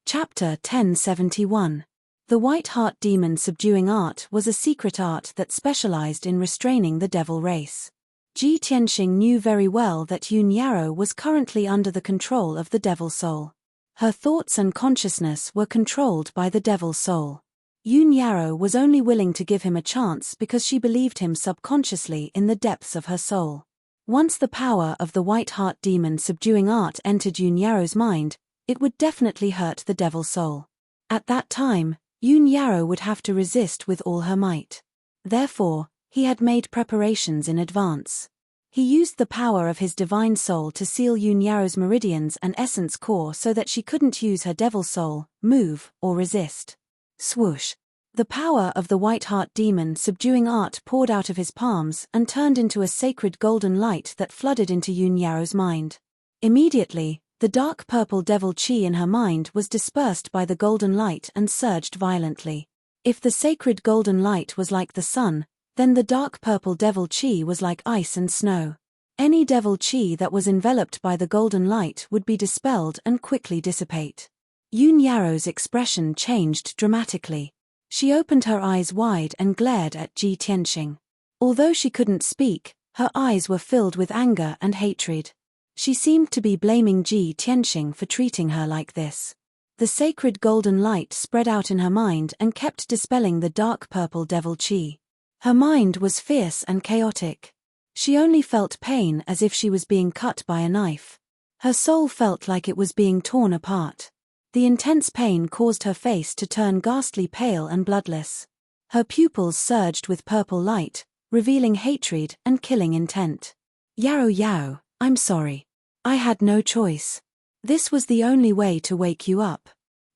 Chapter 1071. The White Heart Demon Subduing Art was a secret art that specialized in restraining the devil race. Ji Tianxing knew very well that Yun Yarrow was currently under the control of the devil soul. Her thoughts and consciousness were controlled by the devil soul. Yun Yarrow was only willing to give him a chance because she believed him subconsciously in the depths of her soul. Once the power of the White Heart Demon Subduing Art entered Yun Yarrow's mind, it would definitely hurt the devil soul. At that time, Yun Yarrow would have to resist with all her might. Therefore, he had made preparations in advance. He used the power of his divine soul to seal Yun Yarrow's meridians and essence core so that she couldn't use her devil soul, move, or resist. Swoosh! The power of the White Heart Demon Subduing Art poured out of his palms and turned into a sacred golden light that flooded into Yun Yarrow's mind. Immediately, the dark purple devil chi in her mind was dispersed by the golden light and surged violently. If the sacred golden light was like the sun, then the dark purple devil chi was like ice and snow. Any devil chi that was enveloped by the golden light would be dispelled and quickly dissipate. Yun Yarrow's expression changed dramatically. She opened her eyes wide and glared at Ji Tianxing. Although she couldn't speak, her eyes were filled with anger and hatred. She seemed to be blaming Ji Tianxing for treating her like this. The sacred golden light spread out in her mind and kept dispelling the dark purple devil chi. Her mind was fierce and chaotic. She only felt pain as if she was being cut by a knife. Her soul felt like it was being torn apart. The intense pain caused her face to turn ghastly pale and bloodless. Her pupils surged with purple light, revealing hatred and killing intent. Yarrow, I'm sorry. I had no choice. This was the only way to wake you up.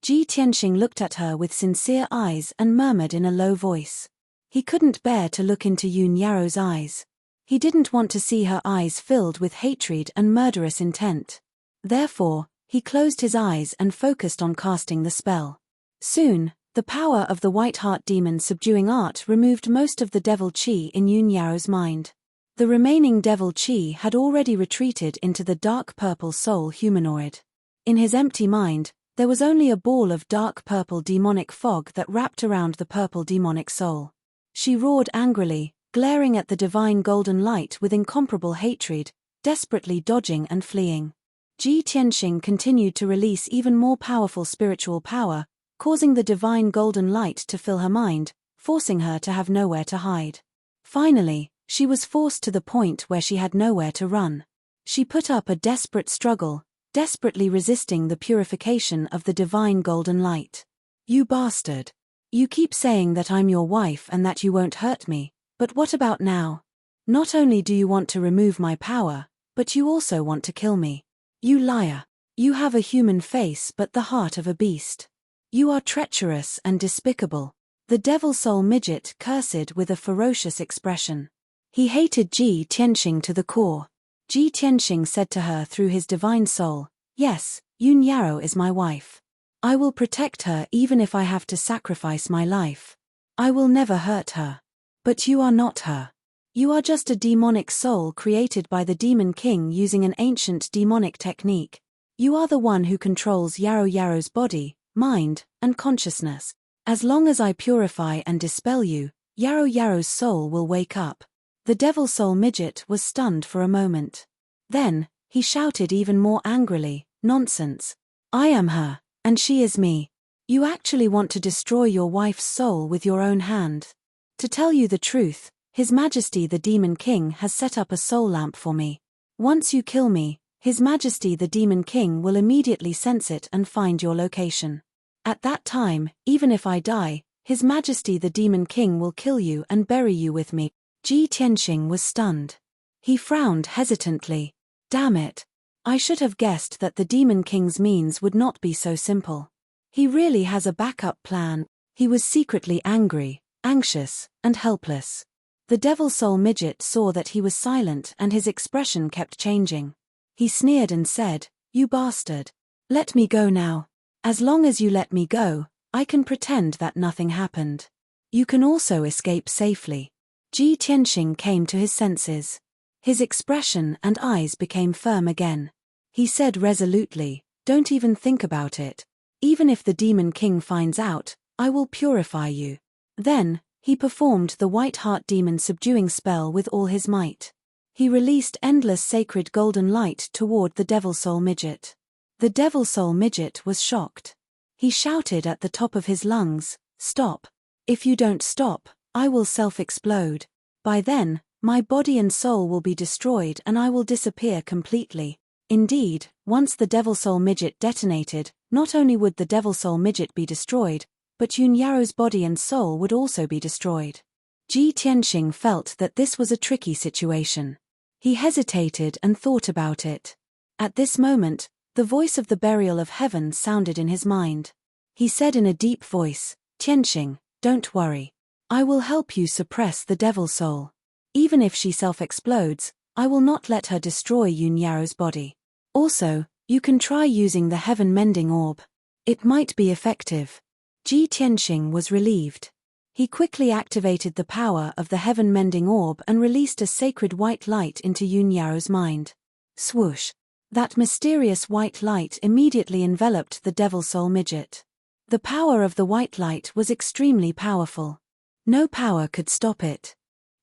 Ji Tianxing looked at her with sincere eyes and murmured in a low voice. He couldn't bear to look into Yun Yarrow's eyes. He didn't want to see her eyes filled with hatred and murderous intent. Therefore, he closed his eyes and focused on casting the spell. Soon, the power of the White Heart Demon Subduing Art removed most of the devil chi in Yun Yarrow's mind. The remaining devil chi had already retreated into the dark purple soul humanoid. In his empty mind, there was only a ball of dark purple demonic fog that wrapped around the purple demonic soul. She roared angrily, glaring at the divine golden light with incomparable hatred, desperately dodging and fleeing. Ji Tianxing continued to release even more powerful spiritual power, causing the divine golden light to fill her mind, forcing her to have nowhere to hide. Finally, she was forced to the point where she had nowhere to run. She put up a desperate struggle, desperately resisting the purification of the divine golden light. You bastard! You keep saying that I'm your wife and that you won't hurt me, but what about now? Not only do you want to remove my power, but you also want to kill me. You liar! You have a human face but the heart of a beast. You are treacherous and despicable. The devil soul midget cursed with a ferocious expression. He hated Ji Tianxing to the core. Ji Tianxing said to her through his divine soul, "Yes, Yun Yarrow is my wife. I will protect her even if I have to sacrifice my life. I will never hurt her. But you are not her. You are just a demonic soul created by the Demon King using an ancient demonic technique. You are the one who controls Yarrow's body, mind, and consciousness. As long as I purify and dispel you, Yarrow's soul will wake up." The devil soul midget was stunned for a moment. Then, he shouted even more angrily, "Nonsense. I am her, and she is me. You actually want to destroy your wife's soul with your own hand. To tell you the truth, His Majesty the Demon King has set up a soul lamp for me. Once you kill me, His Majesty the Demon King will immediately sense it and find your location. At that time, even if I die, His Majesty the Demon King will kill you and bury you with me." Ji Tianxing was stunned. He frowned hesitantly. Damn it. I should have guessed that the Demon King's means would not be so simple. He really has a backup plan. He was secretly angry, anxious, and helpless. The devil soul midget saw that he was silent and his expression kept changing. He sneered and said, "You bastard. Let me go now. As long as you let me go, I can pretend that nothing happened. You can also escape safely." Ji Tianxing came to his senses. His expression and eyes became firm again. He said resolutely, "Don't even think about it. Even if the Demon King finds out, I will purify you. Then, he performed the white heart demon subduing spell with all his might. He released endless sacred golden light toward the Devil Soul Midget. The Devil Soul Midget was shocked. He shouted at the top of his lungs, "Stop! If you don't stop, I will self-explode. By then, my body and soul will be destroyed and I will disappear completely." Indeed, once the Devil Soul Midget detonated, not only would the Devil Soul Midget be destroyed, but Yun Yaro's body and soul would also be destroyed. Ji Tianxing felt that this was a tricky situation. He hesitated and thought about it. At this moment, the voice of the burial of heaven sounded in his mind. He said in a deep voice, "Tianxing, don't worry. I will help you suppress the Devil Soul. Even if she self-explodes, I will not let her destroy Yun Yaro's body. Also, you can try using the Heaven Mending Orb. It might be effective." Ji Tianxing was relieved. He quickly activated the power of the Heaven Mending Orb and released a sacred white light into Yun Yaro's mind. Swoosh! That mysterious white light immediately enveloped the Devil Soul Midget. The power of the white light was extremely powerful. No power could stop it.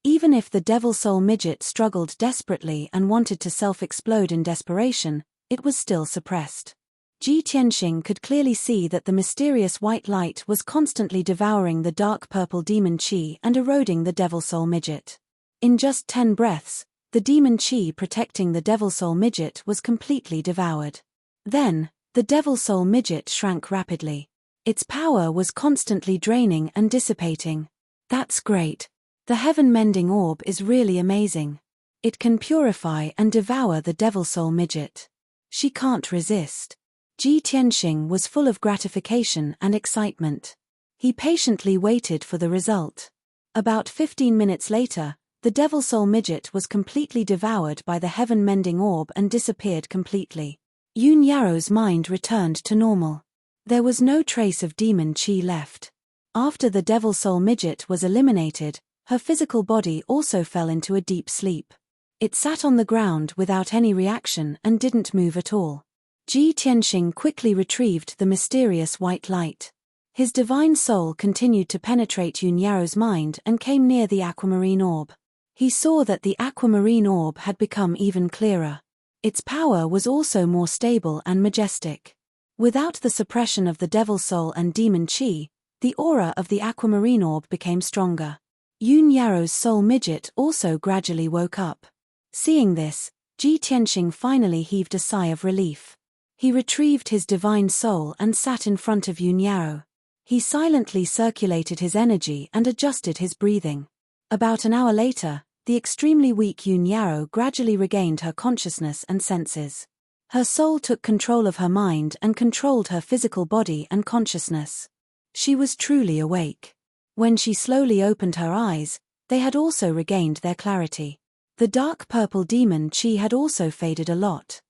Even if the Devil Soul Midget struggled desperately and wanted to self-explode in desperation, it was still suppressed. Ji Tianxing could clearly see that the mysterious white light was constantly devouring the dark purple demon chi and eroding the Devil Soul Midget. In just 10 breaths, the demon chi protecting the Devil Soul Midget was completely devoured. Then, the Devil Soul Midget shrank rapidly. Its power was constantly draining and dissipating. That's great. The Heaven Mending Orb is really amazing. It can purify and devour the Devil Soul Midget. She can't resist. Ji Tianxing was full of gratification and excitement. He patiently waited for the result. About 15 minutes later, the Devil Soul Midget was completely devoured by the Heaven Mending Orb and disappeared completely. Yun Yaro's mind returned to normal. There was no trace of demon chi left. After the Devil Soul Midget was eliminated, her physical body also fell into a deep sleep. It sat on the ground without any reaction and didn't move at all. Ji Tianxing quickly retrieved the mysterious white light. His divine soul continued to penetrate Yun Yaro's mind and came near the aquamarine orb. He saw that the aquamarine orb had become even clearer. Its power was also more stable and majestic. Without the suppression of the Devil Soul and Demon Chi, the aura of the aquamarine orb became stronger. Yun Yaro's soul midget also gradually woke up. Seeing this, Ji Tianxing finally heaved a sigh of relief. He retrieved his divine soul and sat in front of Yun Yaro. He silently circulated his energy and adjusted his breathing. About an hour later, the extremely weak Yun Yaro gradually regained her consciousness and senses. Her soul took control of her mind and controlled her physical body and consciousness. She was truly awake. When she slowly opened her eyes, they had also regained their clarity. The dark purple demon chi had also faded a lot.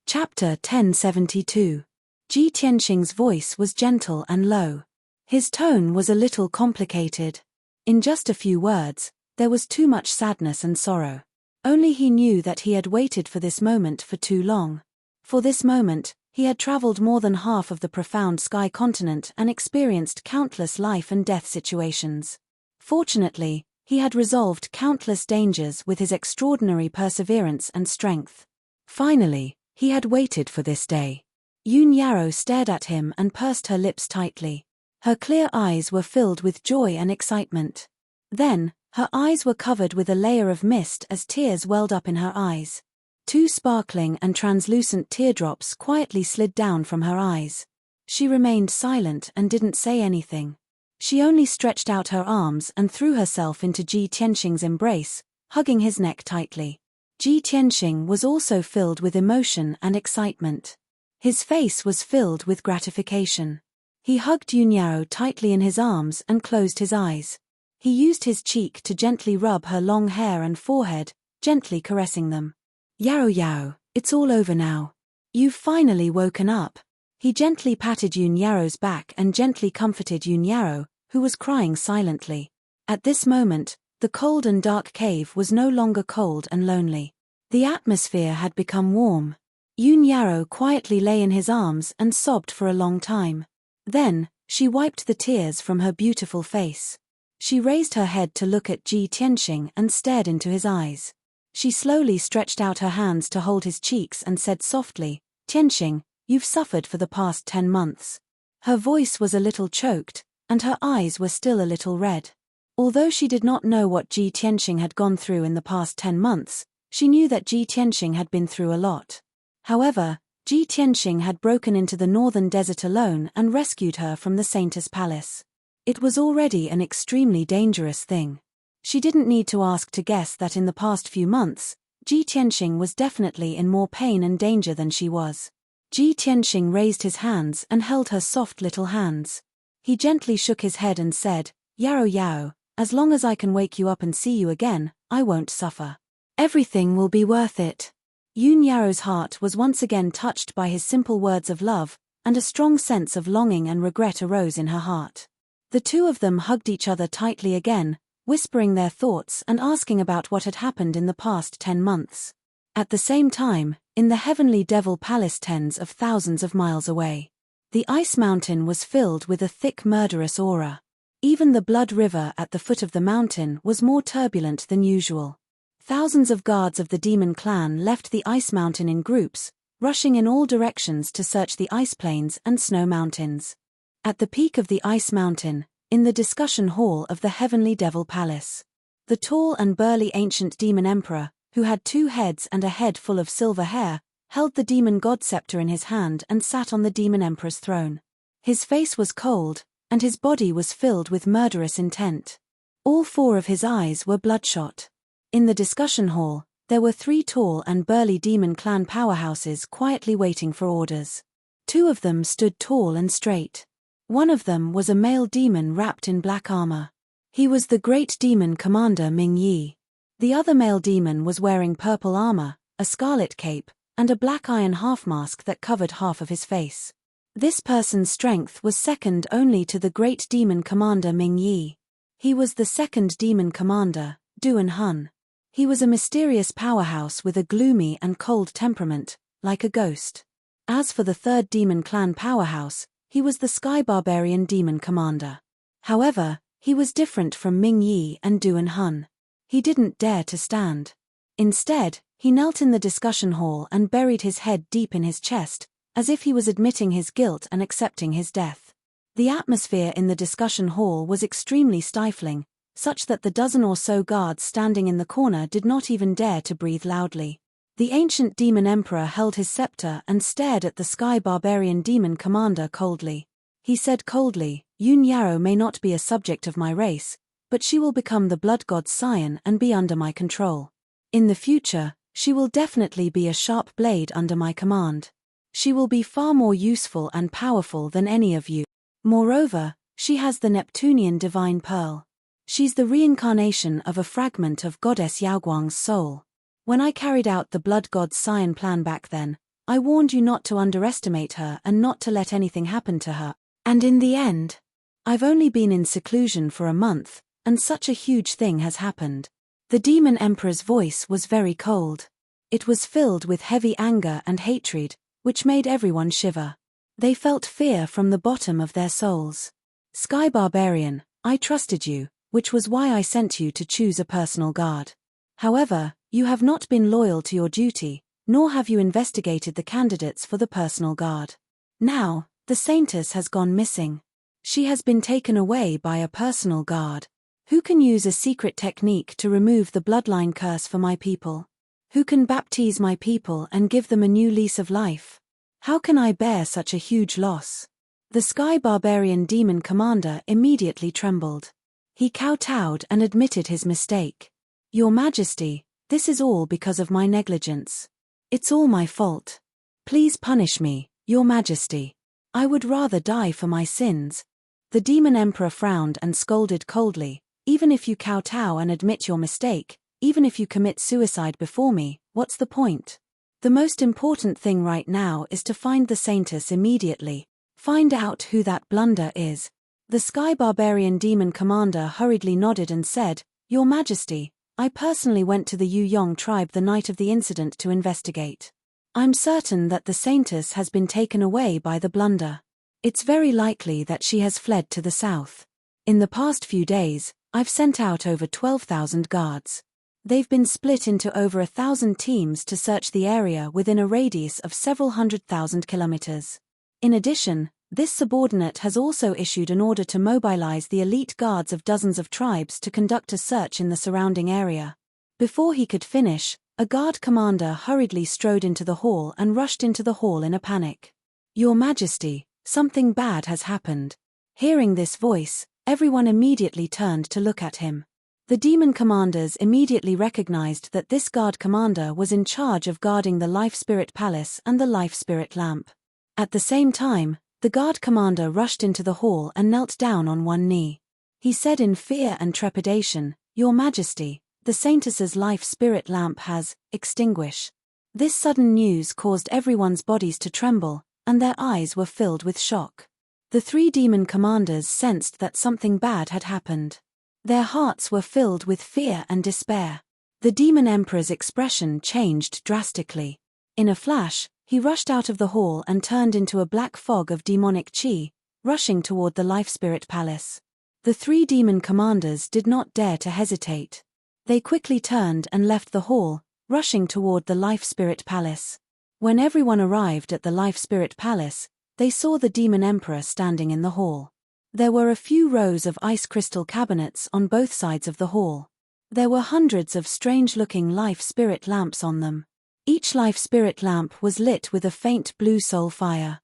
Chapter 1072. Ji Tianxing's voice was gentle and low. His tone was a little complicated. In just a few words, there was too much sadness and sorrow. Only he knew that he had waited for this moment for too long. For this moment, he had traveled more than half of the profound sky continent and experienced countless life and death situations. Fortunately, he had resolved countless dangers with his extraordinary perseverance and strength. Finally, he had waited for this day. Yun Yaro stared at him and pursed her lips tightly. Her clear eyes were filled with joy and excitement. Then, her eyes were covered with a layer of mist as tears welled up in her eyes. 2 sparkling and translucent teardrops quietly slid down from her eyes. She remained silent and didn't say anything. She only stretched out her arms and threw herself into Ji Tianxing's embrace, hugging his neck tightly. Ji Tianxing was also filled with emotion and excitement. His face was filled with gratification. He hugged Yun Yaro tightly in his arms and closed his eyes. He used his cheek to gently rub her long hair and forehead, gently caressing them. "Yaro Yaro, it's all over now. You've finally woken up." He gently patted Yun Yaro's back and gently comforted Yun Yaro, who was crying silently. At this moment, the cold and dark cave was no longer cold and lonely. The atmosphere had become warm. Yun Yaro quietly lay in his arms and sobbed for a long time. Then, she wiped the tears from her beautiful face. She raised her head to look at Ji Tianxing and stared into his eyes. She slowly stretched out her hands to hold his cheeks and said softly, "Tianxing, you've suffered for the past 10 months." Her voice was a little choked, and her eyes were still a little red. Although she did not know what Ji Tianxing had gone through in the past 10 months, she knew that Ji Tianxing had been through a lot. However, Ji Tianxing had broken into the northern desert alone and rescued her from the Saintess Palace. It was already an extremely dangerous thing. She didn't need to ask to guess that in the past few months, Ji Tianxing was definitely in more pain and danger than she was. Ji Tianxing raised his hands and held her soft little hands. He gently shook his head and said, "Yao Yao, as long as I can wake you up and see you again, I won't suffer. Everything will be worth it." Yun Yao's heart was once again touched by his simple words of love, and a strong sense of longing and regret arose in her heart. The two of them hugged each other tightly again, whispering their thoughts and asking about what had happened in the past 10 months. At the same time, in the heavenly devil palace tens of thousands of miles away, the ice mountain was filled with a thick murderous aura. Even the blood river at the foot of the mountain was more turbulent than usual. Thousands of guards of the demon clan left the ice mountain in groups, rushing in all directions to search the ice plains and snow mountains. At the peak of the ice mountain, in the discussion hall of the heavenly devil palace, the tall and burly ancient demon emperor, who had 2 heads and a head full of silver hair, held the demon god scepter in his hand and sat on the demon emperor's throne. His face was cold, and his body was filled with murderous intent. All 4 of his eyes were bloodshot. In the discussion hall, there were 3 tall and burly demon clan powerhouses quietly waiting for orders. 2 of them stood tall and straight. One of them was a male demon wrapped in black armor. He was the great demon commander Ming Yi. The other male demon was wearing purple armor, a scarlet cape, and a black iron half-mask that covered half of his face. This person's strength was second only to the great demon commander Ming Yi. He was the second demon commander, Duan Hun. He was a mysterious powerhouse with a gloomy and cold temperament, like a ghost. As for the third demon clan powerhouse, he was the sky barbarian demon commander. However, he was different from Ming Yi and Duan Hun. He didn't dare to stand. Instead, he knelt in the discussion hall and buried his head deep in his chest, as if he was admitting his guilt and accepting his death. The atmosphere in the discussion hall was extremely stifling, such that the dozen or so guards standing in the corner did not even dare to breathe loudly. The ancient demon emperor held his scepter and stared at the sky barbarian demon commander coldly. He said coldly, "Yun Yao may not be a subject of my race, but she will become the blood god's scion and be under my control. In the future, she will definitely be a sharp blade under my command. She will be far more useful and powerful than any of you. Moreover, she has the Neptunian divine pearl. She's the reincarnation of a fragment of goddess Yaoguang's soul. When I carried out the blood god's scion plan back then, I warned you not to underestimate her and not to let anything happen to her. And in the end, I've only been in seclusion for a month, and such a huge thing has happened." The demon emperor's voice was very cold. It was filled with heavy anger and hatred, which made everyone shiver. They felt fear from the bottom of their souls. "Sky Barbarian, I trusted you, which was why I sent you to choose a personal guard. However, you have not been loyal to your duty, nor have you investigated the candidates for the personal guard. Now, the Saintess has gone missing. She has been taken away by a personal guard. Who can use a secret technique to remove the bloodline curse for my people? Who can baptize my people and give them a new lease of life? How can I bear such a huge loss?" The Sky Barbarian demon commander immediately trembled. He kowtowed and admitted his mistake. "Your Majesty, this is all because of my negligence. It's all my fault. Please punish me, Your Majesty. I would rather die for my sins." The demon emperor frowned and scolded coldly, "Even if you kowtow and admit your mistake, even if you commit suicide before me, what's the point? The most important thing right now is to find the Saintess immediately. Find out who that blunder is." The Sky Barbarian demon commander hurriedly nodded and said, "Your Majesty, I personally went to the Yu Yong tribe the night of the incident to investigate. I'm certain that the Saintess has been taken away by the blunder. It's very likely that she has fled to the south. In the past few days, I've sent out over 12,000 guards. They've been split into over 1,000 teams to search the area within a radius of several 100,000 kilometers. In addition, this subordinate has also issued an order to mobilize the elite guards of dozens of tribes to conduct a search in the surrounding area. Before he could finish, a guard commander hurriedly strode into the hall and rushed into the hall in a panic. "Your Majesty, something bad has happened." Hearing this voice, everyone immediately turned to look at him. The demon commanders immediately recognized that this guard commander was in charge of guarding the Life Spirit Palace and the Life Spirit Lamp. At the same time, the guard commander rushed into the hall and knelt down on one knee. He said in fear and trepidation, "Your Majesty, the Saintess's Life Spirit Lamp has extinguished." This sudden news caused everyone's bodies to tremble, and their eyes were filled with shock. The three demon commanders sensed that something bad had happened. Their hearts were filled with fear and despair. The demon emperor's expression changed drastically. In a flash, he rushed out of the hall and turned into a black fog of demonic chi, rushing toward the Life Spirit Palace. The three demon commanders did not dare to hesitate. They quickly turned and left the hall, rushing toward the Life Spirit Palace. When everyone arrived at the Life Spirit Palace, they saw the demon emperor standing in the hall. There were a few rows of ice crystal cabinets on both sides of the hall. There were hundreds of strange-looking life spirit lamps on them. Each life spirit lamp was lit with a faint blue soul fire.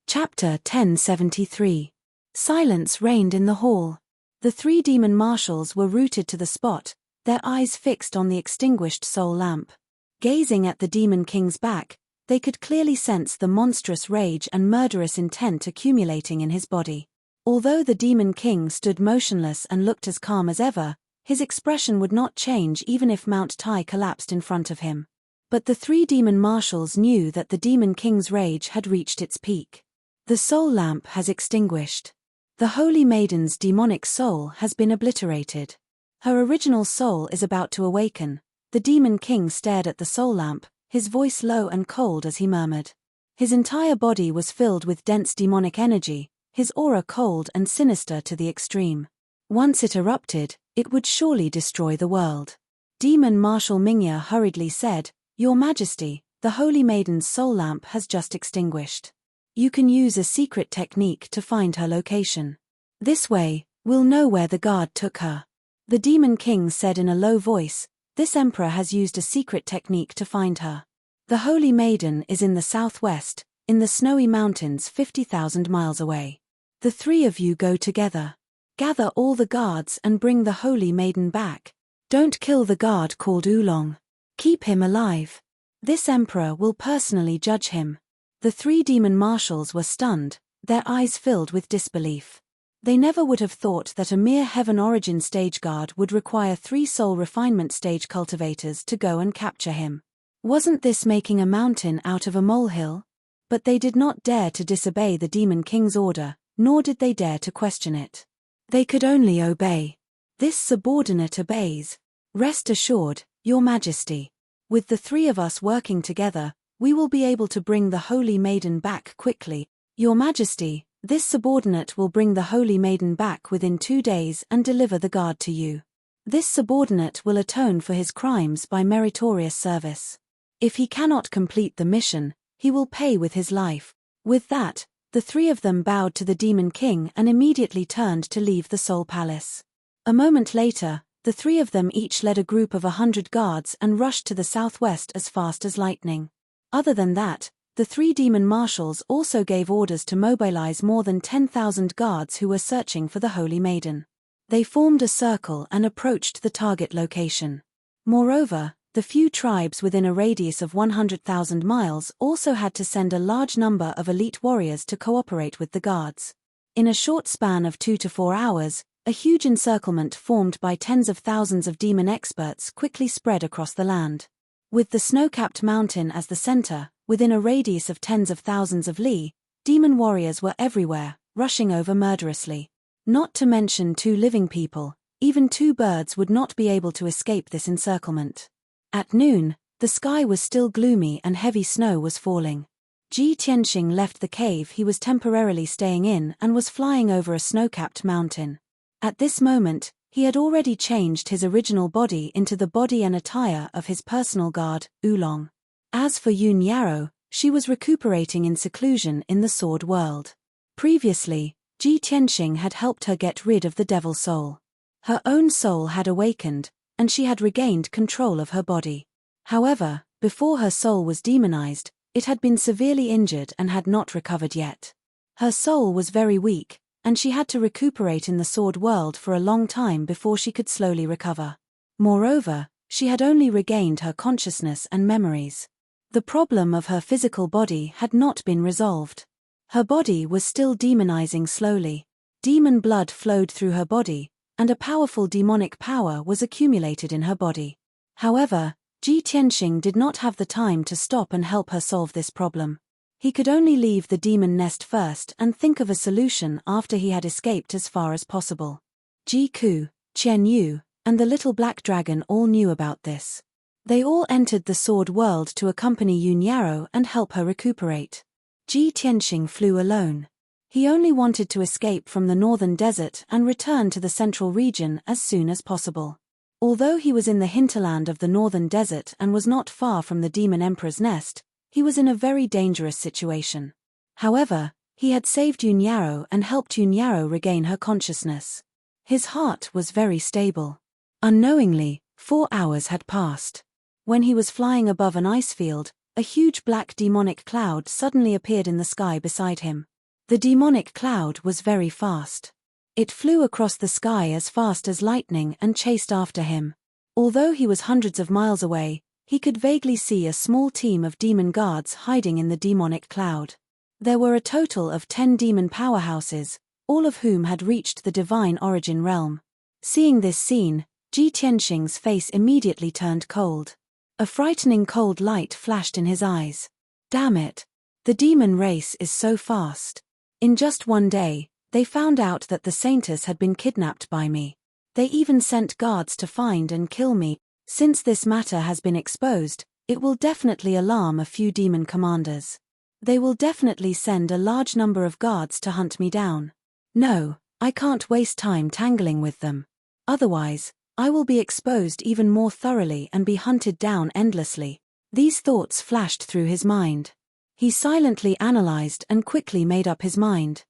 Chapter 1073. Silence reigned in the hall. The three demon marshals were rooted to the spot, their eyes fixed on the extinguished soul lamp. Gazing at the demon king's back, they could clearly sense the monstrous rage and murderous intent accumulating in his body. Although the demon king stood motionless and looked as calm as ever, his expression would not change even if Mount Tai collapsed in front of him. But the three demon marshals knew that the demon king's rage had reached its peak. The soul lamp has extinguished. The holy maiden's demonic soul has been obliterated. Her original soul is about to awaken. The demon king stared at the soul lamp, his voice low and cold as he murmured. His entire body was filled with dense demonic energy, his aura cold and sinister to the extreme. Once it erupted, it would surely destroy the world. Demon Marshal Mingya hurriedly said, "Your Majesty, the Holy Maiden's soul lamp has just extinguished. You can use a secret technique to find her location. This way, we'll know where the guard took her." The Demon King said in a low voice, "This emperor has used a secret technique to find her. The Holy Maiden is in the southwest, in the snowy mountains 50,000 miles away. The three of you go together. Gather all the guards and bring the Holy Maiden back. Don't kill the guard called Oolong. Keep him alive. This emperor will personally judge him." The three demon marshals were stunned, their eyes filled with disbelief. They never would have thought that a mere heaven origin stage guard would require 3 soul refinement stage cultivators to go and capture him. Wasn't this making a mountain out of a molehill? But they did not dare to disobey the Demon King's order, nor did they dare to question it. They could only obey. This subordinate obeys. "Rest assured, Your Majesty. With the 3 of us working together, we will be able to bring the Holy Maiden back quickly. Your Majesty, this subordinate will bring the Holy Maiden back within 2 days and deliver the guard to you. This subordinate will atone for his crimes by meritorious service. If he cannot complete the mission, he will pay with his life." With that, the 3 of them bowed to the Demon King and immediately turned to leave the Soul Palace. A moment later, the 3 of them each led a group of 100 guards and rushed to the southwest as fast as lightning. Other than that, the 3 demon marshals also gave orders to mobilize more than 10,000 guards who were searching for the Holy Maiden. They formed a circle and approached the target location. Moreover, the few tribes within a radius of 100,000 miles also had to send a large number of elite warriors to cooperate with the guards. In a short span of 2 to 4 hours, a huge encirclement formed by tens of thousands of demon experts quickly spread across the land. With the snow-capped mountain as the center, within a radius of tens of thousands of li, demon warriors were everywhere, rushing over murderously. Not to mention 2 living people, even 2 birds would not be able to escape this encirclement. At noon, the sky was still gloomy and heavy snow was falling. Ji Tianxing left the cave he was temporarily staying in and was flying over a snow-capped mountain. At this moment, he had already changed his original body into the body and attire of his personal guard, Oolong. As for Yun Yarrow, she was recuperating in seclusion in the sword world. Previously, Ji Tianxing had helped her get rid of the devil soul. Her own soul had awakened, and she had regained control of her body. However, before her soul was demonized, it had been severely injured and had not recovered yet. Her soul was very weak, and she had to recuperate in the sword world for a long time before she could slowly recover. Moreover, she had only regained her consciousness and memories. The problem of her physical body had not been resolved. Her body was still demonizing slowly. Demon blood flowed through her body, and a powerful demonic power was accumulated in her body. However, Ji Tianxing did not have the time to stop and help her solve this problem. He could only leave the demon nest first and think of a solution after he had escaped as far as possible. Ji Ku, Qian Yu, and the little black dragon all knew about this. They all entered the sword world to accompany Yun Yarrow and help her recuperate. Ji Tianxing flew alone. He only wanted to escape from the northern desert and return to the central region as soon as possible. Although he was in the hinterland of the northern desert and was not far from the demon emperor's nest, he was in a very dangerous situation. However, he had saved Yun Yarrow and helped Yun Yarrow regain her consciousness. His heart was very stable. Unknowingly, 4 hours had passed. When he was flying above an ice field, a huge black demonic cloud suddenly appeared in the sky beside him. The demonic cloud was very fast. It flew across the sky as fast as lightning and chased after him. Although he was hundreds of miles away, he could vaguely see a small team of demon guards hiding in the demonic cloud. There were a total of 10 demon powerhouses, all of whom had reached the divine origin realm. Seeing this scene, Ji Tianxing's face immediately turned cold. A frightening cold light flashed in his eyes. Damn it! The demon race is so fast. In just one day, they found out that the Saintess had been kidnapped by me. They even sent guards to find and kill me. Since this matter has been exposed, it will definitely alarm a few demon commanders. They will definitely send a large number of guards to hunt me down. No, I can't waste time tangling with them. Otherwise, I will be exposed even more thoroughly and be hunted down endlessly. These thoughts flashed through his mind. He silently analyzed and quickly made up his mind.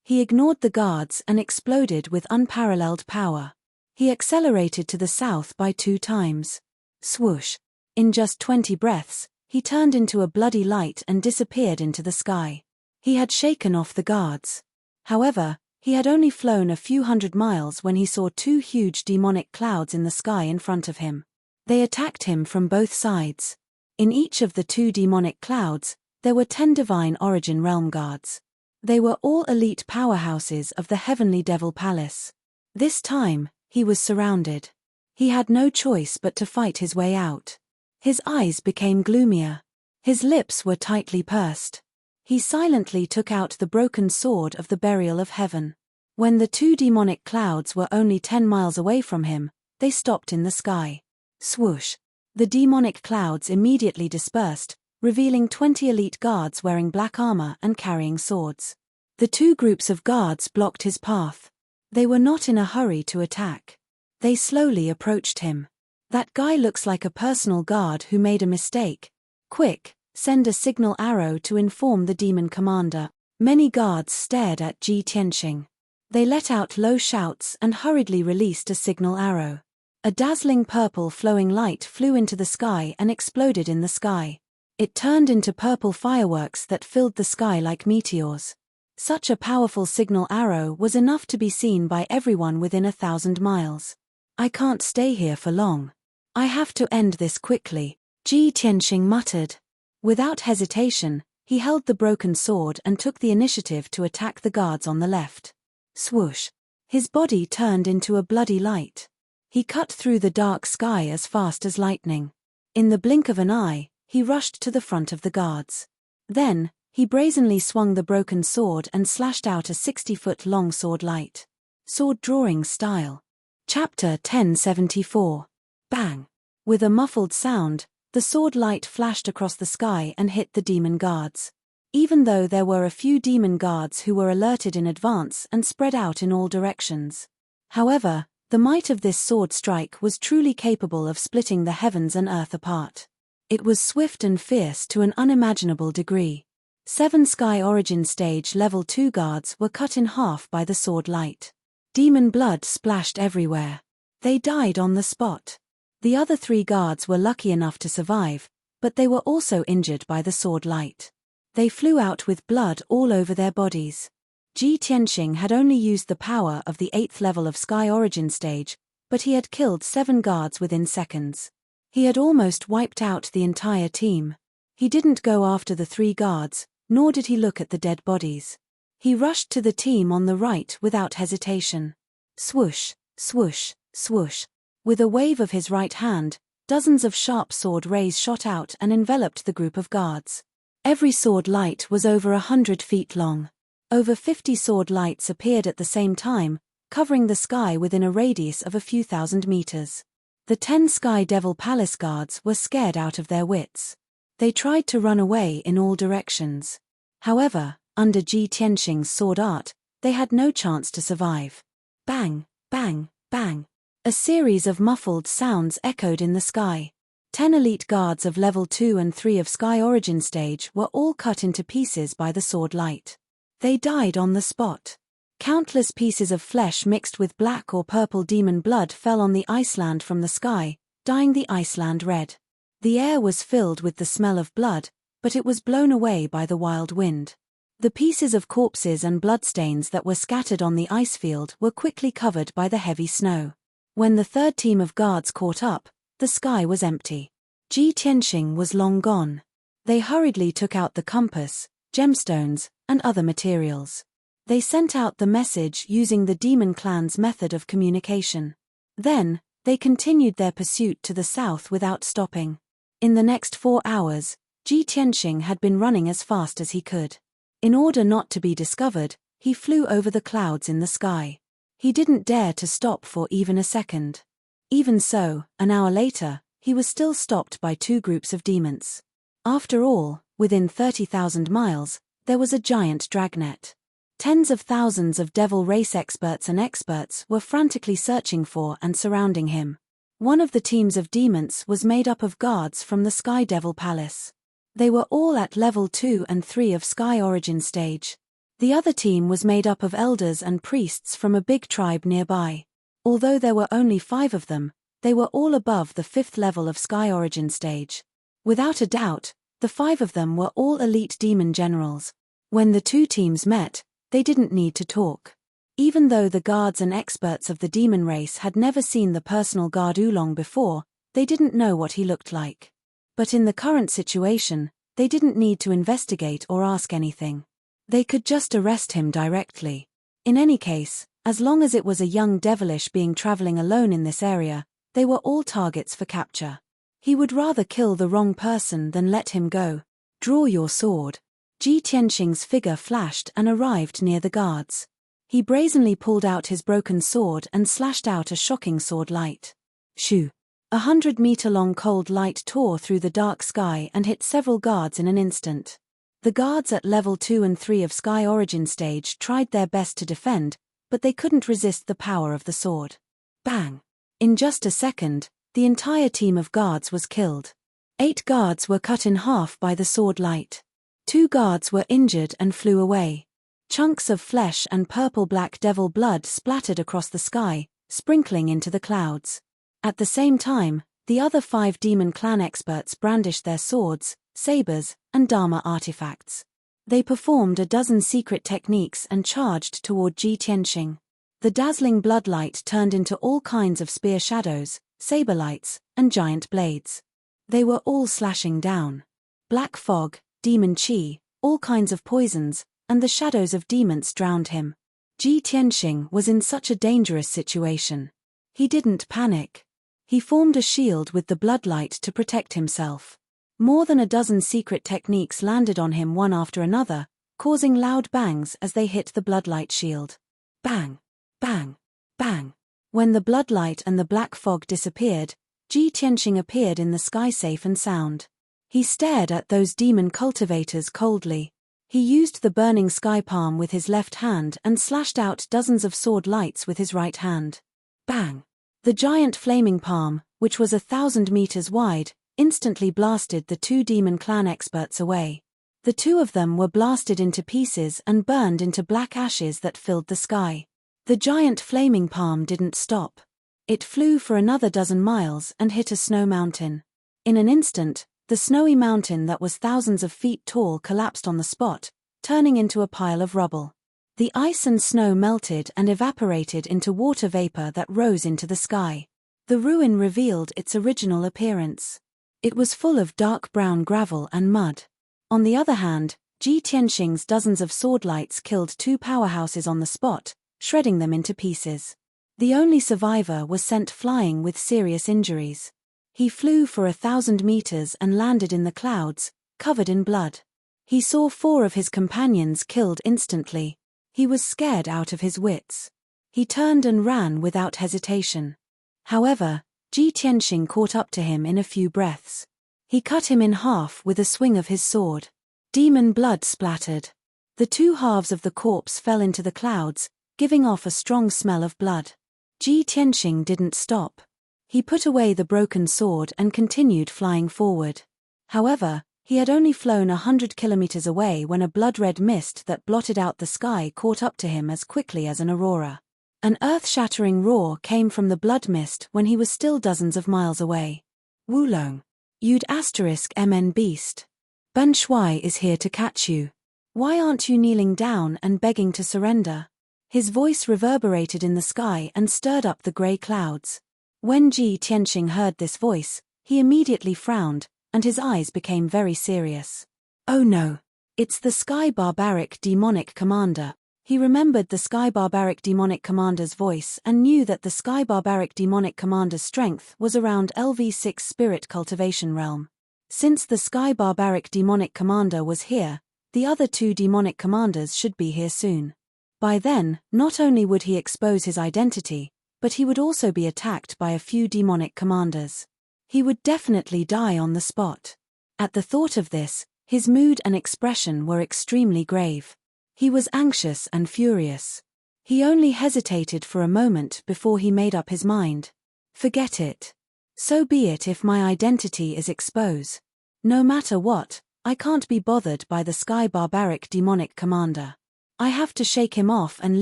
He ignored the guards and exploded with unparalleled power. He accelerated to the south by 2 times. Swoosh! In just 20 breaths, he turned into a bloody light and disappeared into the sky. He had shaken off the guards. However, he had only flown a few hundred miles when he saw 2 huge demonic clouds in the sky in front of him. They attacked him from both sides. In each of the 2 demonic clouds, there were 10 divine origin realm guards. They were all elite powerhouses of the heavenly devil palace. This time, he was surrounded. He had no choice but to fight his way out. His eyes became gloomier. His lips were tightly pursed. He silently took out the broken sword of the burial of heaven. When the 2 demonic clouds were only 10 miles away from him, they stopped in the sky. Swoosh! The demonic clouds immediately dispersed, revealing 20 elite guards wearing black armor and carrying swords. The 2 groups of guards blocked his path. They were not in a hurry to attack. They slowly approached him. That guy looks like a personal guard who made a mistake. Quick, send a signal arrow to inform the demon commander. Many guards stared at Ji Tianxing. They let out low shouts and hurriedly released a signal arrow. A dazzling purple flowing light flew into the sky and exploded in the sky. It turned into purple fireworks that filled the sky like meteors. Such a powerful signal arrow was enough to be seen by everyone within 1,000 miles. I can't stay here for long. I have to end this quickly, Ji Tianxing muttered. Without hesitation, he held the broken sword and took the initiative to attack the guards on the left. Swoosh! His body turned into a bloody light. He cut through the dark sky as fast as lightning. In the blink of an eye, he rushed to the front of the guards. Then, he brazenly swung the broken sword and slashed out a 60-foot-long sword light. Sword drawing style. Chapter 1074. Bang! With a muffled sound, the sword light flashed across the sky and hit the demon guards. even though there were a few demon guards who were alerted in advance and spread out in all directions. However, the might of this sword strike was truly capable of splitting the heavens and earth apart. It was swift and fierce to an unimaginable degree. 7 Sky Origin Stage Level 2 guards were cut in half by the sword light. Demon blood splashed everywhere. They died on the spot. The other 3 guards were lucky enough to survive, but they were also injured by the sword light. They flew out with blood all over their bodies. Ji Tianxing had only used the power of the 8th level of Sky Origin Stage, but he had killed 7 guards within seconds. He had almost wiped out the entire team. He didn't go after the 3 guards, nor did he look at the dead bodies. He rushed to the team on the right without hesitation. Swoosh, swoosh, swoosh. With a wave of his right hand, dozens of sharp sword rays shot out and enveloped the group of guards. Every sword light was over 100 feet long. Over 50 sword lights appeared at the same time, covering the sky within a radius of a few thousand meters. The 10 Sky Devil Palace guards were scared out of their wits. They tried to run away in all directions. However, under Ji Tianxing's sword art, they had no chance to survive. Bang, bang, bang. A series of muffled sounds echoed in the sky. 10 elite guards of level 2 and 3 of Sky Origin Stage were all cut into pieces by the sword light. They died on the spot. Countless pieces of flesh mixed with black or purple demon blood fell on the iceland from the sky, dyeing the iceland red. The air was filled with the smell of blood, but it was blown away by the wild wind. The pieces of corpses and bloodstains that were scattered on the ice field were quickly covered by the heavy snow. When the 3rd team of guards caught up, the sky was empty. Ji Tianxing was long gone. They hurriedly took out the compass, gemstones, and other materials. They sent out the message using the demon clan's method of communication. Then, they continued their pursuit to the south without stopping. In the next 4 hours, Ji Tianxing had been running as fast as he could. In order not to be discovered, he flew over the clouds in the sky. He didn't dare to stop for even a second. Even so, an hour later, he was still stopped by 2 groups of demons. After all, within 30,000 miles, there was a giant dragnet. Tens of thousands of devil race experts and experts were frantically searching for and surrounding him. One of the teams of demons was made up of guards from the Sky Devil Palace. They were all at level 2 and 3 of Sky Origin Stage. The other team was made up of elders and priests from a big tribe nearby. Although there were only 5 of them, they were all above the 5th level of Sky Origin Stage. Without a doubt, the 5 of them were all elite demon generals. When the 2 teams met, they didn't need to talk. Even though the guards and experts of the demon race had never seen the personal guard Oolong before, they didn't know what he looked like. But in the current situation, they didn't need to investigate or ask anything. They could just arrest him directly. In any case, as long as it was a young devilish being traveling alone in this area, they were all targets for capture. He would rather kill the wrong person than let him go. Draw your sword. Ji Tianxing's figure flashed and arrived near the guards. He brazenly pulled out his broken sword and slashed out a shocking sword light. Shoo! 100-meter-long cold light tore through the dark sky and hit several guards in an instant. The guards at level 2 and 3 of Sky Origin Stage tried their best to defend, but they couldn't resist the power of the sword. Bang! In just a second, the entire team of guards was killed. 8 guards were cut in half by the sword light. 2 guards were injured and flew away. Chunks of flesh and purple-black devil blood splattered across the sky, sprinkling into the clouds. At the same time, the other 5 demon clan experts brandished their swords, sabers, and dharma artifacts. They performed a dozen secret techniques and charged toward Ji Tianxing. The dazzling bloodlight turned into all kinds of spear shadows, saber lights, and giant blades. They were all slashing down. Black fog, demon chi, all kinds of poisons, and the shadows of demons drowned him. Ji Tianxing was in such a dangerous situation. He didn't panic. He formed a shield with the bloodlight to protect himself. More than a dozen secret techniques landed on him one after another, causing loud bangs as they hit the bloodlight shield. Bang! Bang! Bang! When the bloodlight and the black fog disappeared, Ji Tianxing appeared in the sky safe and sound. He stared at those demon cultivators coldly. He used the burning sky palm with his left hand and slashed out dozens of sword lights with his right hand. Bang! The giant flaming palm, which was 1,000 meters wide, instantly blasted the two demon clan experts away. The two of them were blasted into pieces and burned into black ashes that filled the sky. The giant flaming palm didn't stop. It flew for another dozen miles and hit a snow mountain. In an instant, the snowy mountain that was thousands of feet tall collapsed on the spot, turning into a pile of rubble. The ice and snow melted and evaporated into water vapor that rose into the sky. The ruin revealed its original appearance. It was full of dark brown gravel and mud. On the other hand, Ji Tianxing's dozens of sword lights killed two powerhouses on the spot, shredding them into pieces. The only survivor was sent flying with serious injuries. He flew for 1,000 meters and landed in the clouds, covered in blood. He saw 4 of his companions killed instantly. He was scared out of his wits. He turned and ran without hesitation. However, Ji Tianxing caught up to him in a few breaths. He cut him in half with a swing of his sword. Demon blood splattered. The two halves of the corpse fell into the clouds, giving off a strong smell of blood. Ji Tianxing didn't stop. He put away the broken sword and continued flying forward. However, he had only flown 100 kilometers away when a blood-red mist that blotted out the sky caught up to him as quickly as an aurora. An earth-shattering roar came from the blood mist when he was still dozens of miles away. Wulong. You'd *MN beast. Ban Shui is here to catch you. Why aren't you kneeling down and begging to surrender? His voice reverberated in the sky and stirred up the grey clouds. When Ji Tianxing heard this voice, he immediately frowned, and his eyes became very serious. Oh no! It's the Sky Barbaric Demonic Commander. He remembered the Sky Barbaric Demonic Commander's voice and knew that the Sky Barbaric Demonic Commander's strength was around LV6 Spirit Cultivation Realm. Since the Sky Barbaric Demonic Commander was here, the other 2 demonic commanders should be here soon. By then, not only would he expose his identity, but he would also be attacked by a few demonic commanders. He would definitely die on the spot. At the thought of this, his mood and expression were extremely grave. He was anxious and furious. He only hesitated for a moment before he made up his mind. Forget it. So be it if my identity is exposed. No matter what, I can't be bothered by the Sky Barbaric Demonic Commander. I have to shake him off and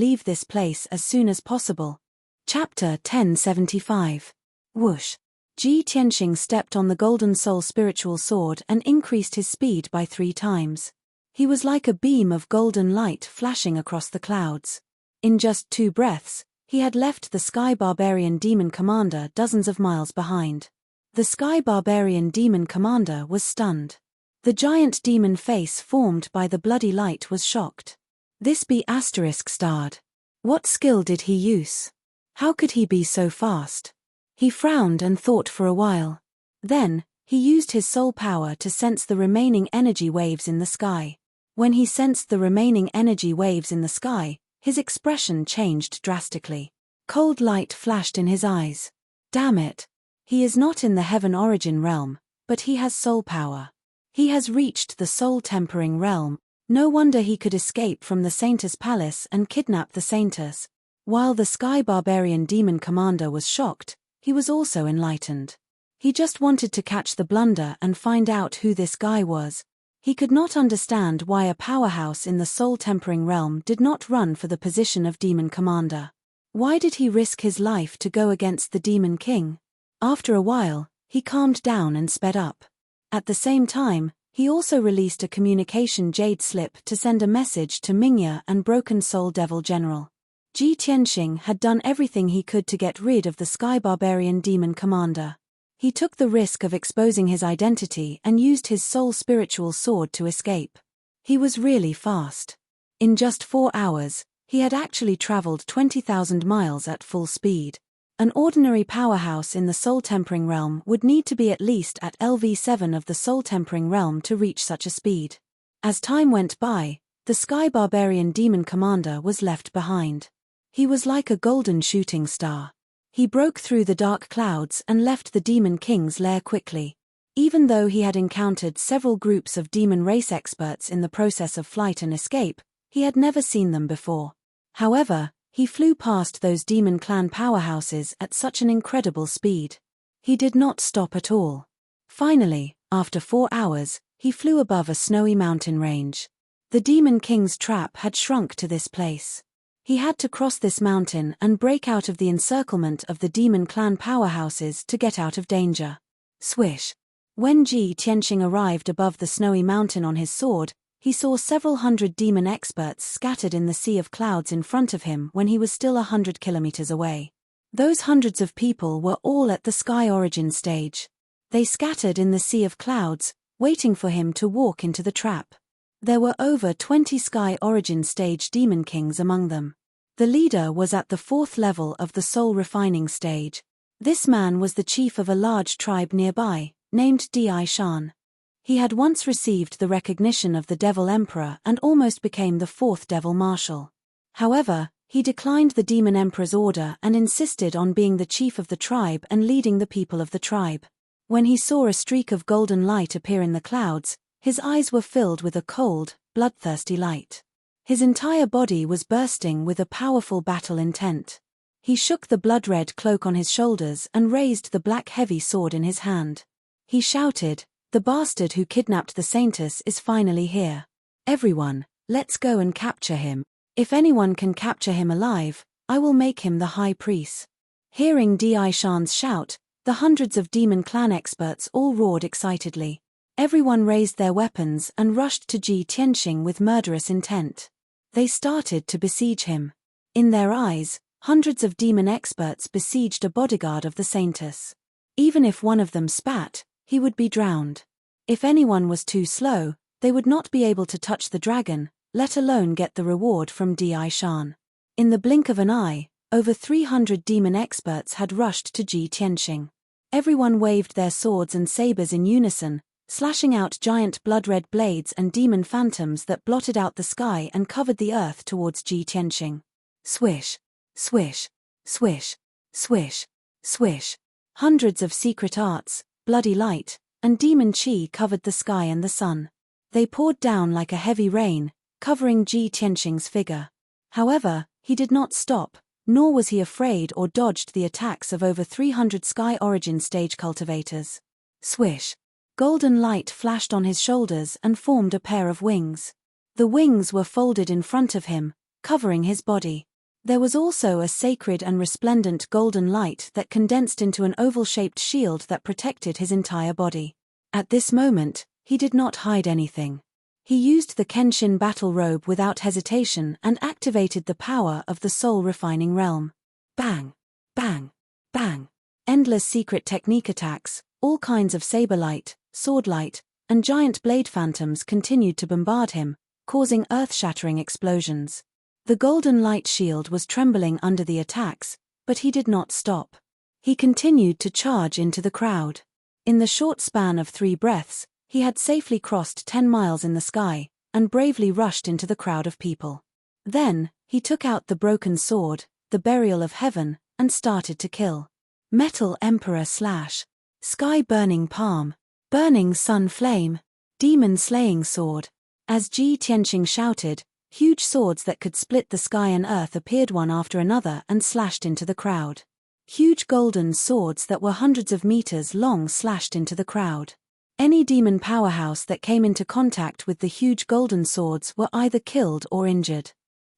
leave this place as soon as possible. Chapter 1075. Whoosh. Ji Tianxing stepped on the Golden Soul spiritual sword and increased his speed by 3 times. He was like a beam of golden light flashing across the clouds. In just 2 breaths, he had left the Sky Barbarian Demon Commander dozens of miles behind. The Sky Barbarian Demon Commander was stunned. The giant demon face formed by the bloody light was shocked. This be *starred. What skill did he use? How could he be so fast? He frowned and thought for a while. Then, he used his soul power to sense the remaining energy waves in the sky. When he sensed the remaining energy waves in the sky, his expression changed drastically. Cold light flashed in his eyes. Damn it. He is not in the heaven origin realm, but he has soul power. He has reached the soul tempering realm. No wonder he could escape from the Saintess Palace and kidnap the Saintess. While the Sky Barbarian Demon Commander was shocked, he was also enlightened. He just wanted to catch the blunder and find out who this guy was. He could not understand why a powerhouse in the soul-tempering realm did not run for the position of Demon Commander. Why did he risk his life to go against the Demon King? After a while, he calmed down and sped up. At the same time, he also released a communication jade slip to send a message to Mingya and Broken Soul Devil General. Ji Tianxing had done everything he could to get rid of the Sky Barbarian Demon Commander. He took the risk of exposing his identity and used his soul spiritual sword to escape. He was really fast. In just 4 hours, he had actually traveled 20,000 miles at full speed. An ordinary powerhouse in the soul-tempering realm would need to be at least at LV7 of the soul-tempering realm to reach such a speed. As time went by, the Sky Barbarian Demon Commander was left behind. He was like a golden shooting star. He broke through the dark clouds and left the Demon King's lair quickly. Even though he had encountered several groups of demon race experts in the process of flight and escape, he had never seen them before. However, he flew past those demon clan powerhouses at such an incredible speed. He did not stop at all. Finally, after 4 hours, he flew above a snowy mountain range. The Demon King's trap had shrunk to this place. He had to cross this mountain and break out of the encirclement of the demon clan powerhouses to get out of danger. Swish. When Ji Tianqing arrived above the snowy mountain on his sword, he saw several hundred demon experts scattered in the sea of clouds in front of him when he was still 100 kilometers away. Those hundreds of people were all at the Sky Origin stage. They scattered in the sea of clouds, waiting for him to walk into the trap. There were over 20 Sky Origin stage Demon Kings among them. The leader was at the 4th level of the soul refining stage. This man was the chief of a large tribe nearby, named Di Shan. He had once received the recognition of the Devil Emperor and almost became the 4th Devil Marshal. However, he declined the Demon Emperor's order and insisted on being the chief of the tribe and leading the people of the tribe. When he saw a streak of golden light appear in the clouds, his eyes were filled with a cold, bloodthirsty light. His entire body was bursting with a powerful battle intent. He shook the blood-red cloak on his shoulders and raised the black heavy sword in his hand. He shouted, "The bastard who kidnapped the Saintess is finally here. Everyone, let's go and capture him. If anyone can capture him alive, I will make him the high priest." Hearing Di Shan's shout, the hundreds of demon clan experts all roared excitedly. Everyone raised their weapons and rushed to Ji Tianqing with murderous intent. They started to besiege him. In their eyes, hundreds of demon experts besieged a bodyguard of the Saintess. Even if one of them spat, he would be drowned. If anyone was too slow, they would not be able to touch the dragon, let alone get the reward from Di Shan. In the blink of an eye, over 300 demon experts had rushed to Ji Tianqing. Everyone waved their swords and sabers in unison, slashing out giant blood-red blades and demon phantoms that blotted out the sky and covered the earth towards Ji Tianqing. Swish, swish, swish, swish, swish. Hundreds of secret arts, bloody light, and demon chi covered the sky and the sun. They poured down like a heavy rain, covering Ji Tianqing's figure. However, he did not stop, nor was he afraid or dodged the attacks of over 300 Sky Origin stage cultivators. Swish. Golden light flashed on his shoulders and formed a pair of wings. The wings were folded in front of him, covering his body. There was also a sacred and resplendent golden light that condensed into an oval-shaped shield that protected his entire body. At this moment, he did not hide anything. He used the Kenshin battle robe without hesitation and activated the power of the soul-refining realm. Bang! Bang! Bang! Endless secret technique attacks, all kinds of saber light, sword light, and giant blade phantoms continued to bombard him, causing earth-shattering explosions. The golden light shield was trembling under the attacks, but he did not stop. He continued to charge into the crowd. In the short span of 3 breaths, he had safely crossed 10 miles in the sky, and bravely rushed into the crowd of people. Then, he took out the broken sword, the burial of heaven, and started to kill. Metal Emperor slash. Sky burning palm. Burning sun flame. Demon slaying sword. As Ji Tianqing shouted, huge swords that could split the sky and earth appeared one after another and slashed into the crowd. Huge golden swords that were hundreds of meters long slashed into the crowd. Any demon powerhouse that came into contact with the huge golden swords were either killed or injured.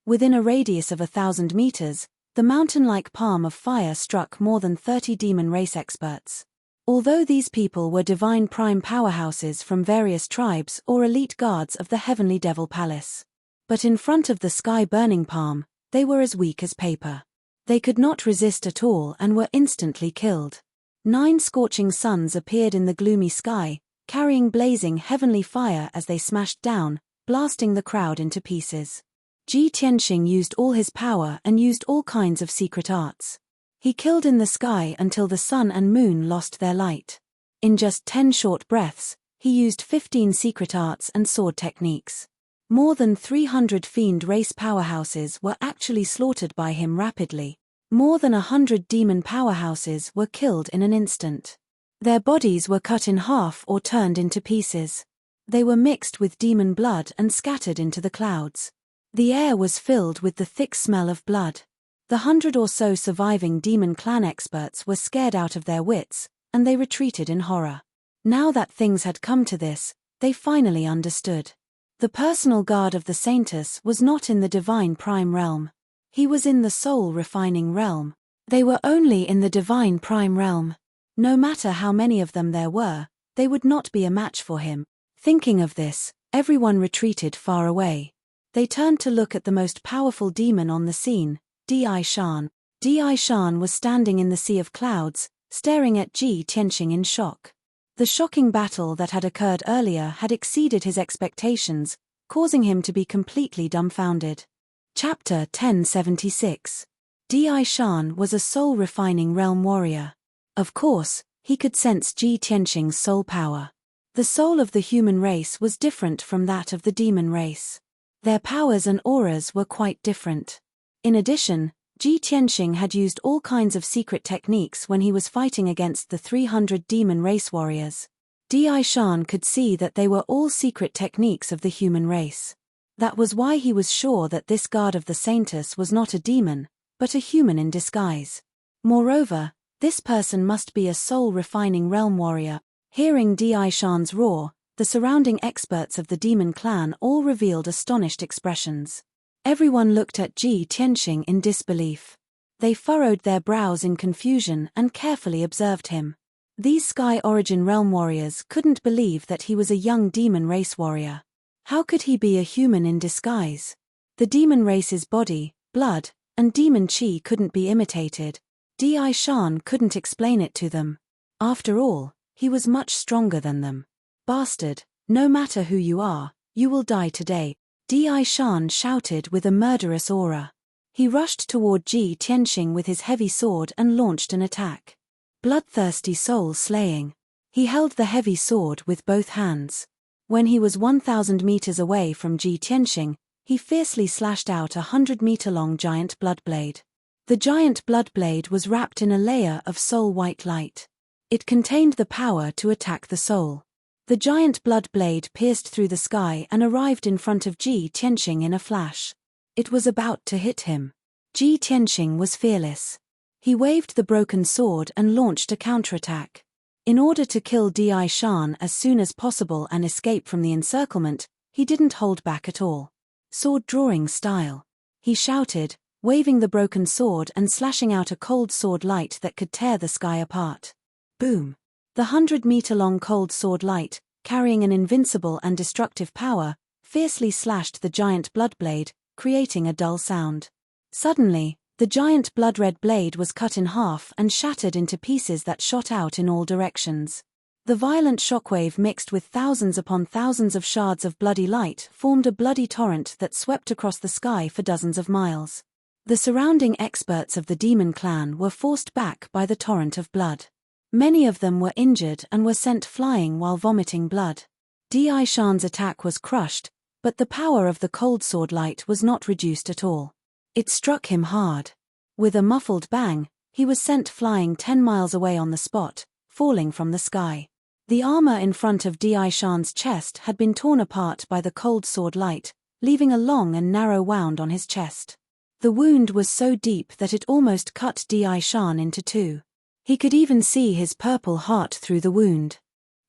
Within a radius of 1,000 meters, the mountain-like palm of fire struck more than 30 demon race experts. Although these people were divine prime powerhouses from various tribes or elite guards of the Heavenly Devil Palace. But in front of the sky-burning palm, they were as weak as paper. They could not resist at all and were instantly killed. 9 scorching suns appeared in the gloomy sky, carrying blazing heavenly fire as they smashed down, blasting the crowd into pieces. Ji Tianqing used all his power and used all kinds of secret arts. He killed in the sky until the sun and moon lost their light. In just 10 short breaths, he used 15 secret arts and sword techniques. More than 300 fiend race powerhouses were actually slaughtered by him rapidly. More than 100 demon powerhouses were killed in an instant. Their bodies were cut in half or turned into pieces. They were mixed with demon blood and scattered into the clouds. The air was filled with the thick smell of blood. The 100 or so surviving demon clan experts were scared out of their wits, and they retreated in horror. Now that things had come to this, they finally understood. The personal guard of the Saintess was not in the divine prime realm. He was in the soul refining realm. They were only in the divine prime realm. No matter how many of them there were, they would not be a match for him. Thinking of this, everyone retreated far away. They turned to look at the most powerful demon on the scene, Di Shan. Di Shan was standing in the sea of clouds, staring at Ji Tianxing in shock. The shocking battle that had occurred earlier had exceeded his expectations, causing him to be completely dumbfounded. Chapter 1076. Di Shan was a soul-refining realm warrior. Of course, he could sense Ji Tianxing's soul power. The soul of the human race was different from that of the demon race. Their powers and auras were quite different. In addition, Ji Tianxing had used all kinds of secret techniques when he was fighting against the 300 demon race warriors. Di Shan could see that they were all secret techniques of the human race. That was why he was sure that this guard of the Saintess was not a demon, but a human in disguise. Moreover, this person must be a soul-refining realm warrior. Hearing Di Shan's roar, the surrounding experts of the demon clan all revealed astonished expressions. Everyone looked at Ji Tianxing in disbelief. They furrowed their brows in confusion and carefully observed him. These Sky Origin realm warriors couldn't believe that he was a young demon race warrior. How could he be a human in disguise? The demon race's body, blood, and demon chi couldn't be imitated. Di Shan couldn't explain it to them. After all, he was much stronger than them. Bastard, no matter who you are, you will die today, Di Shan shouted with a murderous aura. He rushed toward Ji Tianxing with his heavy sword and launched an attack. Bloodthirsty soul slaying. He held the heavy sword with both hands. When he was 1,000 meters away from Ji Tianxing, he fiercely slashed out a 100-meter-long giant bloodblade. The giant bloodblade was wrapped in a layer of soul-white light. It contained the power to attack the soul. The giant bloodblade pierced through the sky and arrived in front of Ji Tianxing in a flash. It was about to hit him. Ji Tianxing was fearless. He waved the broken sword and launched a counterattack. In order to kill Di Shan as soon as possible and escape from the encirclement, he didn't hold back at all. Sword drawing style. He shouted, waving the broken sword and slashing out a cold sword light that could tear the sky apart. Boom! The 100-meter-long cold sword light, carrying an invincible and destructive power, fiercely slashed the giant bloodblade, creating a dull sound. Suddenly, the giant blood-red blade was cut in half and shattered into pieces that shot out in all directions. The violent shockwave mixed with thousands upon thousands of shards of bloody light formed a bloody torrent that swept across the sky for dozens of miles. The surrounding experts of the demon clan were forced back by the torrent of blood. Many of them were injured and were sent flying while vomiting blood. Di Shan's attack was crushed, but the power of the cold sword light was not reduced at all. It struck him hard. With a muffled bang, he was sent flying 10 miles away on the spot, falling from the sky. The armor in front of Di Shan's chest had been torn apart by the cold sword light, leaving a long and narrow wound on his chest. The wound was so deep that it almost cut Di Shan into two. He could even see his purple heart through the wound.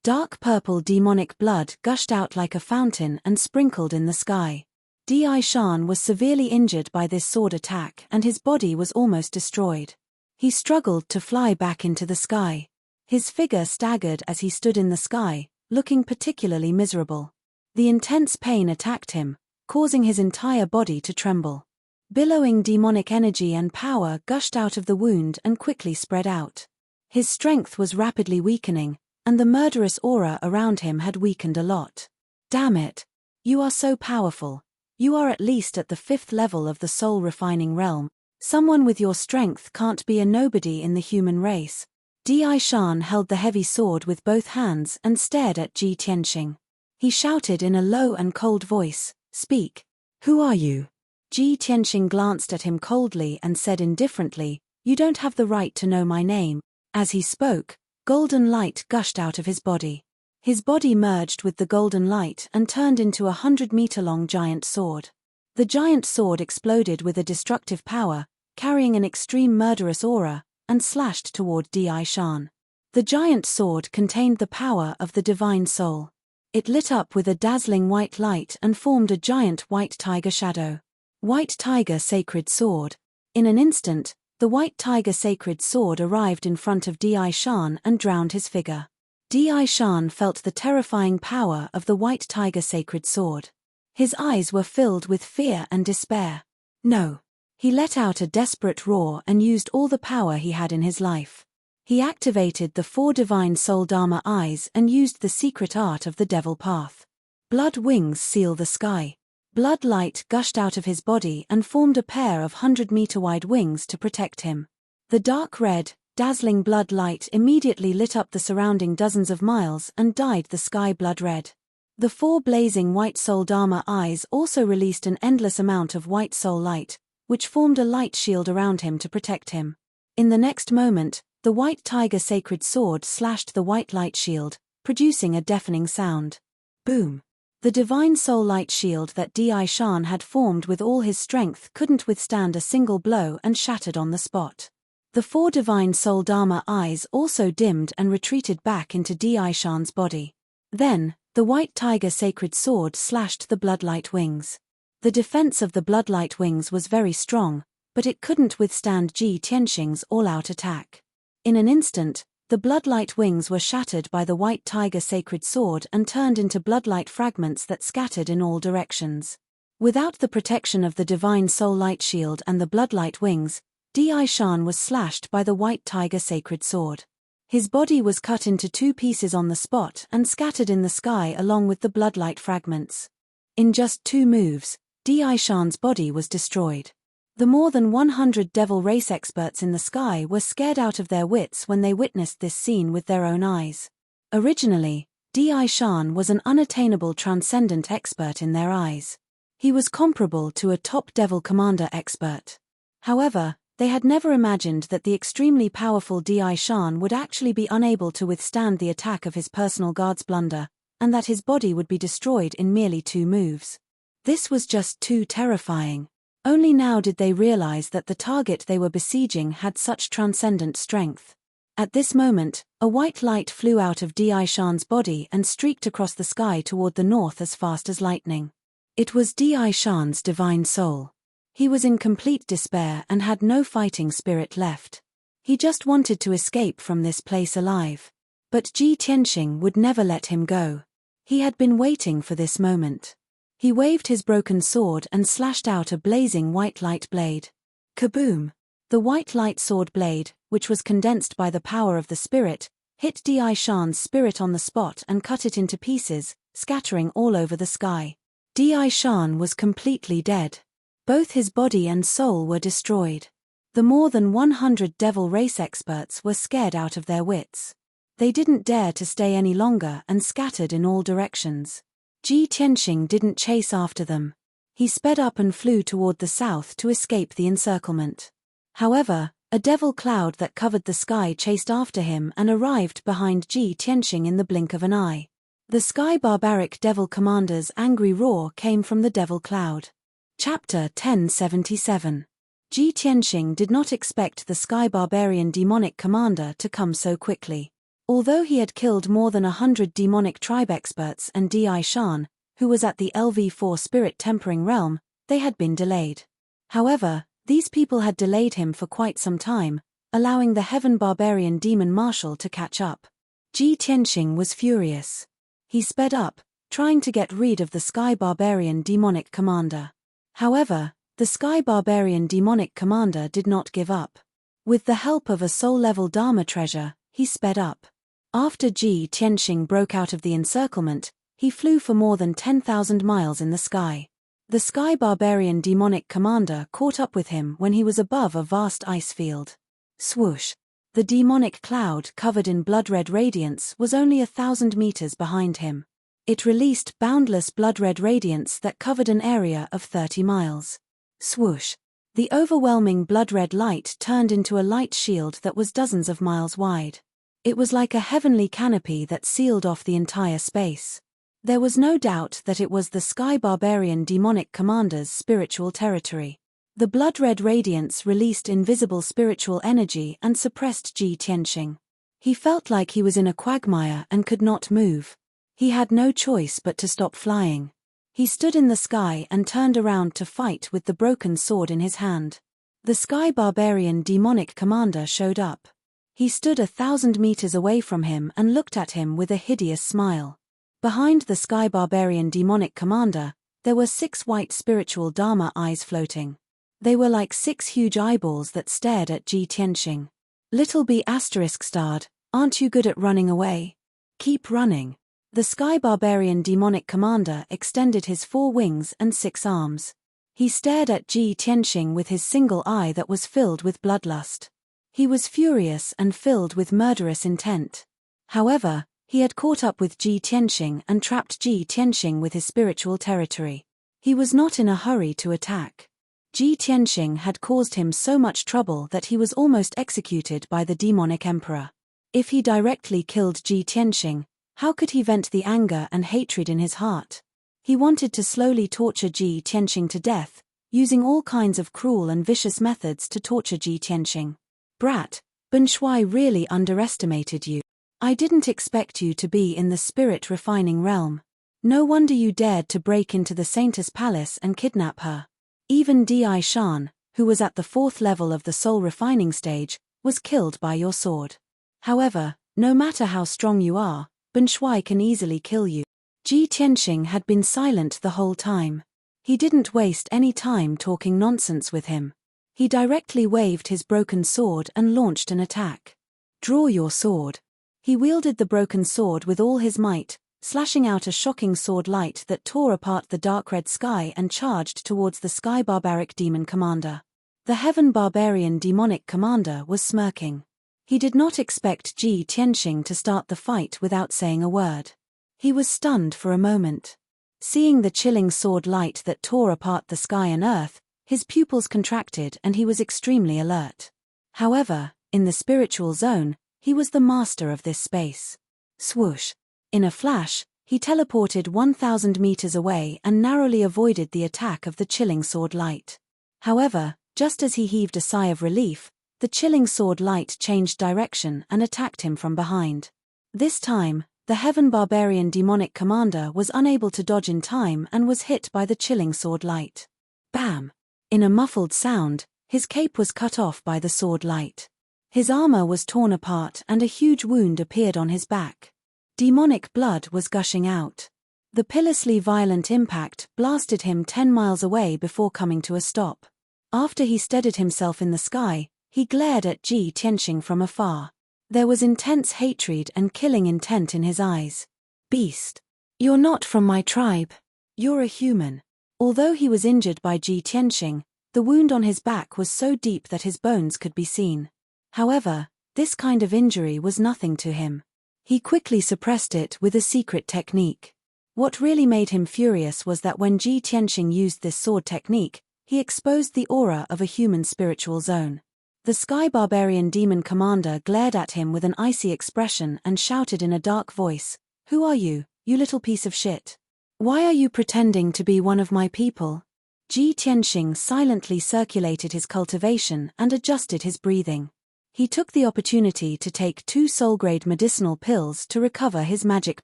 Dark purple demonic blood gushed out like a fountain and sprinkled in the sky. Di Shan was severely injured by this sword attack and his body was almost destroyed. He struggled to fly back into the sky. His figure staggered as he stood in the sky, looking particularly miserable. The intense pain attacked him, causing his entire body to tremble. Billowing demonic energy and power gushed out of the wound and quickly spread out. His strength was rapidly weakening, and the murderous aura around him had weakened a lot. Damn it! You are so powerful. You are at least at the 5th level of the soul-refining realm. Someone with your strength can't be a nobody in the human race. Di Shan held the heavy sword with both hands and stared at Ji Tianxing. He shouted in a low and cold voice, "Speak. Who are you?" Ji Tianxing glanced at him coldly and said indifferently, "You don't have the right to know my name." As he spoke, Golden light gushed out of his body. His body merged with the golden light and turned into a 100-meter-long giant sword. The giant sword exploded with a destructive power, carrying an extreme murderous aura, and slashed toward Di Shan. The giant sword contained the power of the divine soul. It lit up with a dazzling white light and formed a giant white tiger shadow. White tiger sacred sword. In an instant, the white tiger sacred sword arrived in front of Di Shan and drowned his figure. Di Shan felt the terrifying power of the white tiger sacred sword. His eyes were filled with fear and despair. No. He let out a desperate roar and used all the power he had in his life. He activated the 4 divine soul Dharma eyes and used the secret art of the devil path. Blood wings seal the sky. Blood light gushed out of his body and formed a pair of 100-meter-wide wings to protect him. The dark red, dazzling blood light immediately lit up the surrounding dozens of miles and dyed the sky blood red. The 4 blazing white soul Dharma eyes also released an endless amount of white soul light, which formed a light shield around him to protect him. In the next moment, the white tiger sacred sword slashed the white light shield, producing a deafening sound. Boom! The divine soul light shield that Di Shan had formed with all his strength couldn't withstand a single blow and shattered on the spot. The 4 divine soul Dharma eyes also dimmed and retreated back into Di Shan's body. Then, the white tiger sacred sword slashed the bloodlight wings. The defense of the bloodlight wings was very strong, but it couldn't withstand Ji Tianxing's all-out attack. In an instant, the bloodlight wings were shattered by the white tiger sacred sword and turned into bloodlight fragments that scattered in all directions. Without the protection of the divine soul light shield and the bloodlight wings, Di Shan was slashed by the white tiger sacred sword. His body was cut into 2 pieces on the spot and scattered in the sky along with the bloodlight fragments. In just 2 moves, Di Shan's body was destroyed. The more than 100 devil race experts in the sky were scared out of their wits when they witnessed this scene with their own eyes. Originally, Di Shan was an unattainable transcendent expert in their eyes. He was comparable to a top devil commander expert. However, they had never imagined that the extremely powerful Di Shan would actually be unable to withstand the attack of his personal guard's blunder, and that his body would be destroyed in merely 2 moves. This was just too terrifying. Only now did they realize that the target they were besieging had such transcendent strength. At this moment, a white light flew out of Di Shan's body and streaked across the sky toward the north as fast as lightning. It was Di Shan's divine soul. He was in complete despair and had no fighting spirit left. He just wanted to escape from this place alive. But Ji Tianxing would never let him go. He had been waiting for this moment. He waved his broken sword and slashed out a blazing white light blade. Kaboom! The white light sword blade, which was condensed by the power of the spirit, hit Di Shan's spirit on the spot and cut it into pieces, scattering all over the sky. Di Shan was completely dead. Both his body and soul were destroyed. The more than 100 devil race experts were scared out of their wits. They didn't dare to stay any longer and scattered in all directions. Ji Tianxing didn't chase after them. He sped up and flew toward the south to escape the encirclement. However, a devil cloud that covered the sky chased after him and arrived behind Ji Tianxing in the blink of an eye. The sky barbaric devil commander's angry roar came from the devil cloud. Chapter 1077. Ji Tianxing did not expect the sky barbarian demonic commander to come so quickly. Although he had killed more than 100 demonic tribe experts and Di Shan, who was at the LV4 spirit tempering realm, they had been delayed. However, these people had delayed him for quite some time, allowing the heaven barbarian demon marshal to catch up. Ji Tianxing was furious. He sped up, trying to get rid of the sky barbarian demonic commander. However, the sky barbarian demonic commander did not give up. With the help of a soul-level Dharma treasure, he sped up. After Ji Tianxing broke out of the encirclement, he flew for more than 10,000 miles in the sky. The sky barbarian demonic commander caught up with him when he was above a vast ice field. Swoosh! The demonic cloud covered in blood-red radiance was only 1,000 meters behind him. It released boundless blood-red radiance that covered an area of 30 miles. Swoosh! The overwhelming blood-red light turned into a light shield that was dozens of miles wide. It was like a heavenly canopy that sealed off the entire space. There was no doubt that it was the Sky Barbarian demonic commander's spiritual territory. The blood-red radiance released invisible spiritual energy and suppressed Ji Tianxing. He felt like he was in a quagmire and could not move. He had no choice but to stop flying. He stood in the sky and turned around to fight with the broken sword in his hand. The Sky Barbarian demonic commander showed up. He stood 1,000 meters away from him and looked at him with a hideous smile. Behind the Sky Barbarian demonic commander, there were 6 white spiritual Dharma eyes floating. They were like 6 huge eyeballs that stared at Ji Tianxing. Little B** starred, "Aren't you good at running away? Keep running." The Sky Barbarian demonic commander extended his 4 wings and 6 arms. He stared at Ji Tianxing with his single eye that was filled with bloodlust. He was furious and filled with murderous intent. However, he had caught up with Ji Tianxing and trapped Ji Tianxing with his spiritual territory. He was not in a hurry to attack. Ji Tianxing had caused him so much trouble that he was almost executed by the demonic emperor. If he directly killed Ji Tianxing, how could he vent the anger and hatred in his heart? He wanted to slowly torture Ji Tianxing to death, using all kinds of cruel and vicious methods to torture Ji Tianxing. "Brat, Ben Shuai really underestimated you. I didn't expect you to be in the spirit refining realm. No wonder you dared to break into the Saintess Palace and kidnap her. Even Di Shan, who was at the 4th level of the soul refining stage, was killed by your sword. However, no matter how strong you are, Ben Shuai can easily kill you." Ji Tianxing had been silent the whole time. He didn't waste any time talking nonsense with him. He directly waved his broken sword and launched an attack. "Draw your sword." He wielded the broken sword with all his might, slashing out a shocking sword light that tore apart the dark red sky and charged towards the Sky Barbaric demon commander. The Heaven Barbarian demonic commander was smirking. He did not expect Ji Tianxing to start the fight without saying a word. He was stunned for a moment. Seeing the chilling sword light that tore apart the sky and earth, his pupils contracted and he was extremely alert. However, in the spiritual zone, he was the master of this space. Swoosh! In a flash, he teleported 1,000 meters away and narrowly avoided the attack of the chilling sword light. However, just as he heaved a sigh of relief, the chilling sword light changed direction and attacked him from behind. This time, the Heaven Barbarian demonic commander was unable to dodge in time and was hit by the chilling sword light. Bam! In a muffled sound, his cape was cut off by the sword light. His armor was torn apart and a huge wound appeared on his back. Demonic blood was gushing out. The pitilessly violent impact blasted him 10 miles away before coming to a stop. After he steadied himself in the sky, he glared at Ji Tianxing from afar. There was intense hatred and killing intent in his eyes. "Beast! You're not from my tribe. You're a human." Although he was injured by Ji Tianxing, the wound on his back was so deep that his bones could be seen. However, this kind of injury was nothing to him. He quickly suppressed it with a secret technique. What really made him furious was that when Ji Tianxing used this sword technique, he exposed the aura of a human spiritual zone. The Sky Barbarian demon commander glared at him with an icy expression and shouted in a dark voice, "Who are you, you little piece of shit? Why are you pretending to be one of my people?" Ji Tianxing silently circulated his cultivation and adjusted his breathing. He took the opportunity to take 2 soul-grade medicinal pills to recover his magic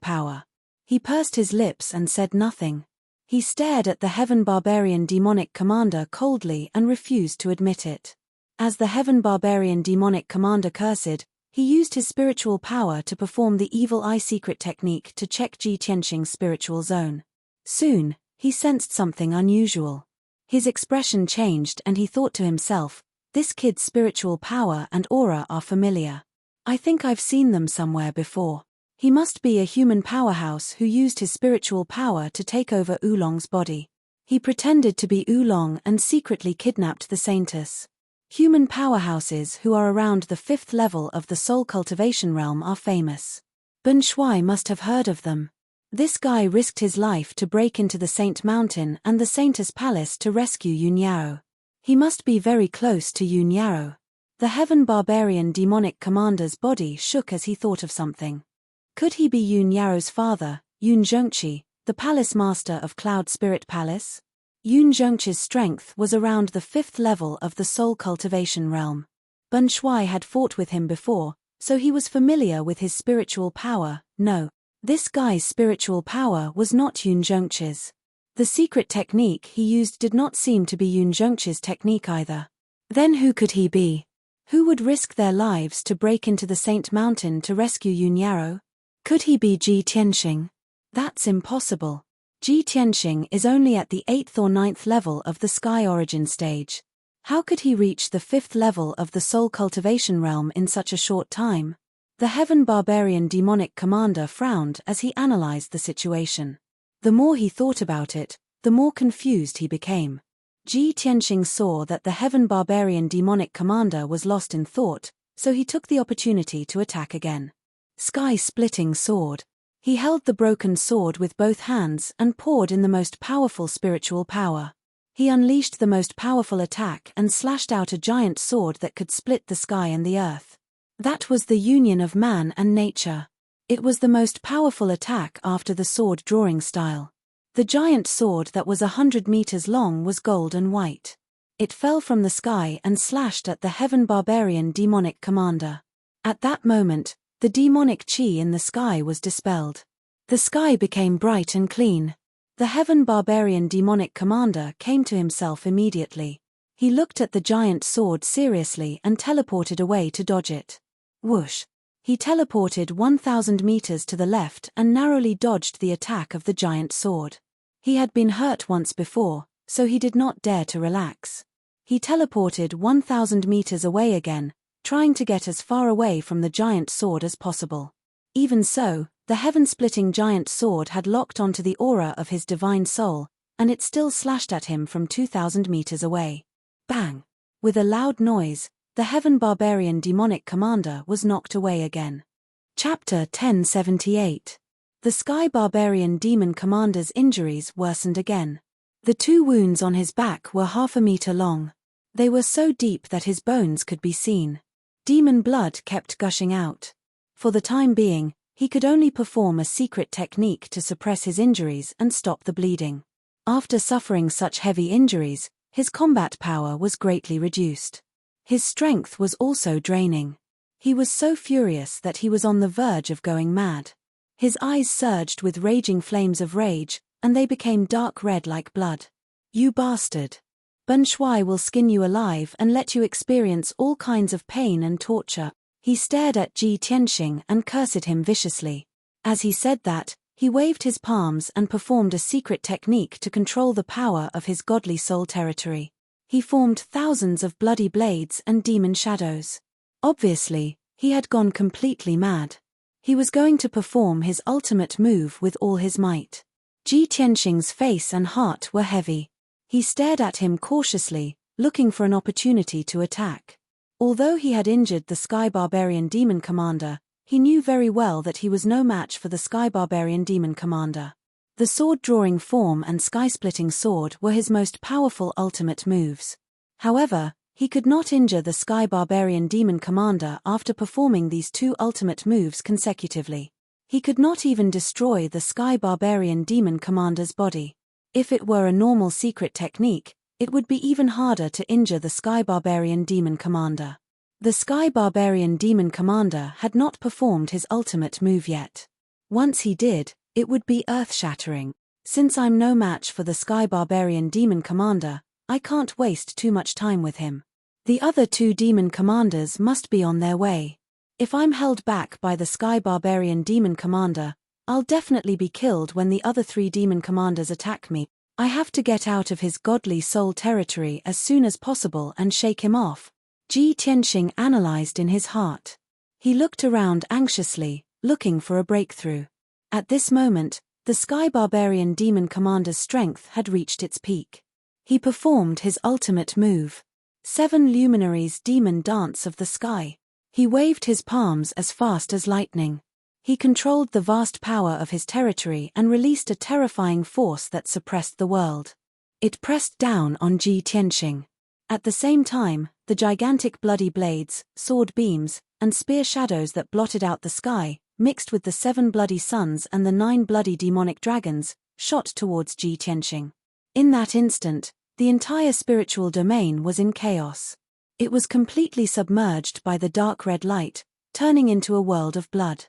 power. He pursed his lips and said nothing. He stared at the Heaven Barbarian demonic commander coldly and refused to admit it. As the Heaven Barbarian demonic commander cursed, he used his spiritual power to perform the evil eye secret technique to check Ji Tianxing's spiritual zone. Soon, he sensed something unusual. His expression changed and he thought to himself, "This kid's spiritual power and aura are familiar. I think I've seen them somewhere before. He must be a human powerhouse who used his spiritual power to take over Oolong's body." He pretended to be Oolong and secretly kidnapped the Saintess. Human powerhouses who are around the 5th level of the soul cultivation realm are famous. Ben Shuai must have heard of them. This guy risked his life to break into the Saint Mountain and the Saintess Palace to rescue Yun Yao. He must be very close to Yun Yao. The Heaven Barbarian demonic commander's body shook as he thought of something. Could he be Yun Yaro's father, Yun Zhongqi, the palace master of Cloud Spirit Palace? Yun Zhongqi's strength was around the 5th level of the soul cultivation realm. Bun Shui had fought with him before, so he was familiar with his spiritual power. No, this guy's spiritual power was not Yun Zhongqi's. The secret technique he used did not seem to be Yun Zhongqi's technique either. Then who could he be? Who would risk their lives to break into the Saint Mountain to rescue Yun Yaro? Could he be Ji Tianxing? That's impossible. Ji Tianxing is only at the 8th or 9th level of the Sky Origin stage. How could he reach the 5th level of the Soul Cultivation realm in such a short time? The Heaven Barbarian demonic commander frowned as he analyzed the situation. The more he thought about it, the more confused he became. Ji Tianxing saw that the Heaven Barbarian demonic commander was lost in thought, so he took the opportunity to attack again. Sky-splitting sword. He held the broken sword with both hands and poured in the most powerful spiritual power. He unleashed the most powerful attack and slashed out a giant sword that could split the sky and the earth. That was the union of man and nature. It was the most powerful attack after the sword drawing style. The giant sword that was 100 meters long was gold and white. It fell from the sky and slashed at the Heaven Barbarian demonic commander. At that moment, the demonic chi in the sky was dispelled. The sky became bright and clean. The Heaven Barbarian demonic commander came to himself immediately. He looked at the giant sword seriously and teleported away to dodge it. Whoosh! He teleported 1,000 meters to the left and narrowly dodged the attack of the giant sword. He had been hurt once before, so he did not dare to relax. He teleported 1,000 meters away again, trying to get as far away from the giant sword as possible. Even so, the heaven-splitting giant sword had locked onto the aura of his divine soul, and it still slashed at him from 2,000 meters away. Bang! With a loud noise, the Heaven Barbarian demonic commander was knocked away again. Chapter 1078. The Sky Barbarian demon commander's injuries worsened again. The 2 wounds on his back were 1/2 meter long. They were so deep that his bones could be seen. Demon blood kept gushing out. For the time being, he could only perform a secret technique to suppress his injuries and stop the bleeding. After suffering such heavy injuries, his combat power was greatly reduced. His strength was also draining. He was so furious that he was on the verge of going mad. His eyes surged with raging flames of rage, and they became dark red like blood. "You bastard! Bun Shui will skin you alive and let you experience all kinds of pain and torture." He stared at Ji Tianxing and cursed him viciously. As he said that, he waved his palms and performed a secret technique to control the power of his godly soul territory. He formed thousands of bloody blades and demon shadows. Obviously, he had gone completely mad. He was going to perform his ultimate move with all his might. Ji Tianxing's face and heart were heavy. He stared at him cautiously, looking for an opportunity to attack. Although he had injured the Sky Barbarian Demon Commander, he knew very well that he was no match for the Sky Barbarian Demon Commander. The sword-drawing form and sky-splitting sword were his most powerful ultimate moves. However, he could not injure the Sky Barbarian Demon Commander after performing these 2 ultimate moves consecutively. He could not even destroy the Sky Barbarian Demon Commander's body. If it were a normal secret technique, it would be even harder to injure the Sky Barbarian Demon Commander. The Sky Barbarian Demon Commander had not performed his ultimate move yet. Once he did, it would be earth-shattering. Since I'm no match for the Sky Barbarian Demon Commander, I can't waste too much time with him. The other 2 demon commanders must be on their way. If I'm held back by the Sky Barbarian Demon Commander, I'll definitely be killed when the other 3 demon commanders attack me. I have to get out of his godly soul territory as soon as possible and shake him off. Ji Tianxing analyzed in his heart. He looked around anxiously, looking for a breakthrough. At this moment, the Sky Barbarian Demon Commander's strength had reached its peak. He performed his ultimate move. 7 luminaries demon dance of the sky. He waved his palms as fast as lightning. He controlled the vast power of his territory and released a terrifying force that suppressed the world. It pressed down on Ji Tianxing. At the same time, the gigantic bloody blades, sword beams, and spear shadows that blotted out the sky, mixed with the 7 bloody suns and the 9 bloody demonic dragons, shot towards Ji Tianxing. In that instant, the entire spiritual domain was in chaos. It was completely submerged by the dark red light, turning into a world of blood.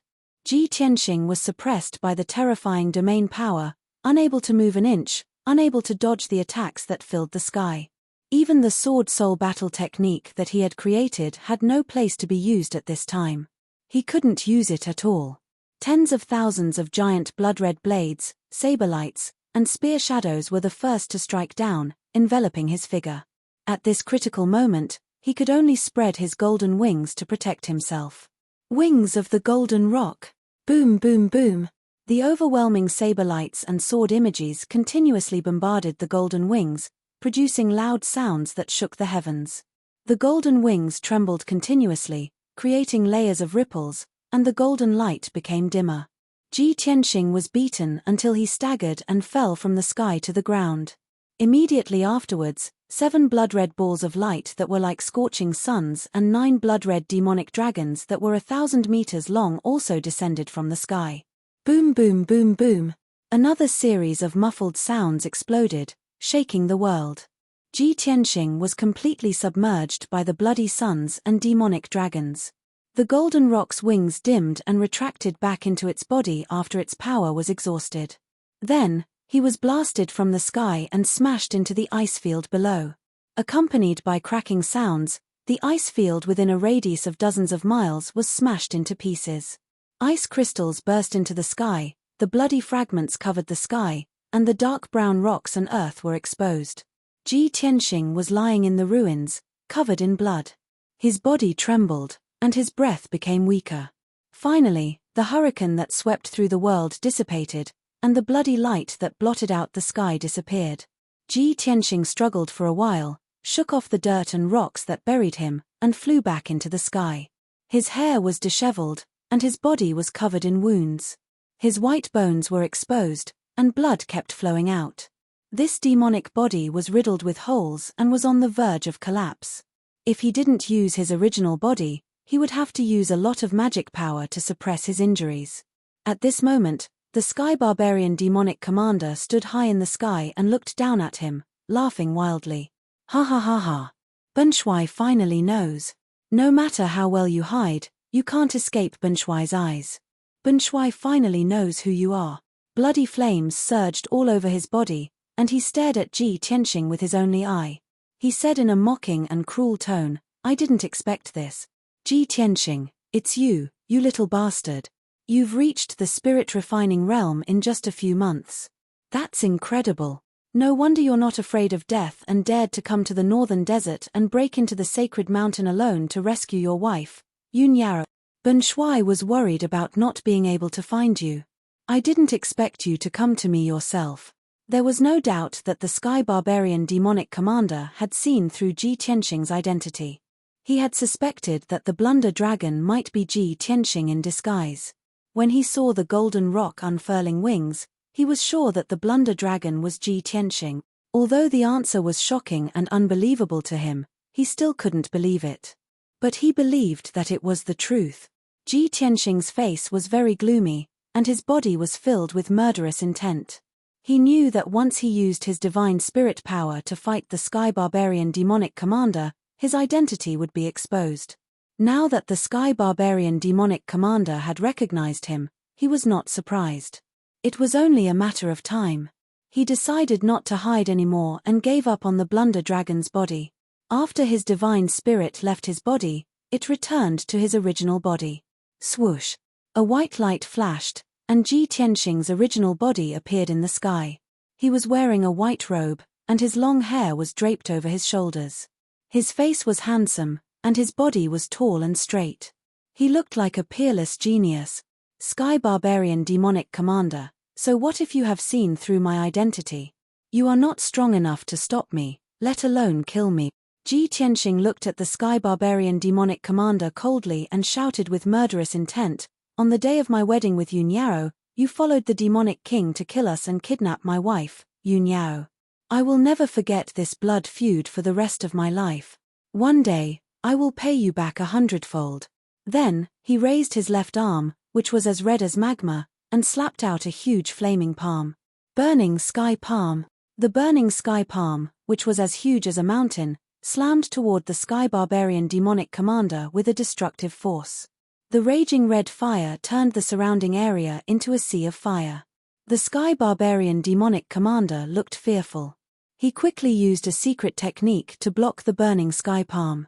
Ji Tianxing was suppressed by the terrifying domain power, unable to move an inch, unable to dodge the attacks that filled the sky. Even the sword-soul battle technique that he had created had no place to be used at this time. He couldn't use it at all. Tens of thousands of giant blood-red blades, saber lights, and spear shadows were the first to strike down, enveloping his figure. At this critical moment, he could only spread his golden wings to protect himself. Wings of the Golden Rock. Boom, boom, boom. The overwhelming saber lights and sword images continuously bombarded the golden wings, producing loud sounds that shook the heavens. The golden wings trembled continuously, creating layers of ripples, and the golden light became dimmer. Ji Tianxing was beaten until he staggered and fell from the sky to the ground. Immediately afterwards, 7 blood-red balls of light that were like scorching suns and 9 blood-red demonic dragons that were 1,000 meters long also descended from the sky. Boom, boom, boom, boom. Another series of muffled sounds exploded, shaking the world. Ji Tianxing was completely submerged by the bloody suns and demonic dragons. The golden rock's wings dimmed and retracted back into its body after its power was exhausted. Then, he was blasted from the sky and smashed into the ice field below. Accompanied by cracking sounds, the ice field within a radius of dozens of miles was smashed into pieces. Ice crystals burst into the sky, the bloody fragments covered the sky, and the dark brown rocks and earth were exposed. Ji Tianxing was lying in the ruins, covered in blood. His body trembled, and his breath became weaker. Finally, the hurricane that swept through the world dissipated, and the bloody light that blotted out the sky disappeared. Ji Tianxing struggled for a while, shook off the dirt and rocks that buried him, and flew back into the sky. His hair was disheveled, and his body was covered in wounds. His white bones were exposed, and blood kept flowing out. This demonic body was riddled with holes and was on the verge of collapse. If he didn't use his original body, he would have to use a lot of magic power to suppress his injuries. At this moment, the Sky Barbarian demonic commander stood high in the sky and looked down at him, laughing wildly. Ha ha ha ha. Benshui finally knows. No matter how well you hide, you can't escape Benshui's eyes. Benshui finally knows who you are. Bloody flames surged all over his body, and he stared at Ji Tianxing with his only eye. He said in a mocking and cruel tone, "I didn't expect this. Ji Tianxing, it's you, you little bastard. You've reached the spirit-refining realm in just a few months. That's incredible. No wonder you're not afraid of death and dared to come to the northern desert and break into the sacred mountain alone to rescue your wife, Yun Yarrow. Benshui was worried about not being able to find you. I didn't expect you to come to me yourself." There was no doubt that the Sky Barbarian demonic commander had seen through Ji Tianxing's identity. He had suspected that the Blunder Dragon might be Ji Tianxing in disguise. When he saw the golden rock unfurling wings, he was sure that the Blunder Dragon was Ji Tianxing. Although the answer was shocking and unbelievable to him, he still couldn't believe it. But he believed that it was the truth. Ji Tianxing's face was very gloomy, and his body was filled with murderous intent. He knew that once he used his divine spirit power to fight the Sky Barbarian demonic commander, his identity would be exposed. Now that the Sky Barbarian demonic commander had recognized him, he was not surprised. It was only a matter of time. He decided not to hide anymore and gave up on the Blunder Dragon's body. After his divine spirit left his body, it returned to his original body. Swoosh! A white light flashed, and Ji Tianxing's original body appeared in the sky. He was wearing a white robe, and his long hair was draped over his shoulders. His face was handsome, and his body was tall and straight. He looked like a peerless genius. Sky Barbarian demonic commander, so what if you have seen through my identity? You are not strong enough to stop me, let alone kill me. Ji Tianxing looked at the Sky Barbarian demonic commander coldly and shouted with murderous intent, "On the day of my wedding with Yun Yarrow, you followed the demonic king to kill us and kidnap my wife, Yun Yarrow. I will never forget this blood feud for the rest of my life. One day, I will pay you back 100-fold. Then, he raised his left arm, which was as red as magma, and slapped out a huge flaming palm. Burning sky palm. The burning sky palm, which was as huge as a mountain, slammed toward the sky barbarian demonic commander with a destructive force. The raging red fire turned the surrounding area into a sea of fire. The sky barbarian demonic commander looked fearful. He quickly used a secret technique to block the burning sky palm.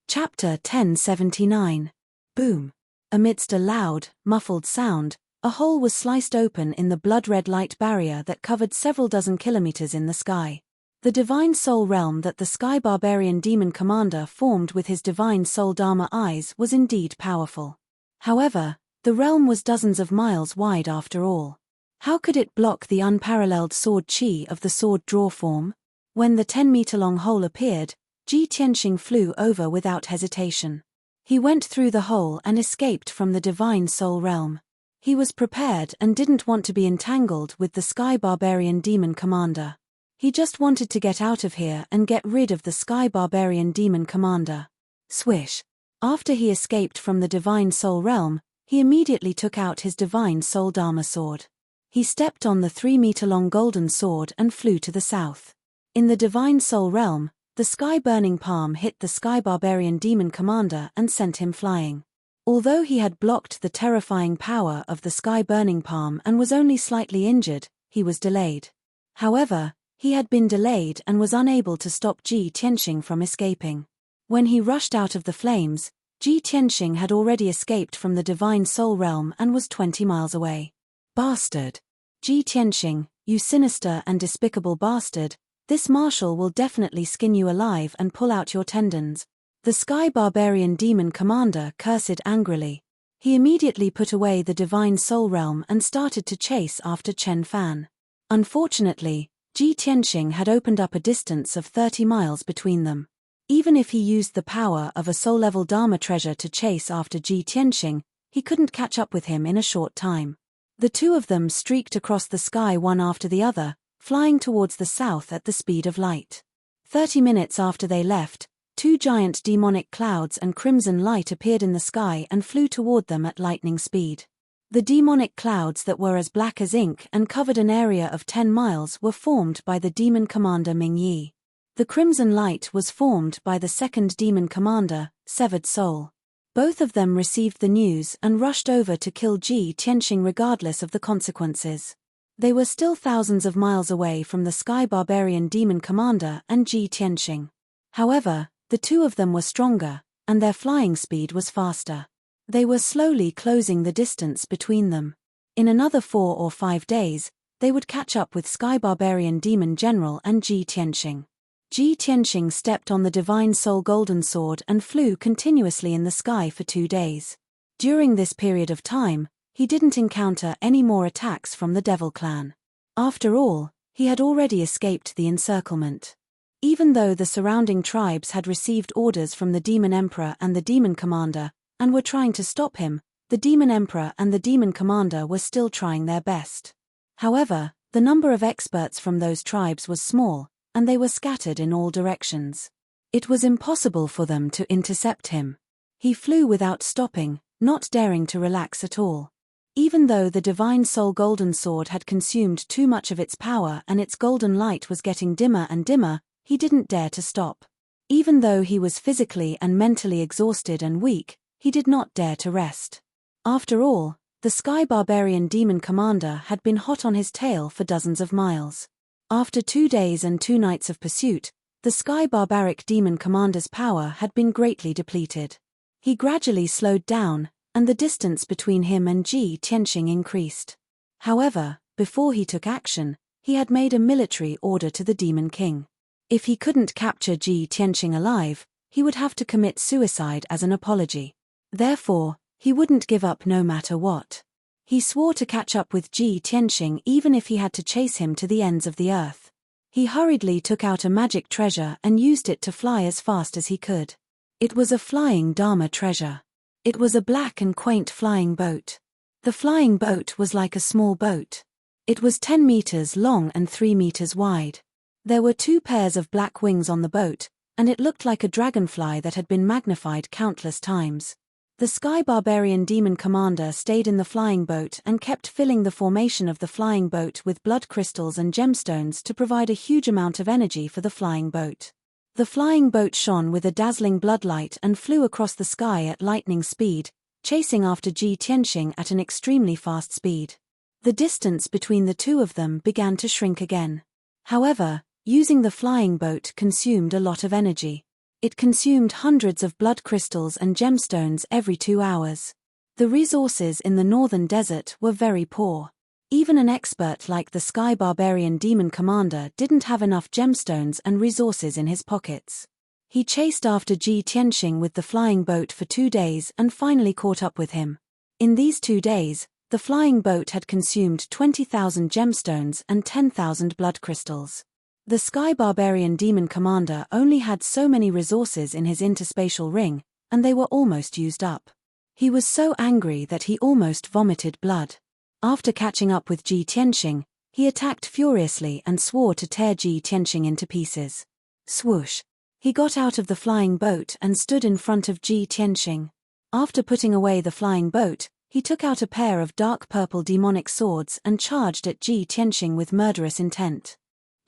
Chapter 1079. Boom. Amidst a loud, muffled sound, a hole was sliced open in the blood-red light barrier that covered several dozen kilometers in the sky. The divine soul realm that the sky barbarian demon commander formed with his divine soul Dharma eyes was indeed powerful. However, the realm was dozens of miles wide after all. How could it block the unparalleled sword chi of the sword draw form? When the 10-meter-long hole appeared, Ji Tianxing flew over without hesitation. He went through the hole and escaped from the divine soul realm. He was prepared and didn't want to be entangled with the sky barbarian demon commander. He just wanted to get out of here and get rid of the sky barbarian demon commander. Swish. After he escaped from the divine soul realm, he immediately took out his divine soul Dharma sword. He stepped on the 3-meter-long golden sword and flew to the south. In the divine soul realm, the sky-burning palm hit the sky barbarian demon commander and sent him flying. Although he had blocked the terrifying power of the sky-burning palm and was only slightly injured, he was delayed. However, he had been delayed and was unable to stop Ji Tianxing from escaping. When he rushed out of the flames, Ji Tianxing had already escaped from the divine soul realm and was 20 miles away. Bastard! Ji Tianxing, you sinister and despicable bastard, this marshal will definitely skin you alive and pull out your tendons. The sky barbarian demon commander cursed angrily. He immediately put away the divine soul realm and started to chase after Chen Fan. Unfortunately, Ji Tianxing had opened up a distance of 30 miles between them. Even if he used the power of a soul-level Dharma treasure to chase after Ji Tianxing, he couldn't catch up with him in a short time. The two of them streaked across the sky one after the other, flying towards the south at the speed of light. 30 minutes after they left, two giant demonic clouds and crimson light appeared in the sky and flew toward them at lightning speed. The demonic clouds that were as black as ink and covered an area of 10 miles were formed by the demon commander Ming Yi. The crimson light was formed by the second demon commander, Severed Soul. Both of them received the news and rushed over to kill Ji Tianxing regardless of the consequences. They were still thousands of miles away from the sky barbarian demon commander and Ji Tianxing. However, the two of them were stronger, and their flying speed was faster. They were slowly closing the distance between them. In another 4 or 5 days, they would catch up with Sky Barbarian Demon General and Ji Tianxing. Ji Tianxing stepped on the Divine Soul Golden Sword and flew continuously in the sky for 2 days. During this period of time, he didn't encounter any more attacks from the Devil Clan. After all, he had already escaped the encirclement. Even though the surrounding tribes had received orders from the Demon Emperor and the Demon Commander, and were trying to stop him, the Demon Emperor and the Demon Commander were still trying their best. However, the number of experts from those tribes was small, and they were scattered in all directions. It was impossible for them to intercept him. He flew without stopping, not daring to relax at all. Even though the Divine Soul Golden Sword had consumed too much of its power and its golden light was getting dimmer and dimmer, he didn't dare to stop. Even though he was physically and mentally exhausted and weak, he did not dare to rest. After all, the Sky Barbarian Demon Commander had been hot on his tail for dozens of miles. After 2 days and 2 nights of pursuit, the Sky Barbaric Demon Commander's power had been greatly depleted. He gradually slowed down, and the distance between him and Ji Tianxing increased. However, before he took action, he had made a military order to the Demon King. If he couldn't capture Ji Tianxing alive, he would have to commit suicide as an apology. Therefore, he wouldn't give up no matter what. He swore to catch up with Ji Tianxing even if he had to chase him to the ends of the earth. He hurriedly took out a magic treasure and used it to fly as fast as he could. It was a flying Dharma treasure. It was a black and quaint flying boat. The flying boat was like a small boat. It was 10 meters long and 3 meters wide. There were 2 pairs of black wings on the boat, and it looked like a dragonfly that had been magnified countless times. The Sky Barbarian Demon Commander stayed in the flying boat and kept filling the formation of the flying boat with blood crystals and gemstones to provide a huge amount of energy for the flying boat. The flying boat shone with a dazzling bloodlight and flew across the sky at lightning speed, chasing after Ji Tianxing at an extremely fast speed. The distance between the two of them began to shrink again. However, using the flying boat consumed a lot of energy. It consumed hundreds of blood crystals and gemstones every 2 hours. The resources in the northern desert were very poor. Even an expert like the Sky Barbarian Demon Commander didn't have enough gemstones and resources in his pockets. He chased after Ji Tianxing with the flying boat for 2 days and finally caught up with him. In these 2 days, the flying boat had consumed 20,000 gemstones and 10,000 blood crystals. The Sky Barbarian Demon Commander only had so many resources in his interspatial ring, and they were almost used up. He was so angry that he almost vomited blood. After catching up with Ji Tianxing, he attacked furiously and swore to tear Ji Tianxing into pieces. Swoosh! He got out of the flying boat and stood in front of Ji Tianxing. After putting away the flying boat, he took out a pair of dark purple demonic swords and charged at Ji Tianxing with murderous intent.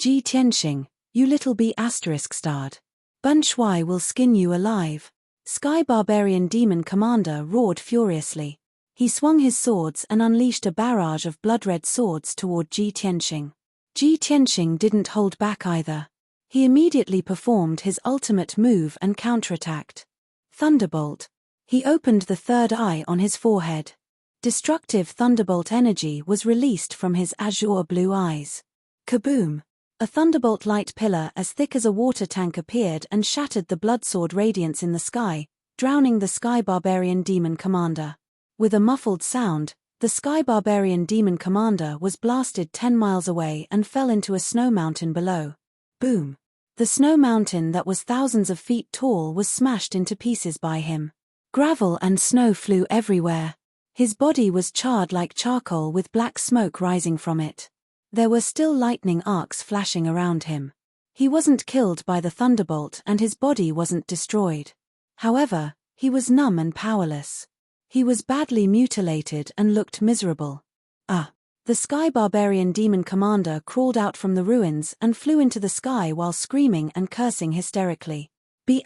Ji Tianxing, you little B*****. Bun Shui will skin you alive. Sky Barbarian Demon Commander roared furiously. He swung his swords and unleashed a barrage of blood-red swords toward Ji Tianxing. Ji Tianxing didn't hold back either. He immediately performed his ultimate move and counterattacked. Thunderbolt. He opened the third eye on his forehead. Destructive thunderbolt energy was released from his azure blue eyes. Kaboom! A thunderbolt light pillar as thick as a water tank appeared and shattered the bloodsword radiance in the sky, drowning the Sky Barbarian Demon Commander. With a muffled sound, the Sky Barbarian Demon Commander was blasted 10 miles away and fell into a snow mountain below. Boom! The snow mountain that was thousands of feet tall was smashed into pieces by him. Gravel and snow flew everywhere. His body was charred like charcoal with black smoke rising from it. There were still lightning arcs flashing around him. He wasn't killed by the thunderbolt and his body wasn't destroyed. However, he was numb and powerless. He was badly mutilated and looked miserable. The Sky Barbarian Demon Commander crawled out from the ruins and flew into the sky while screaming and cursing hysterically. B*****.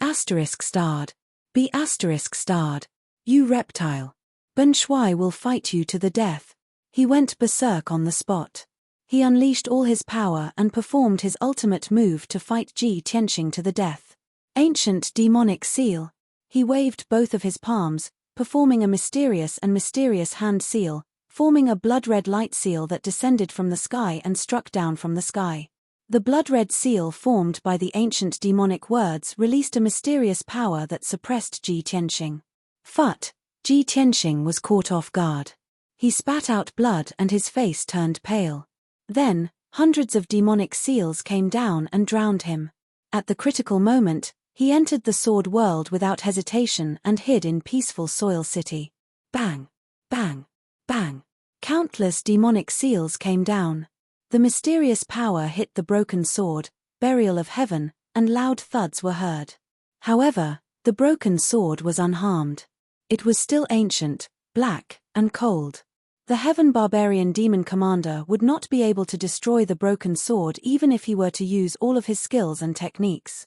B*****. You reptile. Bun Shui will fight you to the death. He went berserk on the spot. He unleashed all his power and performed his ultimate move to fight Ji Tianxing to the death. Ancient Demonic Seal. He waved both of his palms, performing a mysterious hand seal, forming a blood-red light seal that descended from the sky and struck down from the sky. The blood-red seal formed by the ancient demonic words released a mysterious power that suppressed Ji Tianxing. Phut! Ji Tianxing was caught off guard. He spat out blood and his face turned pale. Then, hundreds of demonic seals came down and drowned him. At the critical moment, he entered the sword world without hesitation and hid in peaceful Soil City. Bang! Bang! Bang! Countless demonic seals came down. The mysterious power hit the broken sword, burial of heaven, and loud thuds were heard. However, the broken sword was unharmed. It was still ancient, black, and cold. The Heaven Barbarian Demon Commander would not be able to destroy the broken sword even if he were to use all of his skills and techniques.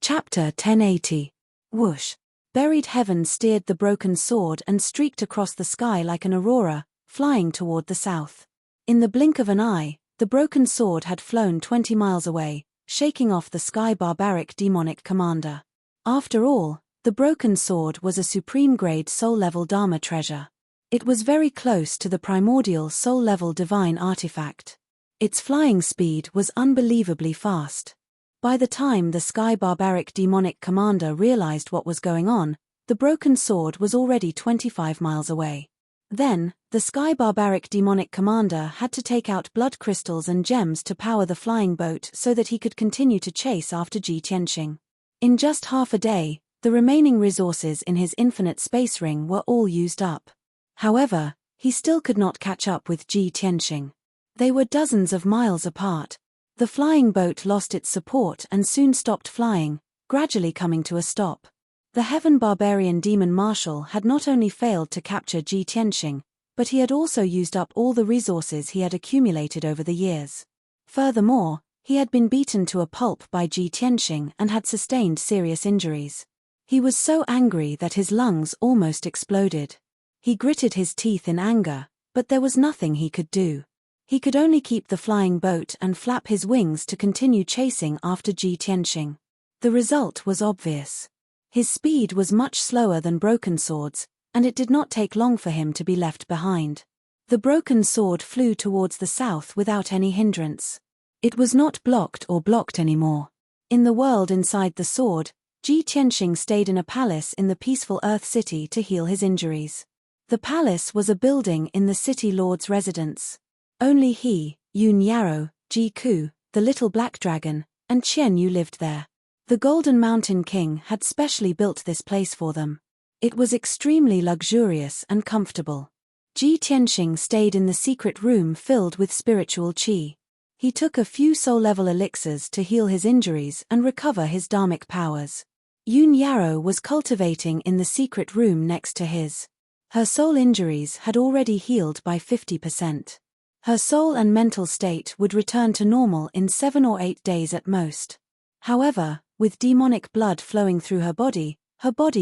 Chapter 1080. Whoosh! Buried heaven steered the broken sword and streaked across the sky like an aurora, flying toward the south. In the blink of an eye, the broken sword had flown 20 miles away, shaking off the Sky Barbaric Demonic Commander. After all, the broken sword was a supreme-grade soul-level Dharma treasure. It was very close to the primordial soul-level divine artifact. Its flying speed was unbelievably fast. By the time the Sky Barbaric Demonic Commander realized what was going on, the broken sword was already 25 miles away. Then, the Sky Barbaric Demonic Commander had to take out blood crystals and gems to power the flying boat so that he could continue to chase after Ji Tianxing. In just half a day, the remaining resources in his infinite space ring were all used up. However, he still could not catch up with Ji Tianxing. They were dozens of miles apart. The flying boat lost its support and soon stopped flying, gradually coming to a stop. The Heaven Barbarian Demon Marshal had not only failed to capture Ji Tianxing, but he had also used up all the resources he had accumulated over the years. Furthermore, he had been beaten to a pulp by Ji Tianxing and had sustained serious injuries. He was so angry that his lungs almost exploded. He gritted his teeth in anger, but there was nothing he could do. He could only keep the flying boat and flap his wings to continue chasing after Ji Tianxing. The result was obvious. His speed was much slower than Broken Sword's, and it did not take long for him to be left behind. The Broken Sword flew towards the south without any hindrance. It was not blocked anymore. In the world inside the sword, Ji Tianxing stayed in a palace in the peaceful Earth City to heal his injuries. The palace was a building in the city lord's residence. Only he, Yun Yarrow, Ji Ku, the little black dragon, and Qian Yu lived there. The Golden Mountain King had specially built this place for them. It was extremely luxurious and comfortable. Ji Tianxing stayed in the secret room filled with spiritual qi. He took a few soul-level elixirs to heal his injuries and recover his dharmic powers. Yun Yarrow was cultivating in the secret room next to his. Her soul injuries had already healed by 50%. Her soul and mental state would return to normal in 7 or 8 days at most. However, with demonic blood flowing through her body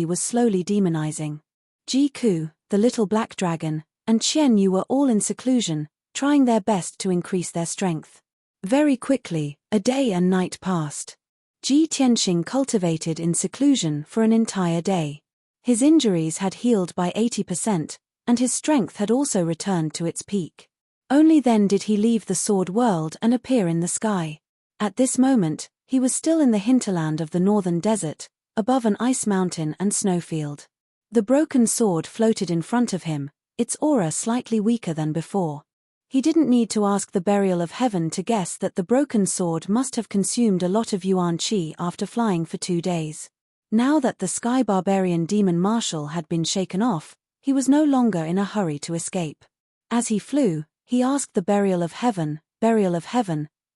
was slowly demonizing. Ji Ku, the little black dragon, and Qian Yu were all in seclusion, trying their best to increase their strength. Very quickly, a day and night passed. Ji Tianxing cultivated in seclusion for an entire day. His injuries had healed by 80%, and his strength had also returned to its peak. Only then did he leave the sword world and appear in the sky. At this moment, he was still in the hinterland of the northern desert, above an ice mountain and snowfield. The broken sword floated in front of him, its aura slightly weaker than before. He didn't need to ask the burial of heaven to guess that the broken sword must have consumed a lot of yuan qi after flying for 2 days. Now that the Sky Barbarian Demon Marshal had been shaken off, he was no longer in a hurry to escape. As he flew, he asked the burial of heaven,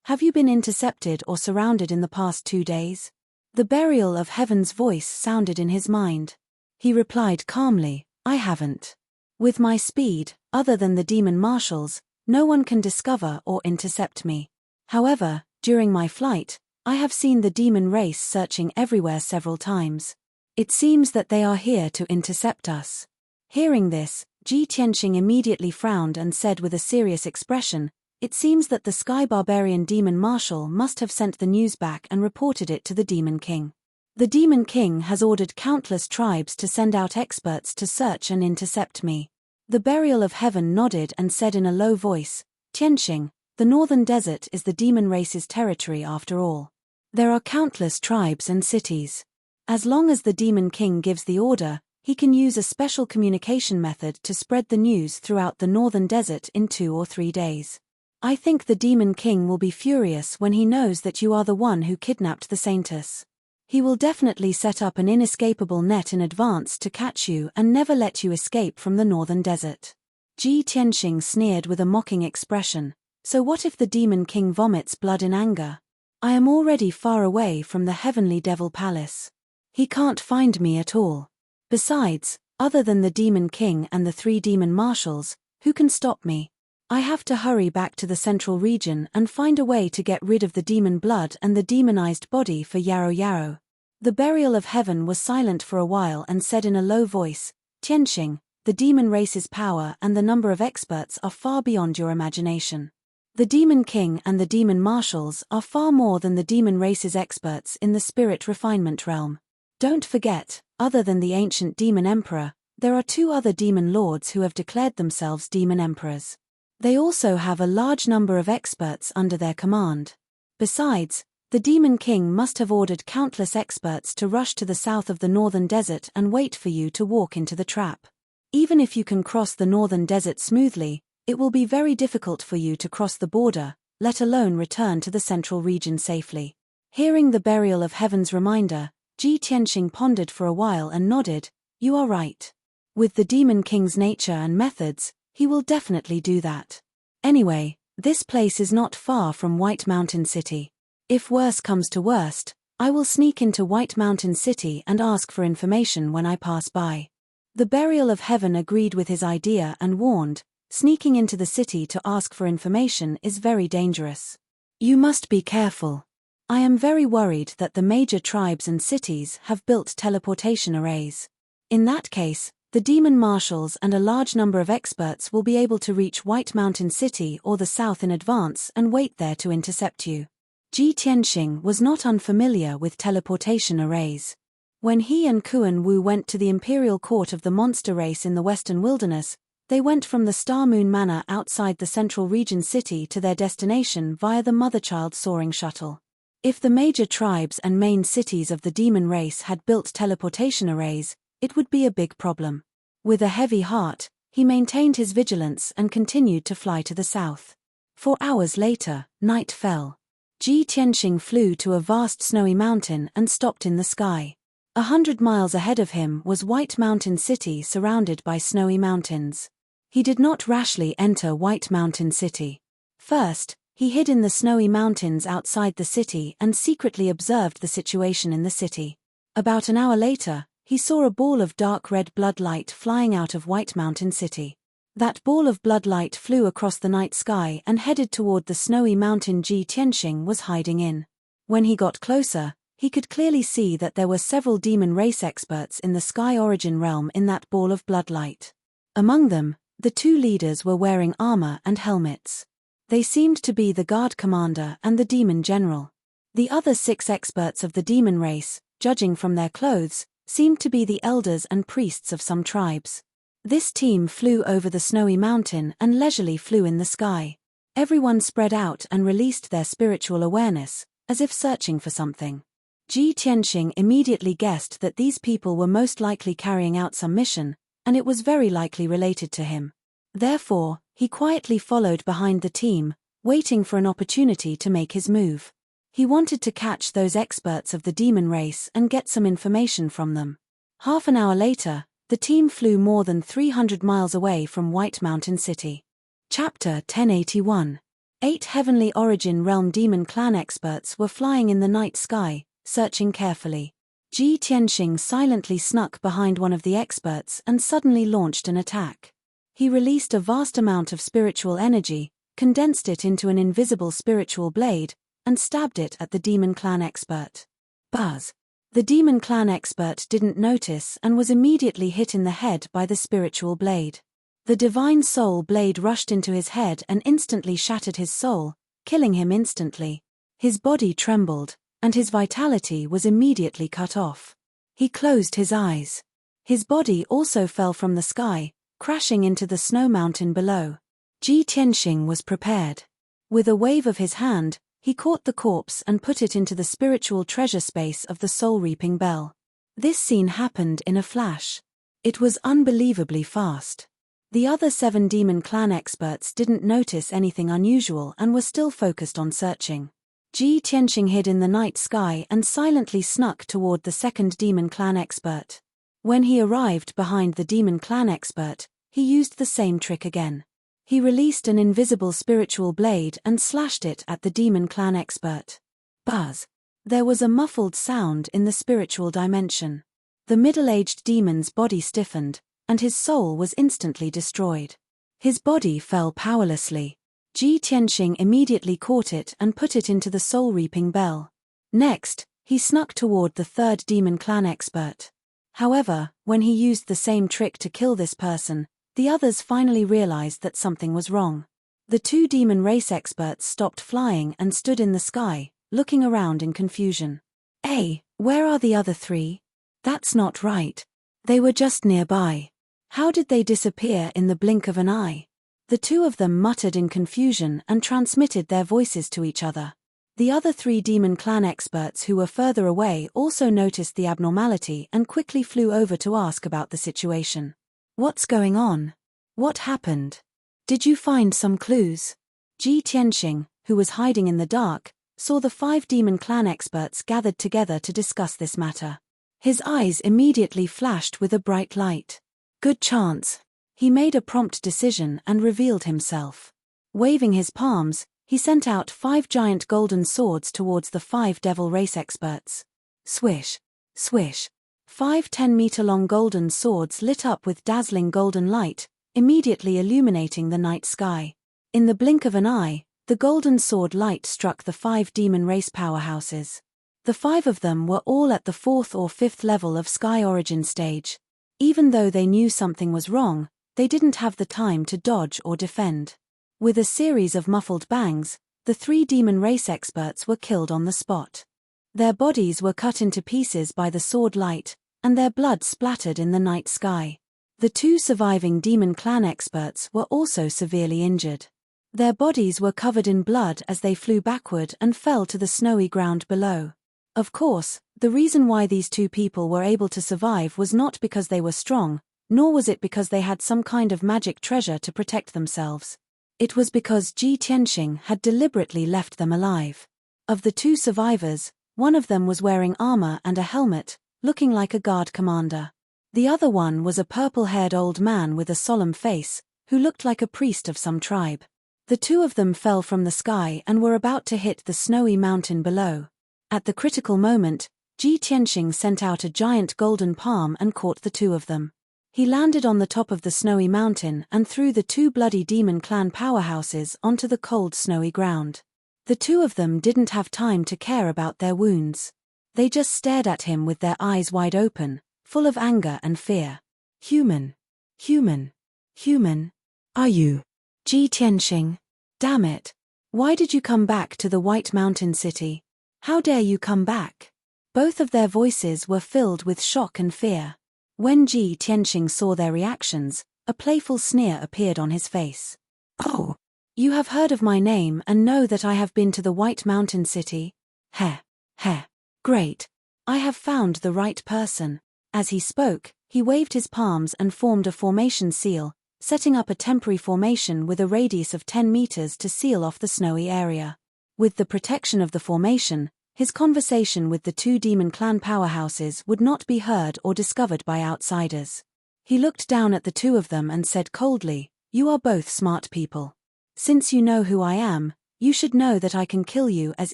have you been intercepted or surrounded in the past 2 days? The burial of heaven's voice sounded in his mind. He replied calmly, I haven't. With my speed, other than the demon marshals, no one can discover or intercept me. However, during my flight, I have seen the demon race searching everywhere several times. It seems that they are here to intercept us. Hearing this, Ji Tianxing immediately frowned and said with a serious expression, it seems that the Sky Barbarian Demon Marshal must have sent the news back and reported it to the Demon King. The Demon King has ordered countless tribes to send out experts to search and intercept me. The burial of heaven nodded and said in a low voice, Tianxing, the northern desert is the demon race's territory after all. There are countless tribes and cities. As long as the Demon King gives the order, he can use a special communication method to spread the news throughout the northern desert in 2 or 3 days. I think the Demon King will be furious when he knows that you are the one who kidnapped the Saintess. He will definitely set up an inescapable net in advance to catch you and never let you escape from the northern desert. Ji Tianxing sneered with a mocking expression, so what if the Demon King vomits blood in anger? I am already far away from the heavenly devil palace. He can't find me at all. Besides, other than the Demon King and the 3 demon marshals, who can stop me? I have to hurry back to the central region and find a way to get rid of the demon blood and the demonized body for Yarrow. The burial of heaven was silent for a while and said in a low voice, Tianxing, the demon race's power and the number of experts are far beyond your imagination. The Demon King and the demon marshals are far more than the demon race's experts in the spirit refinement realm. Don't forget, other than the ancient demon emperor, there are 2 other demon lords who have declared themselves demon emperors. They also have a large number of experts under their command. Besides, the Demon King must have ordered countless experts to rush to the south of the northern desert and wait for you to walk into the trap. Even if you can cross the northern desert smoothly, it will be very difficult for you to cross the border, let alone return to the central region safely. Hearing the burial of heaven's reminder, Ji Tianxing pondered for a while and nodded, you are right. With the Demon King's nature and methods, he will definitely do that. Anyway, This place is not far from White Mountain City. If worse comes to worst, I will sneak into White Mountain City and ask for information when I pass by." The Burial of Heaven agreed with his idea and warned, "Sneaking into the city to ask for information is very dangerous. You must be careful. I am very worried that the major tribes and cities have built teleportation arrays. In that case, the demon marshals and a large number of experts will be able to reach White Mountain City or the south in advance and wait there to intercept you." Ji Tianxing was not unfamiliar with teleportation arrays. When he and Kuan Wu went to the imperial court of the monster race in the western wilderness, they went from the Star Moon Manor outside the central region city to their destination via the mother-child soaring shuttle. If the major tribes and main cities of the demon race had built teleportation arrays, it would be a big problem. With a heavy heart, he maintained his vigilance and continued to fly to the south. 4 hours later, night fell. Ji Tianxing flew to a vast snowy mountain and stopped in the sky. 100 miles ahead of him was White Mountain City surrounded by snowy mountains. He did not rashly enter White Mountain City. First, he hid in the snowy mountains outside the city and secretly observed the situation in the city. About an hour later, he saw a ball of dark red blood light flying out of White Mountain City. That ball of blood light flew across the night sky and headed toward the snowy mountain Ji Tianxing was hiding in. When he got closer, he could clearly see that there were several demon race experts in the Sky Origin realm in that ball of blood light. Among them, the 2 leaders were wearing armor and helmets. They seemed to be the guard commander and the demon general. The other 6 experts of the demon race, judging from their clothes, seemed to be the elders and priests of some tribes. This team flew over the snowy mountain and leisurely flew in the sky. Everyone spread out and released their spiritual awareness, as if searching for something. Ji Tianxing immediately guessed that these people were most likely carrying out some mission, and it was very likely related to him. Therefore, he quietly followed behind the team, waiting for an opportunity to make his move. He wanted to catch those experts of the demon race and get some information from them. Half an hour later, the team flew more than 300 miles away from White Mountain City. Chapter 1081. 8 Heavenly Origin Realm Demon Clan experts were flying in the night sky, searching carefully. Ji Tianxing silently snuck behind one of the experts and suddenly launched an attack. He released a vast amount of spiritual energy, condensed it into an invisible spiritual blade, and stabbed it at the Demon Clan expert. Buzz! The Demon Clan expert didn't notice and was immediately hit in the head by the spiritual blade. The divine soul blade rushed into his head and instantly shattered his soul, killing him instantly. His body trembled, and his vitality was immediately cut off. He closed his eyes. His body also fell from the sky, crashing into the snow mountain below. Ji Tianxing was prepared. With a wave of his hand, he caught the corpse and put it into the spiritual treasure space of the soul-reaping bell. This scene happened in a flash. It was unbelievably fast. The other 7 Demon Clan experts didn't notice anything unusual and were still focused on searching. Ji Tianxing hid in the night sky and silently snuck toward the second Demon Clan expert. When he arrived behind the Demon Clan expert, he used the same trick again. He released an invisible spiritual blade and slashed it at the Demon Clan expert. Buzz! There was a muffled sound in the spiritual dimension. The middle-aged demon's body stiffened, and his soul was instantly destroyed. His body fell powerlessly. Ji Tianxing immediately caught it and put it into the soul-reaping bell. Next, he snuck toward the third Demon Clan expert. However, when he used the same trick to kill this person, the others finally realized that something was wrong. The 2 demon race experts stopped flying and stood in the sky, looking around in confusion. "Hey, where are the other 3? That's not right. They were just nearby. How did they disappear in the blink of an eye?" The 2 of them muttered in confusion and transmitted their voices to each other. The other 3 Demon Clan experts who were further away also noticed the abnormality and quickly flew over to ask about the situation. "What's going on? What happened? Did you find some clues?" Ji Tianxing, who was hiding in the dark, saw the 5 Demon Clan experts gathered together to discuss this matter. His eyes immediately flashed with a bright light. Good chance. He made a prompt decision and revealed himself. Waving his palms, he sent out 5 giant golden swords towards the 5 devil race experts. Swish, swish. 5 10-meter-long golden swords lit up with dazzling golden light, immediately illuminating the night sky. In the blink of an eye, the golden sword light struck the 5 demon race powerhouses. The 5 of them were all at the 4th or 5th level of Sky Origin stage. Even though they knew something was wrong, they didn't have the time to dodge or defend. With a series of muffled bangs, the 3 demon race experts were killed on the spot. Their bodies were cut into pieces by the sword light, and their blood splattered in the night sky. The 2 surviving demon clan experts were also severely injured. Their bodies were covered in blood as they flew backward and fell to the snowy ground below. Of course, the reason why these 2 people were able to survive was not because they were strong, nor was it because they had some kind of magic treasure to protect themselves. It was because Ji Tianxing had deliberately left them alive. Of the 2 survivors, one of them was wearing armor and a helmet, looking like a guard commander. The other one was a purple-haired old man with a solemn face, who looked like a priest of some tribe. The 2 of them fell from the sky and were about to hit the snowy mountain below. At the critical moment, Ji Tianxing sent out a giant golden palm and caught the 2 of them. He landed on the top of the snowy mountain and threw the 2 bloody demon clan powerhouses onto the cold snowy ground. The 2 of them didn't have time to care about their wounds. They just stared at him with their eyes wide open, full of anger and fear. Human. Human. Human. Are you? Ji Tianxing. Damn it. Why did you come back to the White Mountain City? How dare you come back? Both of their voices were filled with shock and fear. When Ji Tianxing saw their reactions, a playful sneer appeared on his face. Oh, you have heard of my name and know that I have been to the White Mountain City? Heh, heh, great. I have found the right person. As he spoke, he waved his palms and formed a formation seal, setting up a temporary formation with a radius of 10 meters to seal off the snowy area. With the protection of the formation, his conversation with the 2 demon clan powerhouses would not be heard or discovered by outsiders. He looked down at the 2 of them and said coldly, "You are both smart people. Since you know who I am, you should know that I can kill you as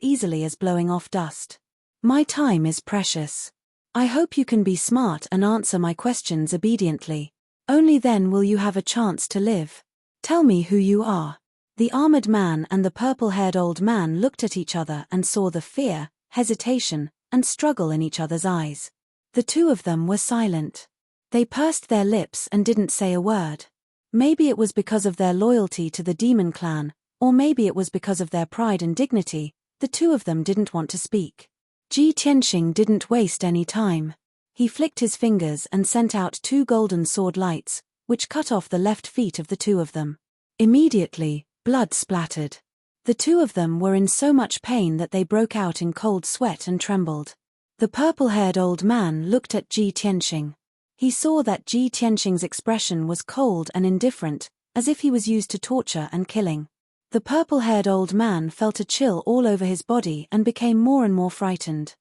easily as blowing off dust. My time is precious. I hope you can be smart and answer my questions obediently. Only then will you have a chance to live. Tell me who you are." The armored man and the purple-haired old man looked at each other and saw the fear, hesitation, and struggle in each other's eyes. The 2 of them were silent. They pursed their lips and didn't say a word. Maybe it was because of their loyalty to the demon clan, or maybe it was because of their pride and dignity, the 2 of them didn't want to speak. Ji Tianxing didn't waste any time. He flicked his fingers and sent out 2 golden sword lights, which cut off the left feet of the 2 of them. Immediately, blood splattered. The 2 of them were in so much pain that they broke out in cold sweat and trembled. The purple-haired old man looked at Ji Tianxing. He saw that Ji Tianxing's expression was cold and indifferent, as if he was used to torture and killing. The purple-haired old man felt a chill all over his body and became more and more frightened.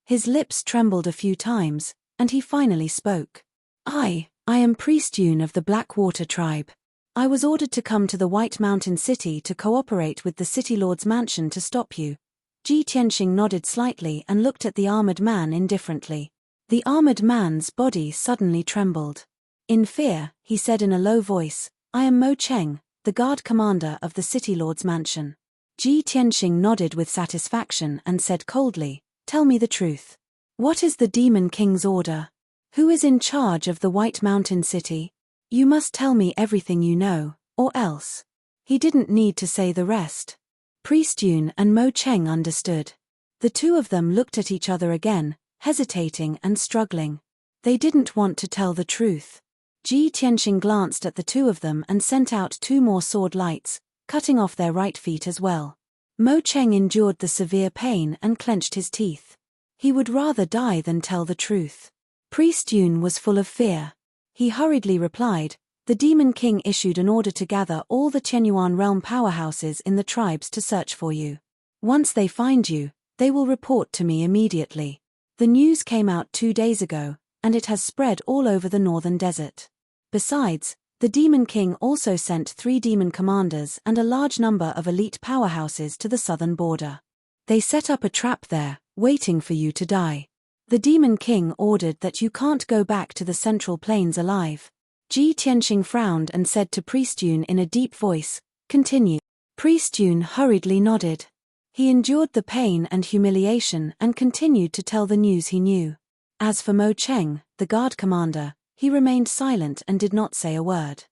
His lips trembled a few times, and he finally spoke. I am Priest Yun of the Blackwater tribe. I was ordered to come to the White Mountain City to cooperate with the City Lord's mansion to stop you. Ji Tianxing nodded slightly and looked at the armored man indifferently. The armored man's body suddenly trembled. In fear, he said in a low voice, "I am Mo Cheng, the guard commander of the City Lord's mansion." Ji Tianxing nodded with satisfaction and said coldly, "Tell me the truth. What is the Demon King's order? Who is in charge of the White Mountain City? You must tell me everything you know, or else." He didn't need to say the rest. Priest Yun and Mo Cheng understood. The 2 of them looked at each other again, hesitating and struggling. They didn't want to tell the truth. Ji Tianxing glanced at the 2 of them and sent out 2 more sword lights, cutting off their right feet as well. Mo Cheng endured the severe pain and clenched his teeth. He would rather die than tell the truth. Priest Yun was full of fear. He hurriedly replied, "The Demon King issued an order to gather all the Chenyuan realm powerhouses in the tribes to search for you. Once they find you, they will report to me immediately. The news came out 2 days ago, and it has spread all over the northern desert. Besides, The Demon King also sent 3 demon commanders and a large number of elite powerhouses to the southern border. They set up a trap there, waiting for you to die. The Demon King ordered that you can't go back to the Central Plains alive. Ji Tianxing frowned and said to Priest Yun in a deep voice, "Continue." Priest Yun hurriedly nodded. He endured the pain and humiliation and continued to tell the news he knew. As for Mo Cheng, the guard commander, he remained silent and did not say a word.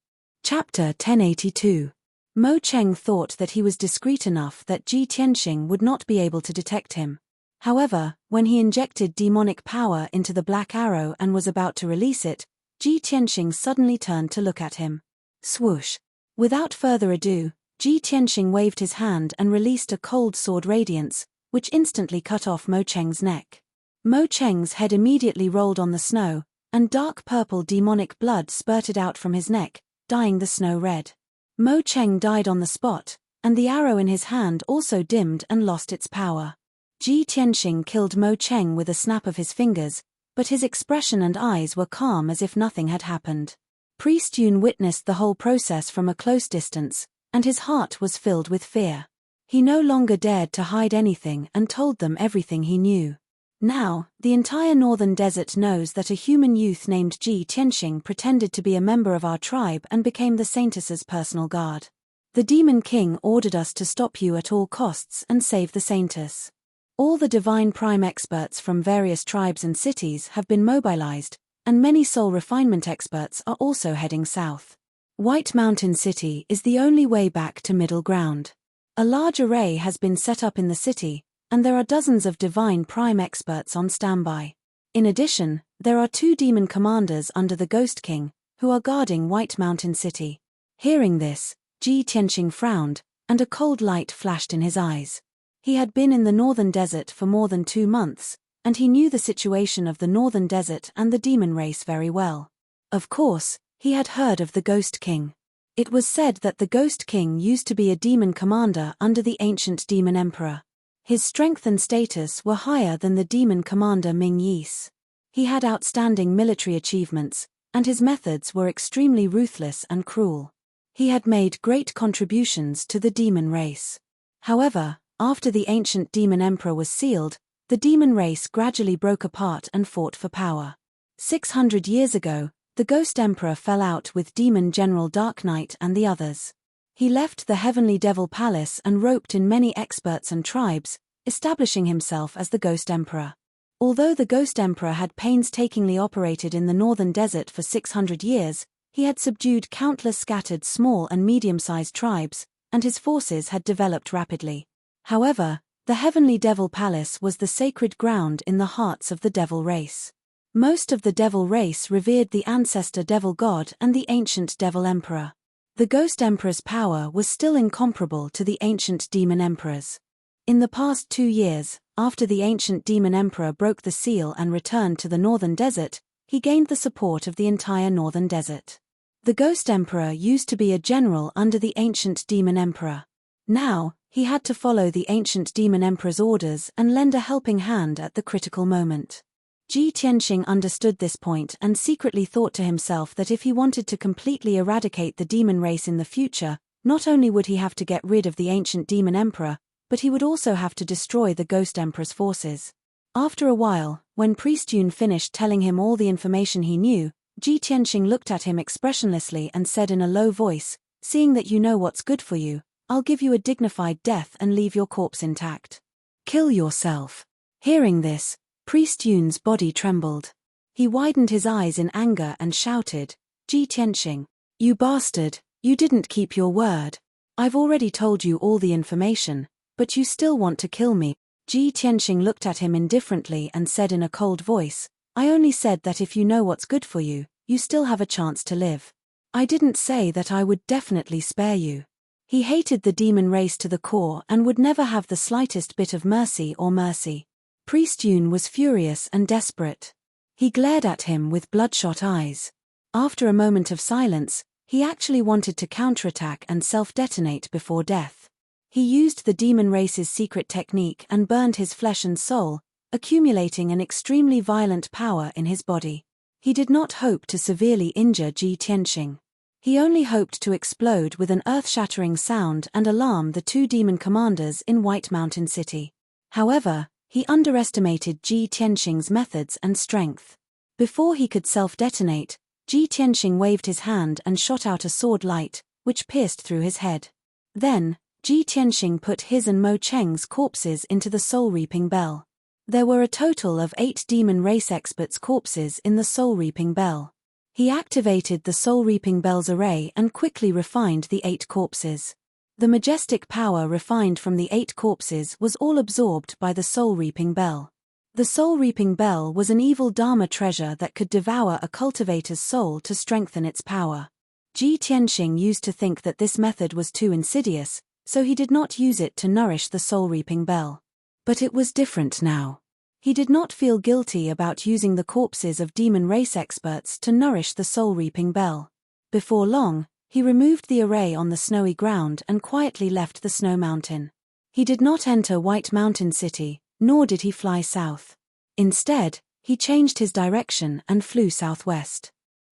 Chapter 1082. Mo Cheng thought that he was discreet enough that Ji Tianxing would not be able to detect him. However, when he injected demonic power into the black arrow and was about to release it, Ji Tianxing suddenly turned to look at him. Swoosh! Without further ado, Ji Tianxing waved his hand and released a cold sword radiance, which instantly cut off Mo Cheng's neck. Mo Cheng's head immediately rolled on the snow, and dark purple demonic blood spurted out from his neck, dyeing the snow red. Mo Cheng died on the spot, and the arrow in his hand also dimmed and lost its power. Ji Tianxing killed Mo Cheng with a snap of his fingers, but his expression and eyes were calm as if nothing had happened. Priest Yun witnessed the whole process from a close distance, and his heart was filled with fear. He no longer dared to hide anything and told them everything he knew. Now, the entire northern desert knows that a human youth named Ji Tianxing pretended to be a member of our tribe and became the Saintess's personal guard. The Demon King ordered us to stop you at all costs and save the Saintess. All the Divine Prime experts from various tribes and cities have been mobilized, and many soul refinement experts are also heading south. White Mountain City is the only way back to middle ground. A large array has been set up in the city, and there are dozens of Divine Prime experts on standby. In addition, there are 2 demon commanders under the Ghost King, who are guarding White Mountain City. Hearing this, Ji Tianxing frowned, and a cold light flashed in his eyes. He had been in the northern desert for more than 2 months, and he knew the situation of the northern desert and the demon race very well. Of course, he had heard of the Ghost King. It was said that the Ghost King used to be a demon commander under the ancient demon emperor. His strength and status were higher than the demon commander Ming Yi's. He had outstanding military achievements, and his methods were extremely ruthless and cruel. He had made great contributions to the demon race. However, after the ancient demon emperor was sealed, the demon race gradually broke apart and fought for power. 600 years ago, the Ghost Emperor fell out with Demon General Dark Knight and the others. He left the Heavenly Devil Palace and roped in many experts and tribes, establishing himself as the Ghost Emperor. Although the Ghost Emperor had painstakingly operated in the northern desert for 600 years, he had subdued countless scattered small and medium-sized tribes, and his forces had developed rapidly. However, the Heavenly Devil Palace was the sacred ground in the hearts of the Devil race. Most of the Devil race revered the ancestor Devil God and the ancient Devil Emperor. The Ghost Emperor's power was still incomparable to the ancient Demon Emperor's. In the past 2 years, after the ancient Demon Emperor broke the seal and returned to the northern desert, he gained the support of the entire northern desert. The Ghost Emperor used to be a general under the ancient Demon Emperor. Now, he had to follow the ancient Demon Emperor's orders and lend a helping hand at the critical moment. Ji Tianxing understood this point and secretly thought to himself that if he wanted to completely eradicate the demon race in the future, not only would he have to get rid of the ancient Demon Emperor, but he would also have to destroy the Ghost Emperor's forces. After a while, when Priest Yun finished telling him all the information he knew, Ji Tianxing looked at him expressionlessly and said in a low voice, "Seeing that you know what's good for you, I'll give you a dignified death and leave your corpse intact. Kill yourself." Hearing this, Priest Yun's body trembled. He widened his eyes in anger and shouted, "Ji Tianxing, you bastard, you didn't keep your word. I've already told you all the information, but you still want to kill me." Ji Tianxing looked at him indifferently and said in a cold voice, "I only said that if you know what's good for you, you still have a chance to live. I didn't say that I would definitely spare you." He hated the demon race to the core and would never have the slightest bit of mercy. Priest Yun was furious and desperate. He glared at him with bloodshot eyes. After a moment of silence, he actually wanted to counterattack and self-detonate before death. He used the demon race's secret technique and burned his flesh and soul, accumulating an extremely violent power in his body. He did not hope to severely injure Ji Tianxing. He only hoped to explode with an earth-shattering sound and alarm the two demon commanders in White Mountain City. However, he underestimated Ji Tianxing's methods and strength. Before he could self-detonate, Ji Tianxing waved his hand and shot out a sword light, which pierced through his head. Then, Ji Tianxing put his and Mo Cheng's corpses into the soul-reaping bell. There were a total of 8 demon race experts' corpses in the soul-reaping bell. He activated the soul-reaping bell's array and quickly refined the 8 corpses. The majestic power refined from the 8 corpses was all absorbed by the soul-reaping bell. The soul-reaping bell was an evil Dharma treasure that could devour a cultivator's soul to strengthen its power. Ji Tianxing used to think that this method was too insidious, so he did not use it to nourish the soul-reaping bell. But it was different now. He did not feel guilty about using the corpses of demon race experts to nourish the soul-reaping bell. Before long, he removed the array on the snowy ground and quietly left the snow mountain. He did not enter White Mountain City, nor did he fly south. Instead, he changed his direction and flew southwest.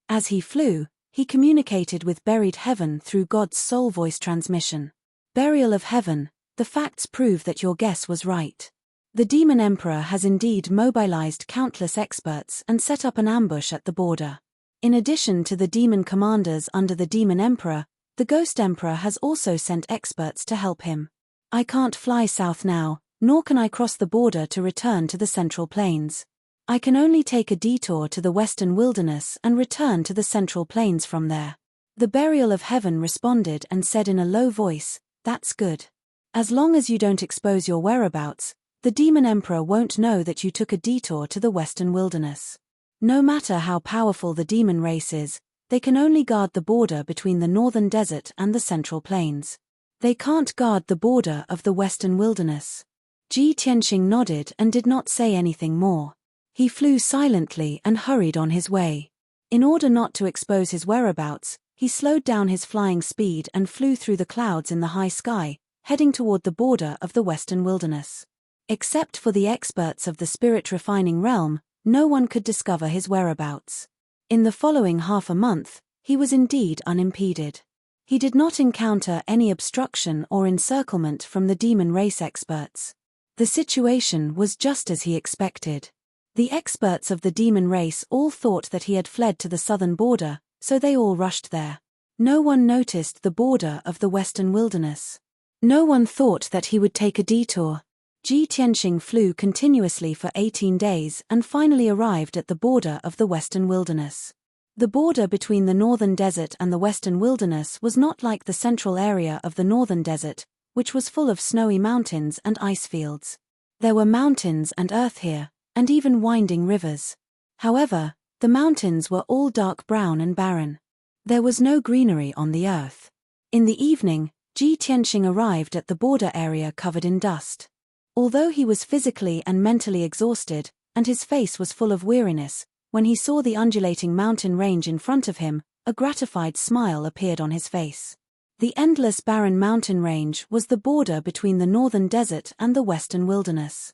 As he flew, he communicated with buried heaven through God's soul voice transmission. Burial of heaven, the facts prove that your guess was right. The Demon Emperor has indeed mobilized countless experts and set up an ambush at the border. In addition to the demon commanders under the Demon Emperor, the Ghost Emperor has also sent experts to help him. I can't fly south now, nor can I cross the border to return to the Central Plains. I can only take a detour to the Western Wilderness and return to the Central Plains from there. The Burial of Heaven responded and said in a low voice, "That's good. As long as you don't expose your whereabouts, the Demon Emperor won't know that you took a detour to the Western Wilderness. No matter how powerful the demon race is, they can only guard the border between the Northern Desert and the Central Plains. They can't guard the border of the Western Wilderness." Ji Tianxing nodded and did not say anything more. He flew silently and hurried on his way. In order not to expose his whereabouts, he slowed down his flying speed and flew through the clouds in the high sky, heading toward the border of the Western Wilderness. Except for the experts of the spirit-refining realm, no one could discover his whereabouts. In the following half a month, he was indeed unimpeded. He did not encounter any obstruction or encirclement from the demon race experts. The situation was just as he expected. The experts of the demon race all thought that he had fled to the southern border, so they all rushed there. No one noticed the border of the Western Wilderness. No one thought that he would take a detour. Ji Tianxing flew continuously for 18 days and finally arrived at the border of the Western Wilderness. The border between the Northern Desert and the Western Wilderness was not like the central area of the Northern Desert, which was full of snowy mountains and ice fields. There were mountains and earth here, and even winding rivers. However, the mountains were all dark brown and barren. There was no greenery on the earth. In the evening, Ji Tianxing arrived at the border area covered in dust. Although he was physically and mentally exhausted, and his face was full of weariness, when he saw the undulating mountain range in front of him, a gratified smile appeared on his face. The endless barren mountain range was the border between the Northern Desert and the Western Wilderness.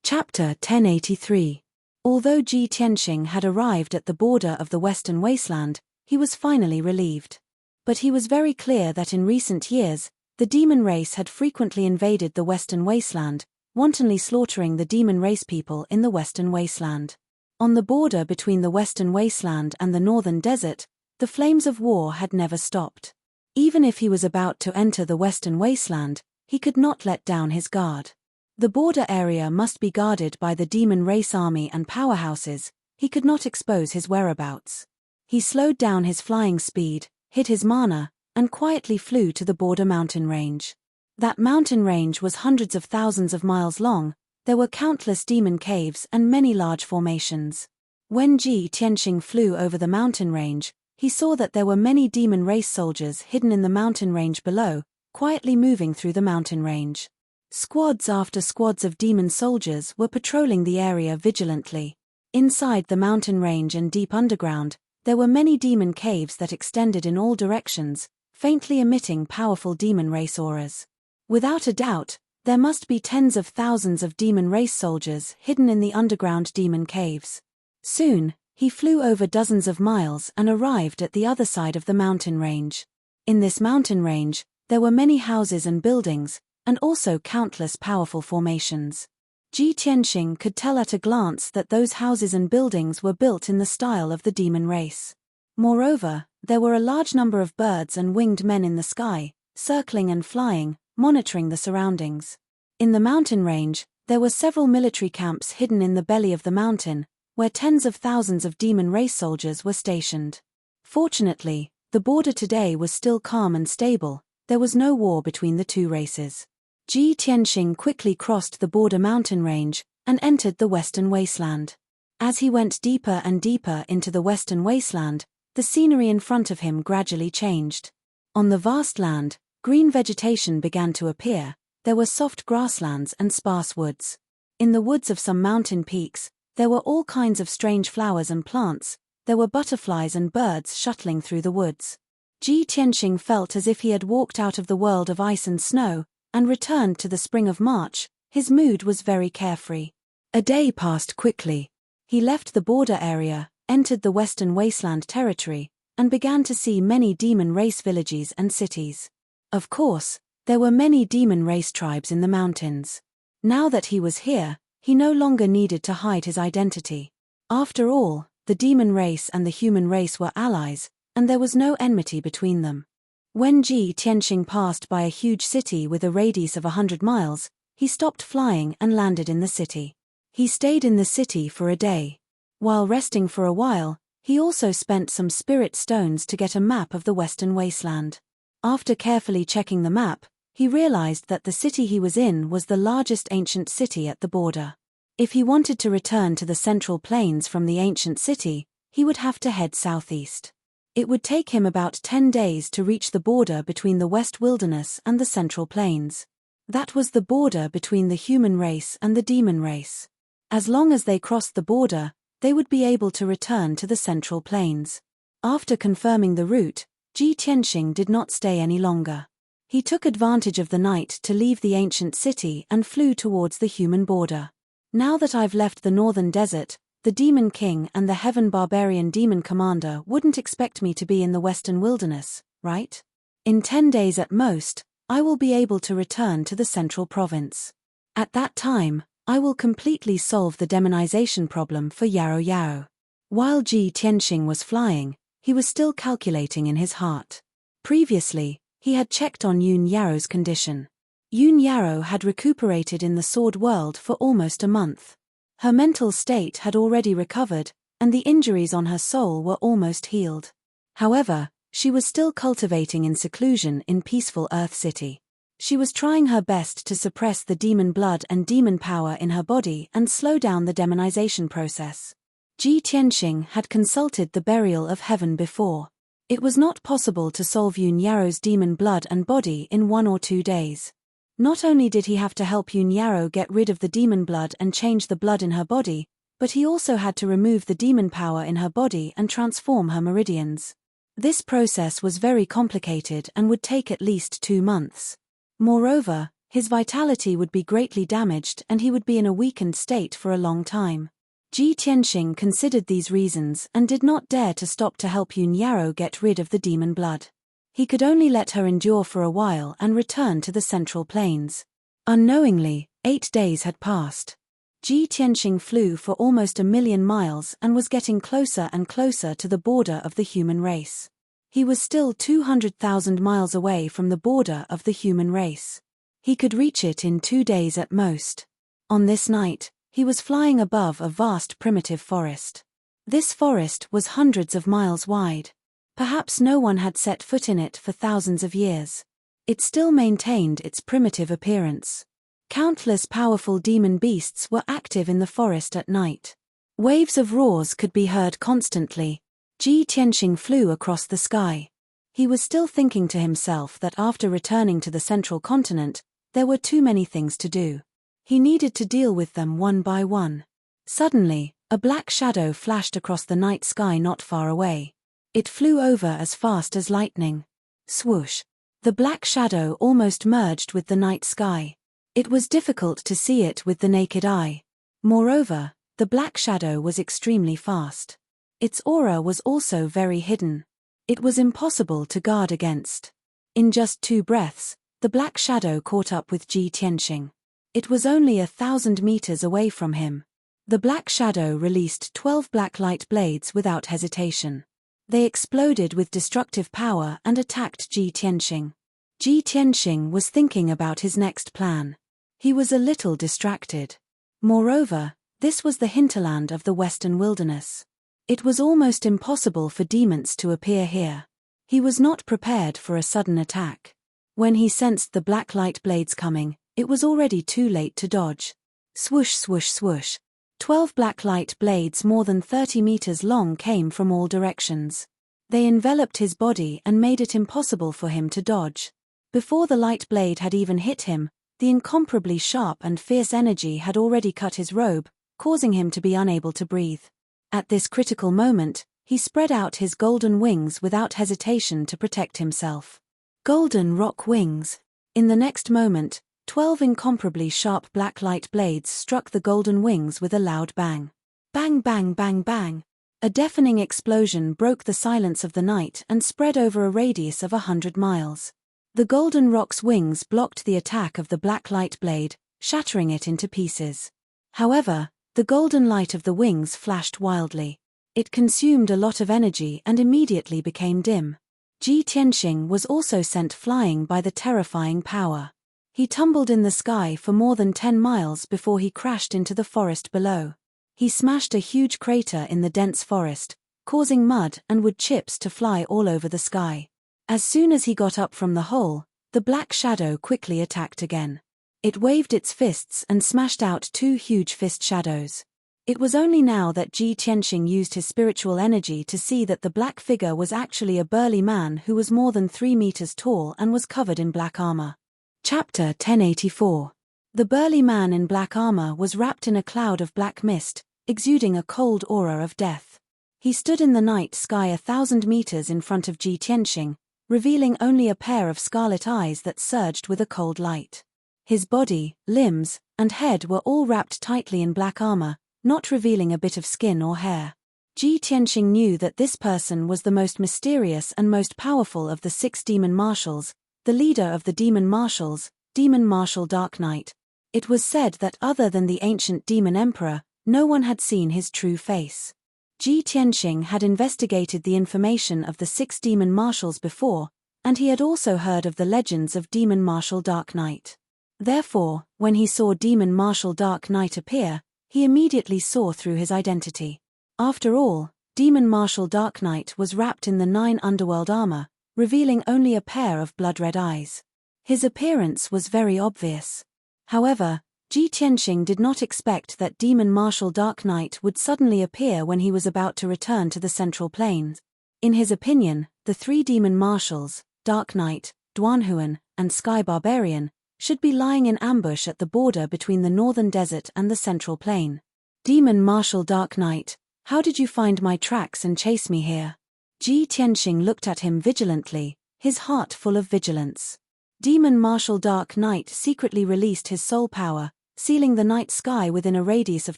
Chapter 1083. Although Ji Tianxing had arrived at the border of the Western Wasteland, he was finally relieved. But he was very clear that in recent years, the demon race had frequently invaded the Western Wasteland, wantonly slaughtering the demon race people in the Western Wasteland. On the border between the Western Wasteland and the Northern Desert, the flames of war had never stopped. Even if he was about to enter the Western Wasteland, he could not let down his guard. The border area must be guarded by the demon race army and powerhouses. He could not expose his whereabouts. He slowed down his flying speed, hid his mana, and quietly flew to the border mountain range. That mountain range was hundreds of thousands of miles long. There were countless demon caves and many large formations. When Ji Tianxing flew over the mountain range, he saw that there were many demon race soldiers hidden in the mountain range below, quietly moving through the mountain range. Squads after squads of demon soldiers were patrolling the area vigilantly. Inside the mountain range and deep underground, there were many demon caves that extended in all directions, faintly emitting powerful demon race auras. Without a doubt, there must be tens of thousands of demon race soldiers hidden in the underground demon caves. Soon, He flew over dozens of miles and arrived at the other side of the mountain range. In this mountain range, there were many houses and buildings, and also countless powerful formations. Ji Tianxing could tell at a glance that those houses and buildings were built in the style of the demon race. Moreover, there were a large number of birds and winged men in the sky, circling and flying, monitoring the surroundings. In the mountain range, there were several military camps hidden in the belly of the mountain, where tens of thousands of demon race soldiers were stationed. Fortunately, the border today was still calm and stable. There was no war between the two races. Ji Tianxing quickly crossed the border mountain range and entered the western wasteland. As he went deeper and deeper into the western wasteland, the scenery in front of him gradually changed. On the vast land, green vegetation began to appear. There were soft grasslands and sparse woods. In the woods of some mountain peaks, there were all kinds of strange flowers and plants. There were butterflies and birds shuttling through the woods. Ji Tianxing felt as if he had walked out of the world of ice and snow and returned to the spring of March. His mood was very carefree. A day passed quickly. He left the border area, entered the western wasteland territory, and began to see many demon race villages and cities. Of course, there were many demon race tribes in the mountains. Now that he was here, he no longer needed to hide his identity. After all, the demon race and the human race were allies, and there was no enmity between them. When Ji Tianxing passed by a huge city with a radius of 100 miles, he stopped flying and landed in the city. He stayed in the city for a day. While resting for a while, he also spent some spirit stones to get a map of the western wasteland. After carefully checking the map, he realized that the city he was in was the largest ancient city at the border. If he wanted to return to the central plains from the ancient city, he would have to head southeast. It would take him about 10 days to reach the border between the West Wilderness and the Central Plains. That was the border between the human race and the demon race. As long as they crossed the border, they would be able to return to the Central Plains. After confirming the route, Ji Tianxing did not stay any longer. He took advantage of the night to leave the ancient city and flew towards the human border. Now that I've left the northern desert, the Demon King and the Heaven Barbarian Demon Commander wouldn't expect me to be in the Western Wilderness, right? In 10 days at most, I will be able to return to the Central Province. At that time, I will completely solve the demonization problem for Yarrow Yarrow. While Ji Tianxing was flying, he was still calculating in his heart. Previously, he had checked on Yun Yarrow's condition. Yun Yarrow had recuperated in the Sword World for almost a month. Her mental state had already recovered, and the injuries on her soul were almost healed. However, she was still cultivating in seclusion in peaceful Earth City. She was trying her best to suppress the demon blood and demon power in her body and slow down the demonization process. Ji Tianxing had consulted the burial of heaven before. It was not possible to solve Yun Yarrow's demon blood and body in 1 or 2 days. Not only did he have to help Yun Yarrow get rid of the demon blood and change the blood in her body, but he also had to remove the demon power in her body and transform her meridians. This process was very complicated and would take at least 2 months. Moreover, his vitality would be greatly damaged and he would be in a weakened state for a long time. Ji Tianxing considered these reasons and did not dare to stop to help Yun Yarrow get rid of the demon blood. He could only let her endure for a while and return to the Central Plains. Unknowingly, 8 days had passed. Ji Tianxing flew for almost 1,000,000 miles and was getting closer and closer to the border of the human race. He was still 200,000 miles away from the border of the human race. He could reach it in 2 days at most. On this night, he was flying above a vast primitive forest. This forest was hundreds of miles wide. Perhaps no one had set foot in it for thousands of years. It still maintained its primitive appearance. Countless powerful demon beasts were active in the forest at night. Waves of roars could be heard constantly. Ji Tianxing flew across the sky. He was still thinking to himself that after returning to the central continent, there were too many things to do. He needed to deal with them one by one. Suddenly, a black shadow flashed across the night sky not far away. It flew over as fast as lightning. Swoosh! The black shadow almost merged with the night sky. It was difficult to see it with the naked eye. Moreover, the black shadow was extremely fast. Its aura was also very hidden. It was impossible to guard against. In just 2 breaths, the black shadow caught up with Ji Tianxing. It was only 1,000 meters away from him. The black shadow released 12 black light blades without hesitation. They exploded with destructive power and attacked Ji Tianxing. Ji Tianxing was thinking about his next plan. He was a little distracted. Moreover, this was the hinterland of the western wilderness. It was almost impossible for demons to appear here. He was not prepared for a sudden attack. When he sensed the black light blades coming, it was already too late to dodge. Swoosh, swoosh, swoosh. 12 black light blades more than 30 meters long came from all directions. They enveloped his body and made it impossible for him to dodge. Before the light blade had even hit him, the incomparably sharp and fierce energy had already cut his robe, causing him to be unable to breathe. At this critical moment, he spread out his golden wings without hesitation to protect himself. Golden rock wings. In the next moment, 12 incomparably sharp black light blades struck the golden wings with a loud bang. Bang, bang, bang, bang. A deafening explosion broke the silence of the night and spread over a radius of 100 miles. The golden rock's wings blocked the attack of the black light blade, shattering it into pieces. However, the golden light of the wings flashed wildly. It consumed a lot of energy and immediately became dim. Ji Tianxing was also sent flying by the terrifying power. He tumbled in the sky for more than 10 miles before he crashed into the forest below. He smashed a huge crater in the dense forest, causing mud and wood chips to fly all over the sky. As soon as he got up from the hole, the black shadow quickly attacked again. It waved its fists and smashed out 2 huge fist shadows. It was only now that Ji Tianxing used his spiritual energy to see that the black figure was actually a burly man who was more than 3 meters tall and was covered in black armor. Chapter 1084. The burly man in black armor was wrapped in a cloud of black mist, exuding a cold aura of death. He stood in the night sky 1,000 meters in front of Ji Tianxing, revealing only a pair of scarlet eyes that surged with a cold light. His body, limbs, and head were all wrapped tightly in black armor, not revealing a bit of skin or hair. Ji Tianxing knew that this person was the most mysterious and most powerful of the 6 demon marshals, the leader of the demon marshals, Demon Marshal Dark Knight. It was said that other than the ancient demon emperor, no one had seen his true face. Ji Tianxing had investigated the information of the 6 demon marshals before, and he had also heard of the legends of Demon Marshal Dark Knight. Therefore, when he saw Demon Marshal Dark Knight appear, he immediately saw through his identity. After all, Demon Marshal Dark Knight was wrapped in the 9 underworld armor, revealing only a pair of blood-red eyes. His appearance was very obvious. However, Ji Tianxing did not expect that Demon Marshal Dark Knight would suddenly appear when he was about to return to the Central Plains. In his opinion, the 3 demon marshals, Dark Knight, Duanhuan, and Sky Barbarian, should be lying in ambush at the border between the Northern Desert and the Central Plain. Demon Marshal Dark Knight, how did you find my tracks and chase me here? Ji Tianxing looked at him vigilantly, his heart full of vigilance. Demon Marshal Dark Knight secretly released his soul power, sealing the night sky within a radius of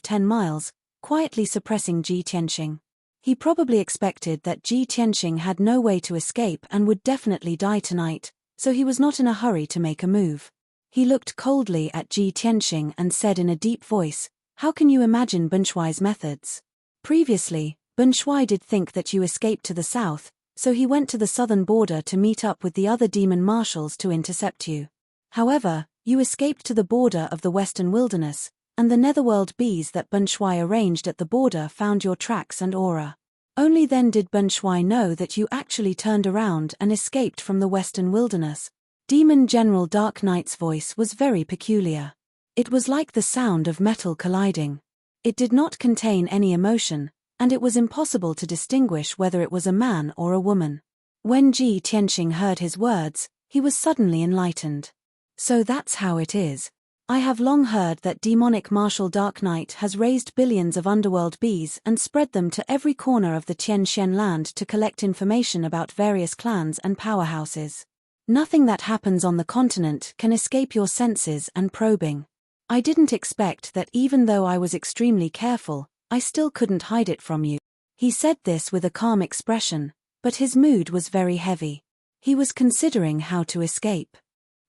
10 miles, quietly suppressing Ji Tianxing. He probably expected that Ji Tianxing had no way to escape and would definitely die tonight, so he was not in a hurry to make a move. He looked coldly at Ji Tianxing and said in a deep voice, "How can you imagine Bunshui's methods? Previously, Bunshui did think that you escaped to the south, so he went to the southern border to meet up with the other demon marshals to intercept you. However, you escaped to the border of the western wilderness, and the netherworld bees that Bunshui arranged at the border found your tracks and aura. Only then did Bunshui know that you actually turned around and escaped from the western wilderness." Demon General Dark Knight's voice was very peculiar. It was like the sound of metal colliding. It did not contain any emotion, and it was impossible to distinguish whether it was a man or a woman. When Ji Tianxing heard his words, he was suddenly enlightened. So that's how it is. I have long heard that demonic Marshal Dark Knight has raised billions of underworld bees and spread them to every corner of the Tianxian land to collect information about various clans and powerhouses. Nothing that happens on the continent can escape your senses and probing. I didn't expect that even though I was extremely careful, I still couldn't hide it from you. He said this with a calm expression, but his mood was very heavy. He was considering how to escape.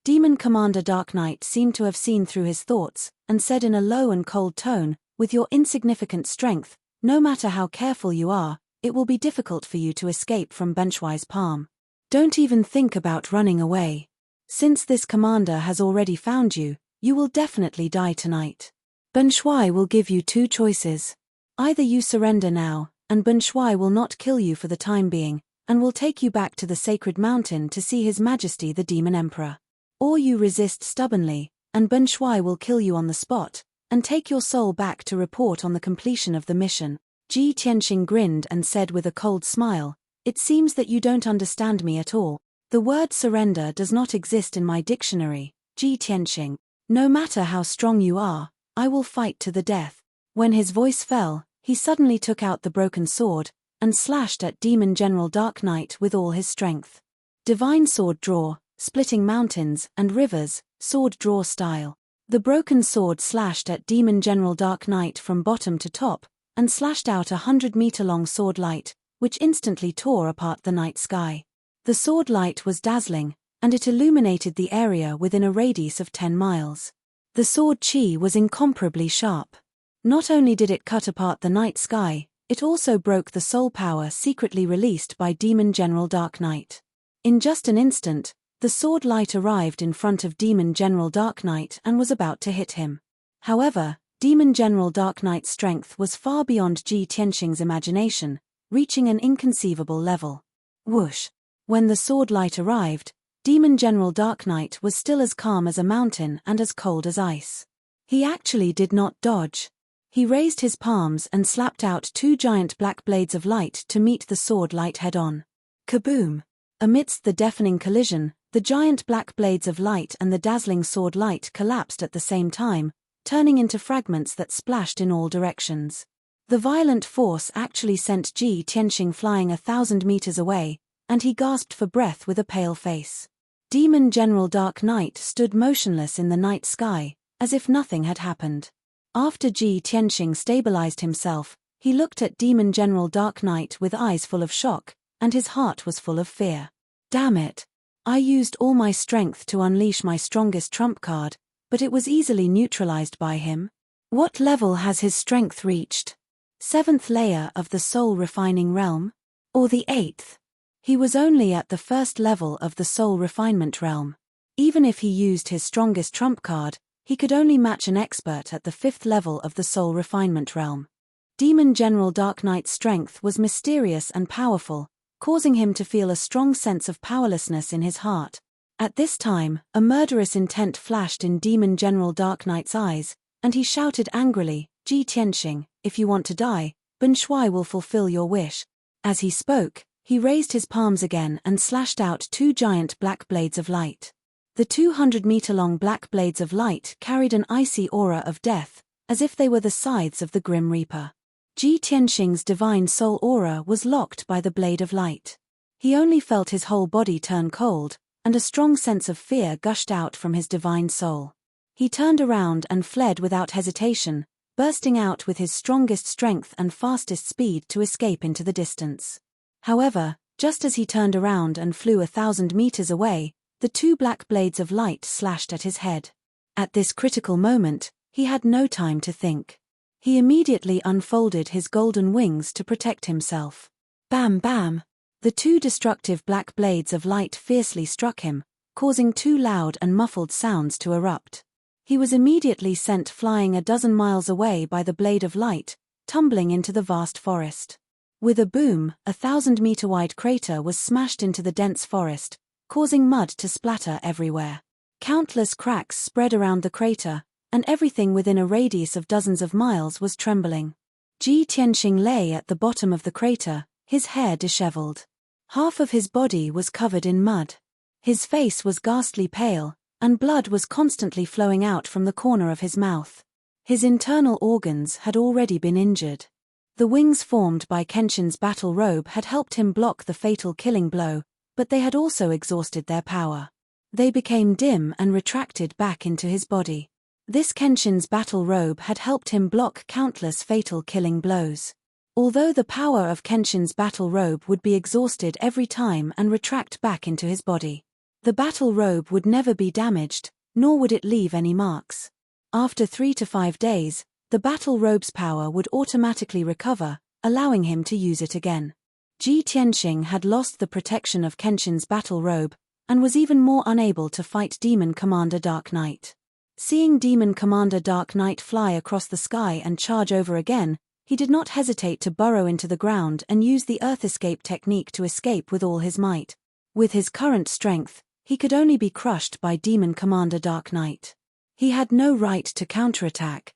Demon Commander Dark Knight seemed to have seen through his thoughts, and said in a low and cold tone, "With your insignificant strength, no matter how careful you are, it will be difficult for you to escape from Benchwai's palm. Don't even think about running away. Since this commander has already found you, you will definitely die tonight. Benchwai will give you two choices. Either you surrender now, and Benchwai will not kill you for the time being, and will take you back to the sacred mountain to see His Majesty the Demon Emperor. Or you resist stubbornly, and Benchwai will kill you on the spot, and take your soul back to report on the completion of the mission." Ji Tianxing grinned and said with a cold smile, "It seems that you don't understand me at all. The word surrender does not exist in my dictionary, Ji Tianxing. No matter how strong you are, I will fight to the death." When his voice fell, he suddenly took out the broken sword, and slashed at Demon General Dark Knight with all his strength. Divine sword draw, splitting mountains and rivers, sword draw style. The broken sword slashed at Demon General Dark Knight from bottom to top, and slashed out 100-meter-long sword light, which instantly tore apart the night sky. The sword light was dazzling, and it illuminated the area within a radius of 10 miles. The sword chi was incomparably sharp. Not only did it cut apart the night sky, it also broke the soul power secretly released by Demon General Dark Knight. In just an instant, the sword light arrived in front of Demon General Dark Knight and was about to hit him. However, Demon General Dark Knight's strength was far beyond Ji Tianxing's imagination, reaching an inconceivable level. Whoosh! When the sword light arrived, Demon General Dark Knight was still as calm as a mountain and as cold as ice. He actually did not dodge. He raised his palms and slapped out two giant black blades of light to meet the sword light head-on. Kaboom! Amidst the deafening collision, the giant black blades of light and the dazzling sword light collapsed at the same time, turning into fragments that splashed in all directions. The violent force actually sent Ji Tianxing flying 1,000 meters away, and he gasped for breath with a pale face. Demon General Dark Knight stood motionless in the night sky, as if nothing had happened. After Ji Tianxing stabilized himself, he looked at Demon General Dark Knight with eyes full of shock, and his heart was full of fear. Damn it! I used all my strength to unleash my strongest trump card, but it was easily neutralized by him. What level has his strength reached? 7th layer of the soul refining realm? Or the 8th? He was only at the first level of the soul refinement realm. Even if he used his strongest trump card, he could only match an expert at the 5th level of the soul refinement realm. Demon General Dark Knight's strength was mysterious and powerful, causing him to feel a strong sense of powerlessness in his heart. At this time, a murderous intent flashed in Demon General Dark Knight's eyes, and he shouted angrily, "Ji Tianxing, if you want to die, Benchwai will fulfill your wish." As he spoke, he raised his palms again and slashed out two giant black blades of light. The 200-meter-long black blades of light carried an icy aura of death, as if they were the scythes of the Grim Reaper. Ji Tianxing's divine soul aura was locked by the blade of light. He only felt his whole body turn cold, and a strong sense of fear gushed out from his divine soul. He turned around and fled without hesitation, bursting out with his strongest strength and fastest speed to escape into the distance. However, just as he turned around and flew 1,000 meters away, the two black blades of light slashed at his head. At this critical moment, he had no time to think. He immediately unfolded his golden wings to protect himself. Bam bam! The two destructive black blades of light fiercely struck him, causing two loud and muffled sounds to erupt. He was immediately sent flying a dozen miles away by the blade of light, tumbling into the vast forest. With a boom, a 1,000-meter-wide crater was smashed into the dense forest, causing mud to splatter everywhere. Countless cracks spread around the crater, and everything within a radius of dozens of miles was trembling. Ji Tianxing lay at the bottom of the crater, his hair disheveled. Half of his body was covered in mud. His face was ghastly pale, and blood was constantly flowing out from the corner of his mouth. His internal organs had already been injured. The wings formed by Kenshin's battle robe had helped him block the fatal killing blow, but they had also exhausted their power. They became dim and retracted back into his body. This Kenshin's battle robe had helped him block countless fatal killing blows. Although the power of Kenshin's battle robe would be exhausted every time and retract back into his body, the battle robe would never be damaged, nor would it leave any marks. After 3 to 5 days, the battle robe's power would automatically recover, allowing him to use it again. Ji Tianxing had lost the protection of Kenshin's battle robe, and was even more unable to fight Demon Commander Dark Knight. Seeing Demon Commander Dark Knight fly across the sky and charge over again, he did not hesitate to burrow into the ground and use the Earth Escape technique to escape with all his might. With his current strength, he could only be crushed by Demon Commander Dark Knight. He had no right to counterattack.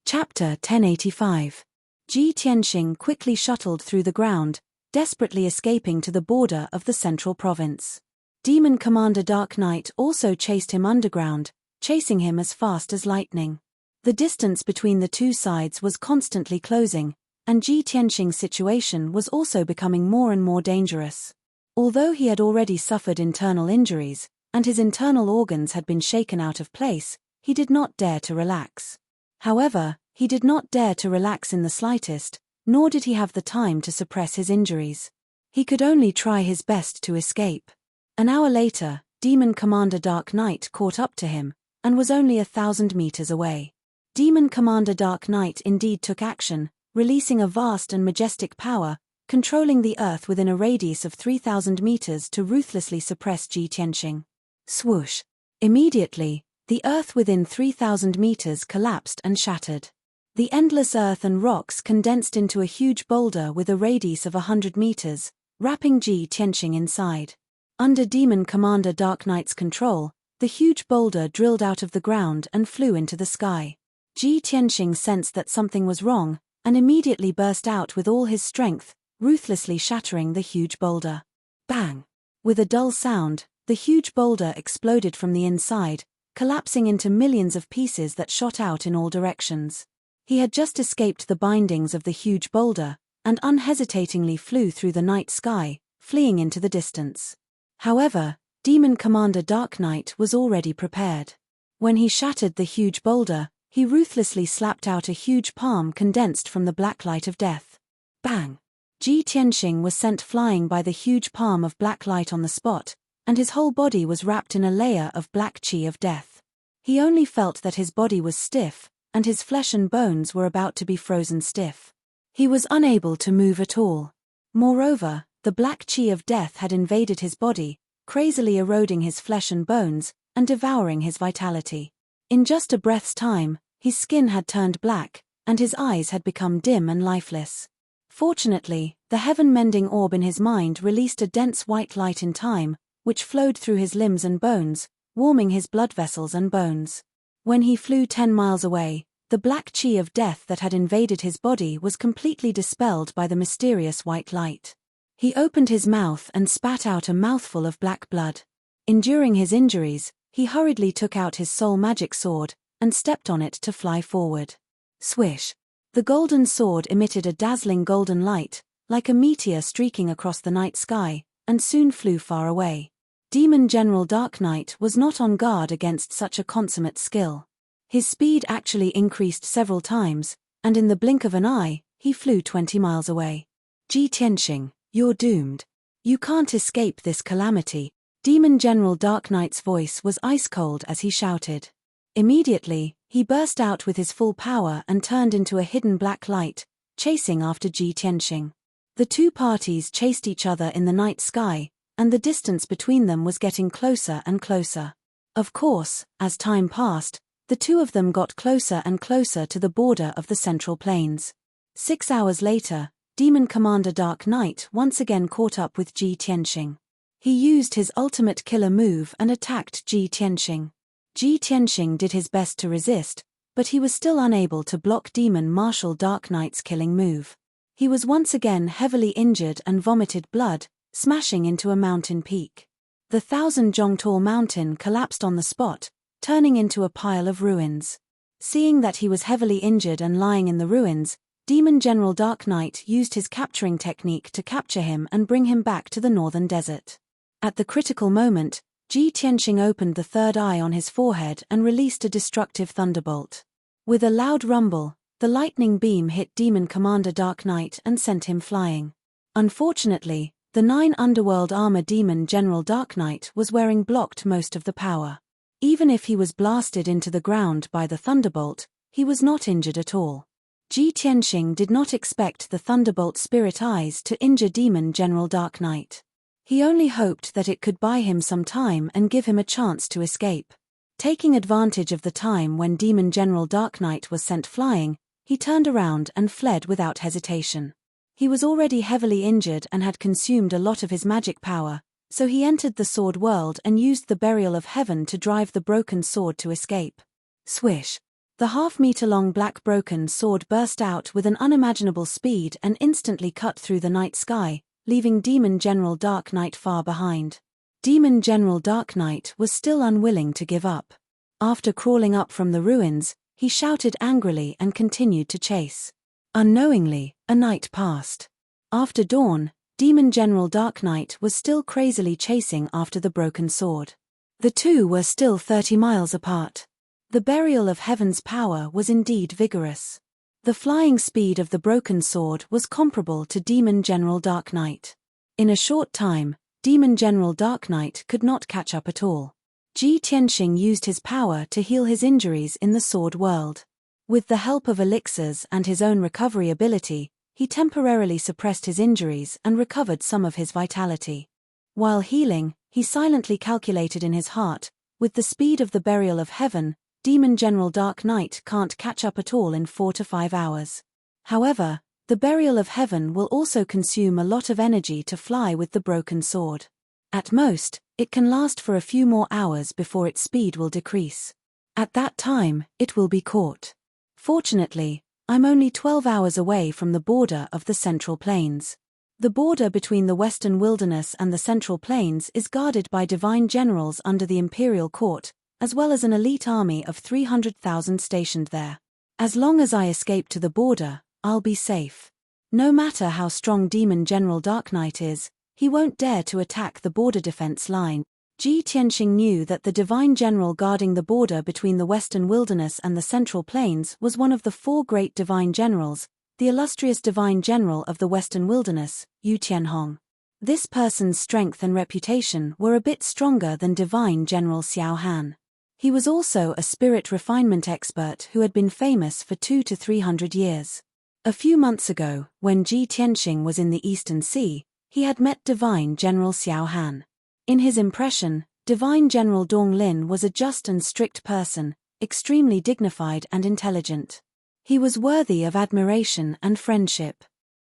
Chapter 1085. Ji Tianxing quickly shuttled through the ground, desperately escaping to the border of the central province. Demon Commander Dark Knight also chased him underground, chasing him as fast as lightning. The distance between the two sides was constantly closing, and Ji Tianxing's situation was also becoming more and more dangerous. Although he had already suffered internal injuries, and his internal organs had been shaken out of place, he did not dare to relax. However, he did not dare to relax in the slightest, nor did he have the time to suppress his injuries. He could only try his best to escape. An hour later, Demon Commander Dark Knight caught up to him, and was only 1,000 meters away. Demon Commander Dark Knight indeed took action, releasing a vast and majestic power, controlling the earth within a radius of 3,000 meters to ruthlessly suppress Ji Tianxing. Swoosh! Immediately, the earth within 3,000 meters collapsed and shattered. The endless earth and rocks condensed into a huge boulder with a radius of 100 meters, wrapping Ji Tianxing inside. Under Demon Commander Dark Knight's control, the huge boulder drilled out of the ground and flew into the sky. Ji Tianxing sensed that something was wrong, and immediately burst out with all his strength, ruthlessly shattering the huge boulder. Bang! With a dull sound, the huge boulder exploded from the inside, collapsing into millions of pieces that shot out in all directions. He had just escaped the bindings of the huge boulder, and unhesitatingly flew through the night sky, fleeing into the distance. However, Demon Commander Dark Knight was already prepared. When he shattered the huge boulder, he ruthlessly slapped out a huge palm condensed from the black light of death. Bang! Ji Tianxing was sent flying by the huge palm of black light on the spot, and his whole body was wrapped in a layer of black chi of death. He only felt that his body was stiff, and his flesh and bones were about to be frozen stiff. He was unable to move at all. Moreover, the black chi of death had invaded his body, crazily eroding his flesh and bones, and devouring his vitality. In just a breath's time, his skin had turned black, and his eyes had become dim and lifeless. Fortunately, the heaven-mending orb in his mind released a dense white light in time, which flowed through his limbs and bones, warming his blood vessels and bones. When he flew 10 miles away, the black chi of death that had invaded his body was completely dispelled by the mysterious white light. He opened his mouth and spat out a mouthful of black blood. Enduring his injuries, he hurriedly took out his soul magic sword, and stepped on it to fly forward. Swish! The golden sword emitted a dazzling golden light, like a meteor streaking across the night sky, and soon flew far away. Demon General Dark Knight was not on guard against such a consummate skill. His speed actually increased several times, and in the blink of an eye, he flew 20 miles away. Ji Tianxing, you're doomed. You can't escape this calamity. Demon General Dark Knight's voice was ice-cold as he shouted. Immediately, he burst out with his full power and turned into a hidden black light, chasing after Ji Tianxing. The two parties chased each other in the night sky, and the distance between them was getting closer and closer. Of course, as time passed, the two of them got closer and closer to the border of the Central Plains. 6 hours later, Demon Commander Dark Knight once again caught up with Ji Tianxing. He used his ultimate killer move and attacked Ji Tianxing. Ji Tianxing did his best to resist, but he was still unable to block Demon Marshal Dark Knight's killing move. He was once again heavily injured and vomited blood, smashing into a mountain peak. The 1,000-jong-tall mountain collapsed on the spot, turning into a pile of ruins. Seeing that he was heavily injured and lying in the ruins, Demon General Dark Knight used his capturing technique to capture him and bring him back to the northern desert. At the critical moment, Ji Tianxing opened the third eye on his forehead and released a destructive thunderbolt. With a loud rumble, the lightning beam hit Demon Commander Dark Knight and sent him flying. Unfortunately, the 9 Underworld Armor Demon General Dark Knight was wearing blocked most of the power. Even if he was blasted into the ground by the thunderbolt, he was not injured at all. Ji Tianxing did not expect the Thunderbolt Spirit Eyes to injure Demon General Dark Knight. He only hoped that it could buy him some time and give him a chance to escape. Taking advantage of the time when Demon General Dark Knight was sent flying, he turned around and fled without hesitation. He was already heavily injured and had consumed a lot of his magic power, so he entered the sword world and used the Burial of Heaven to drive the broken sword to escape. Swish! The half-meter-long black broken sword burst out with an unimaginable speed and instantly cut through the night sky, leaving Demon General Dark Knight far behind. Demon General Dark Knight was still unwilling to give up. After crawling up from the ruins, he shouted angrily and continued to chase. Unknowingly, a night passed. After dawn, Demon General Dark Knight was still crazily chasing after the broken sword. The two were still 30 miles apart. The Burial of Heaven's power was indeed vigorous. The flying speed of the broken sword was comparable to Demon General Dark Knight. In a short time, Demon General Dark Knight could not catch up at all. Ji Tianxing used his power to heal his injuries in the sword world. With the help of elixirs and his own recovery ability, he temporarily suppressed his injuries and recovered some of his vitality. While healing, he silently calculated in his heart, with the speed of the Burial of Heaven, Demon General Dark Knight can't catch up at all in 4 to 5 hours. However, the Burial of Heaven will also consume a lot of energy to fly with the broken sword. At most, it can last for a few more hours before its speed will decrease. At that time, it will be caught. Fortunately, I'm only 12 hours away from the border of the Central Plains. The border between the Western Wilderness and the Central Plains is guarded by divine generals under the Imperial Court, as well as an elite army of 300,000 stationed there. As long as I escape to the border, I'll be safe. No matter how strong Demon General Dark Knight is, he won't dare to attack the border defense line. Ji Tianxing knew that the divine general guarding the border between the Western Wilderness and the Central Plains was one of the 4 great divine generals, the illustrious divine general of the Western Wilderness, Yu Tianhong. This person's strength and reputation were a bit stronger than divine general Xiao Han. He was also a spirit refinement expert who had been famous for 200 to 300 years. A few months ago, when Ji Tianxing was in the Eastern Sea, he had met divine general Xiao Han. In his impression, divine general Dong Lin was a just and strict person, extremely dignified and intelligent. He was worthy of admiration and friendship.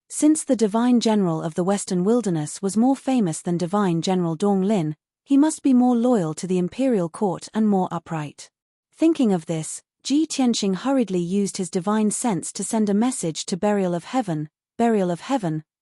Since the divine general of the Western Wilderness was more famous than divine general Dong Lin, he must be more loyal to the imperial court and more upright. Thinking of this, Ji Tianxing hurriedly used his divine sense to send a message to Burial of Heaven,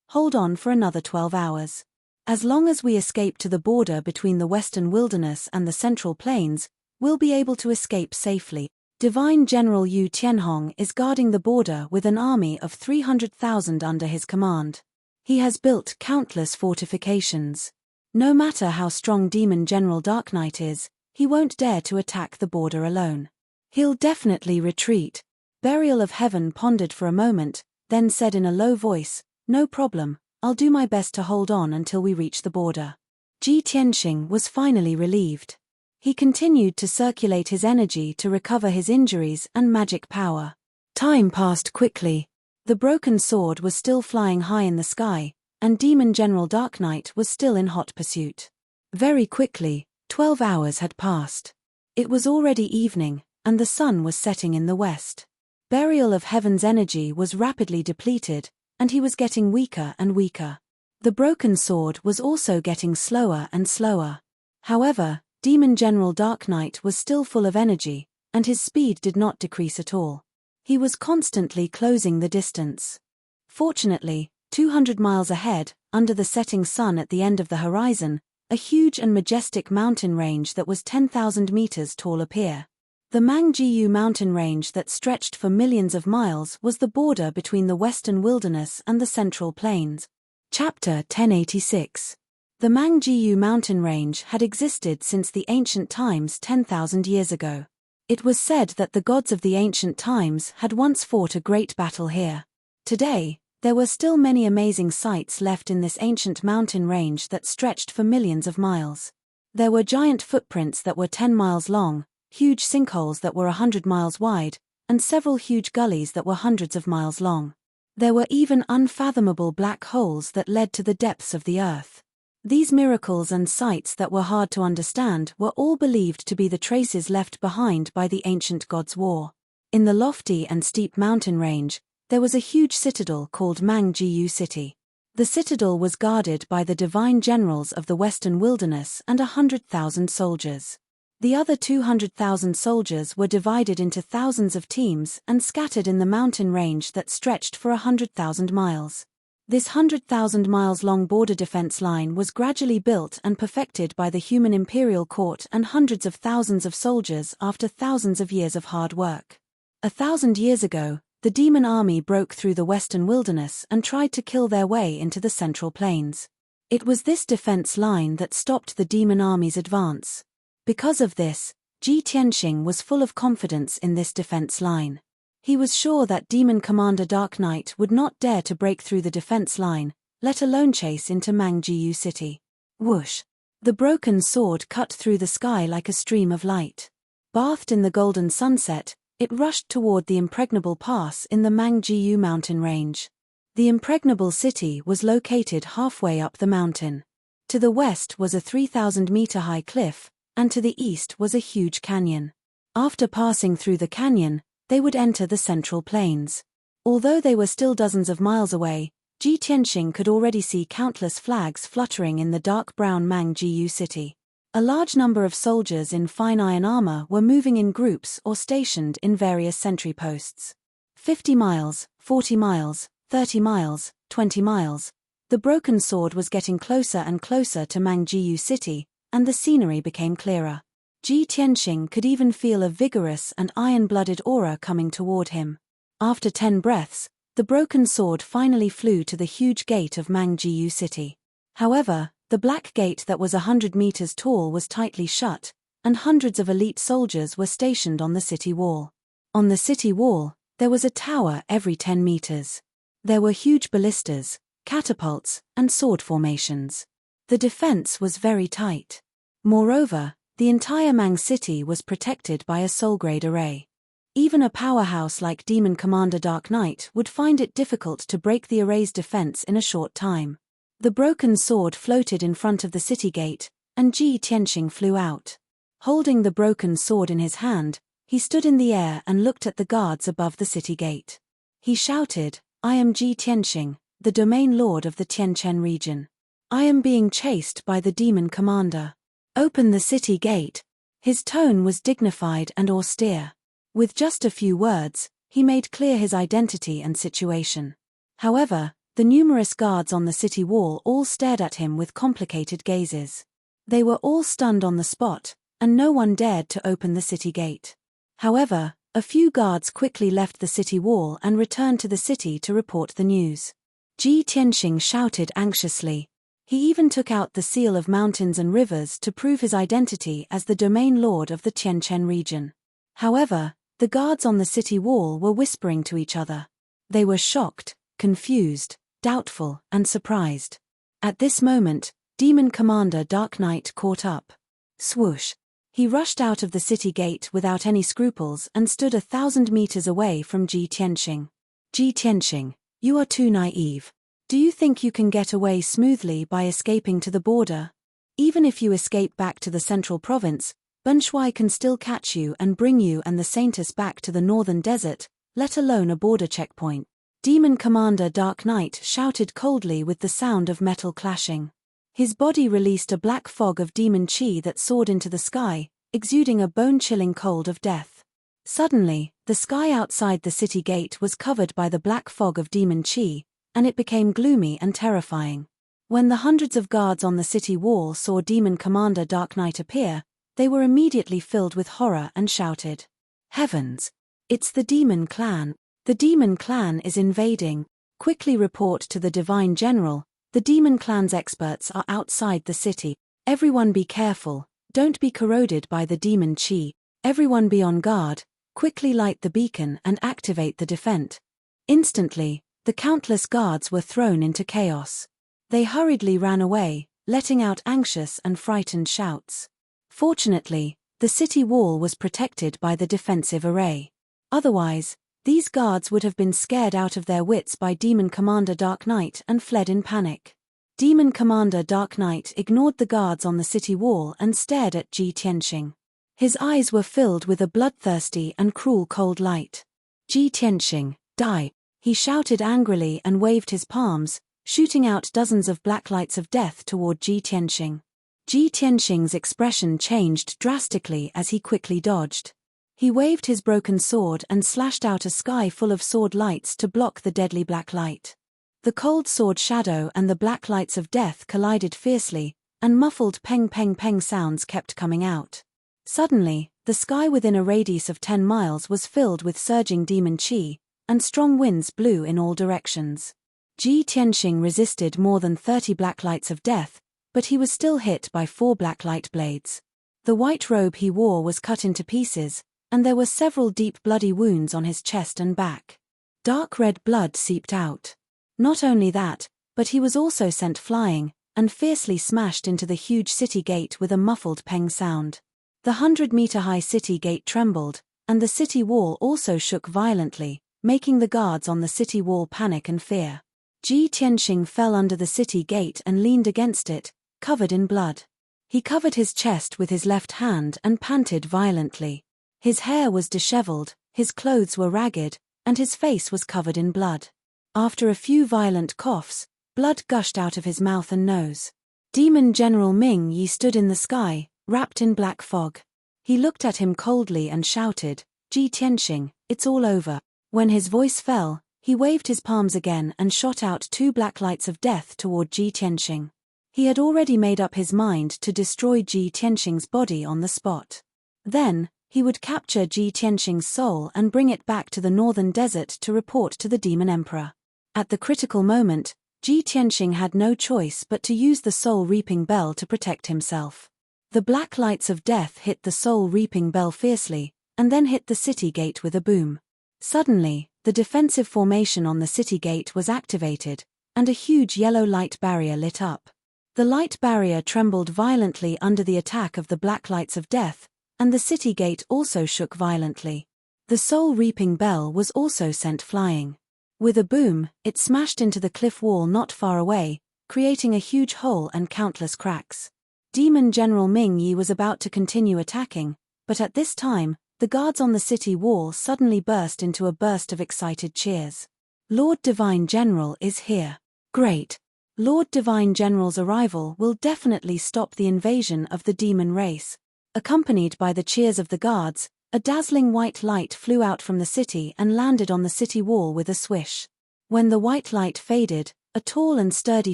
hold on for another 12 hours. As long as we escape to the border between the Western Wilderness and the Central Plains, we'll be able to escape safely. Divine General Yu Tianhong is guarding the border with an army of 300,000 under his command. He has built countless fortifications. No matter how strong Demon General Dark Knight is, he won't dare to attack the border alone. He'll definitely retreat. Burial of Heaven pondered for a moment, then said in a low voice, "No problem, I'll do my best to hold on until we reach the border." Ji Tianxing was finally relieved. He continued to circulate his energy to recover his injuries and magic power. Time passed quickly. The broken sword was still flying high in the sky, and Demon General Dark Knight was still in hot pursuit. Very quickly, 12 hours had passed. It was already evening, and the sun was setting in the west. Burial of Heaven's energy was rapidly depleted, and he was getting weaker and weaker. The broken sword was also getting slower and slower. However, Demon General Dark Knight was still full of energy, and his speed did not decrease at all. He was constantly closing the distance. Fortunately, 200 miles ahead, under the setting sun at the end of the horizon, a huge and majestic mountain range that was 10,000 meters tall appeared. The Mangjiu mountain range that stretched for millions of miles was the border between the Western Wilderness and the Central Plains. Chapter 1086. The Mangjiu mountain range had existed since the ancient times 10,000 years ago. It was said that the gods of the ancient times had once fought a great battle here. Today, there were still many amazing sights left in this ancient mountain range that stretched for millions of miles. There were giant footprints that were 10 miles long, huge sinkholes that were 100 miles wide, and several huge gullies that were hundreds of miles long. There were even unfathomable black holes that led to the depths of the earth. These miracles and sights that were hard to understand were all believed to be the traces left behind by the ancient gods' war. In the lofty and steep mountain range, there was a huge citadel called Mangjiu City. The citadel was guarded by the divine generals of the western wilderness and 100,000 soldiers. The other 200,000 soldiers were divided into thousands of teams and scattered in the mountain range that stretched for 100,000 miles. This 100,000 miles long border defense line was gradually built and perfected by the human imperial court and hundreds of thousands of soldiers after thousands of years of hard work. 1,000 years ago, the demon army broke through the western wilderness and tried to kill their way into the central plains. It was this defense line that stopped the demon army's advance. Because of this, Ji Tianxing was full of confidence in this defense line. He was sure that Demon Commander Dark Knight would not dare to break through the defense line, let alone chase into Mangjiu City. Whoosh! The broken sword cut through the sky like a stream of light. Bathed in the golden sunset, it rushed toward the impregnable pass in the Mangjiu mountain range. The impregnable city was located halfway up the mountain. To the west was a 3,000-meter-high cliff, and to the east was a huge canyon. After passing through the canyon, they would enter the central plains. Although they were still dozens of miles away, Ji Tianxing could already see countless flags fluttering in the dark brown Mangjiu City. A large number of soldiers in fine iron armor were moving in groups or stationed in various sentry posts. 50 miles, 40 miles, 30 miles, 20 miles. The broken sword was getting closer and closer to Mangjiu City, and the scenery became clearer. Ji Tianxing could even feel a vigorous and iron-blooded aura coming toward him. After 10 breaths, the broken sword finally flew to the huge gate of Mangjiu City. However, the black gate that was 100 meters tall was tightly shut, and hundreds of elite soldiers were stationed on the city wall. On the city wall, there was a tower every 10 meters. There were huge ballistas, catapults, and sword formations. The defense was very tight. Moreover, the entire Mang City was protected by a soul-grade array. Even a powerhouse like Demon Commander Dark Knight would find it difficult to break the array's defense in a short time. The broken sword floated in front of the city gate, and Ji Tianxing flew out. Holding the broken sword in his hand, he stood in the air and looked at the guards above the city gate. He shouted, "I am Ji Tianxing, the domain lord of the Tianchen region. I am being chased by the demon commander. Open the city gate." His tone was dignified and austere. With just a few words, he made clear his identity and situation. However, the numerous guards on the city wall all stared at him with complicated gazes. They were all stunned on the spot, and no one dared to open the city gate. However, a few guards quickly left the city wall and returned to the city to report the news. Ji Tianxing shouted anxiously. He even took out the seal of mountains and rivers to prove his identity as the domain lord of the Tianchen region. However, the guards on the city wall were whispering to each other. They were shocked, confused, doubtful, and surprised. At this moment, Demon Commander Dark Knight caught up. Swoosh! He rushed out of the city gate without any scruples and stood 1,000 meters away from Ji Tianxing. Ji Tianxing, you are too naive. Do you think you can get away smoothly by escaping to the border? Even if you escape back to the central province, Bunshui can still catch you and bring you and the Saintess back to the northern desert, let alone a border checkpoint. Demon Commander Dark Knight shouted coldly with the sound of metal clashing. His body released a black fog of demon chi that soared into the sky, exuding a bone-chilling cold of death. Suddenly, the sky outside the city gate was covered by the black fog of demon chi, and it became gloomy and terrifying. When the hundreds of guards on the city wall saw Demon Commander Dark Knight appear, they were immediately filled with horror and shouted, "Heavens! It's the Demon Clan! The Demon Clan is invading! Quickly report to the Divine General, the Demon Clan's experts are outside the city. Everyone be careful, don't be corroded by the demon chi. Everyone be on guard, quickly light the beacon and activate the defense. Instantly, the countless guards were thrown into chaos. They hurriedly ran away, letting out anxious and frightened shouts. Fortunately, the city wall was protected by the defensive array. Otherwise, these guards would have been scared out of their wits by Demon Commander Dark Knight and fled in panic. Demon Commander Dark Knight ignored the guards on the city wall and stared at Ji Tianxing. His eyes were filled with a bloodthirsty and cruel cold light. Ji Tianxing, die! He shouted angrily and waved his palms, shooting out dozens of black lights of death toward Ji Tianxing. Ji Tianxing's expression changed drastically as he quickly dodged. He waved his broken sword and slashed out a sky full of sword lights to block the deadly black light. The cold sword shadow and the black lights of death collided fiercely, and muffled peng peng peng sounds kept coming out. Suddenly, the sky within a radius of 10 miles was filled with surging demon chi, and strong winds blew in all directions. Ji Tianxing resisted more than 30 black lights of death, but he was still hit by 4 black light blades. The white robe he wore was cut into pieces, and there were several deep bloody wounds on his chest and back. Dark red blood seeped out. Not only that, but he was also sent flying, and fiercely smashed into the huge city gate with a muffled peng sound. The 100-meter-high city gate trembled, and the city wall also shook violently, making the guards on the city wall panic and fear. Ji Tianxing fell under the city gate and leaned against it, covered in blood. He covered his chest with his left hand and panted violently. His hair was disheveled, his clothes were ragged, and his face was covered in blood. After a few violent coughs, blood gushed out of his mouth and nose. Demon General Ming Yi stood in the sky, wrapped in black fog. He looked at him coldly and shouted, "Ji Tianxing, it's all over." When his voice fell, he waved his palms again and shot out 2 black lights of death toward Ji Tianxing. He had already made up his mind to destroy Ji Tianxing's body on the spot. Then, he would capture Ji Tianxing's soul and bring it back to the northern desert to report to the Demon Emperor. At the critical moment, Ji Tianxing had no choice but to use the soul-reaping bell to protect himself. The black lights of death hit the soul-reaping bell fiercely, and then hit the city gate with a boom. Suddenly, the defensive formation on the city gate was activated, and a huge yellow light barrier lit up. The light barrier trembled violently under the attack of the black lights of death, and the city gate also shook violently. The soul-reaping bell was also sent flying. With a boom, it smashed into the cliff wall not far away, creating a huge hole and countless cracks. Demon General Ming Yi was about to continue attacking, but at this time, the guards on the city wall suddenly burst into a burst of excited cheers. "Lord Divine General is here. Great! Lord Divine General's arrival will definitely stop the invasion of the demon race." Accompanied by the cheers of the guards, a dazzling white light flew out from the city and landed on the city wall with a swish. When the white light faded, a tall and sturdy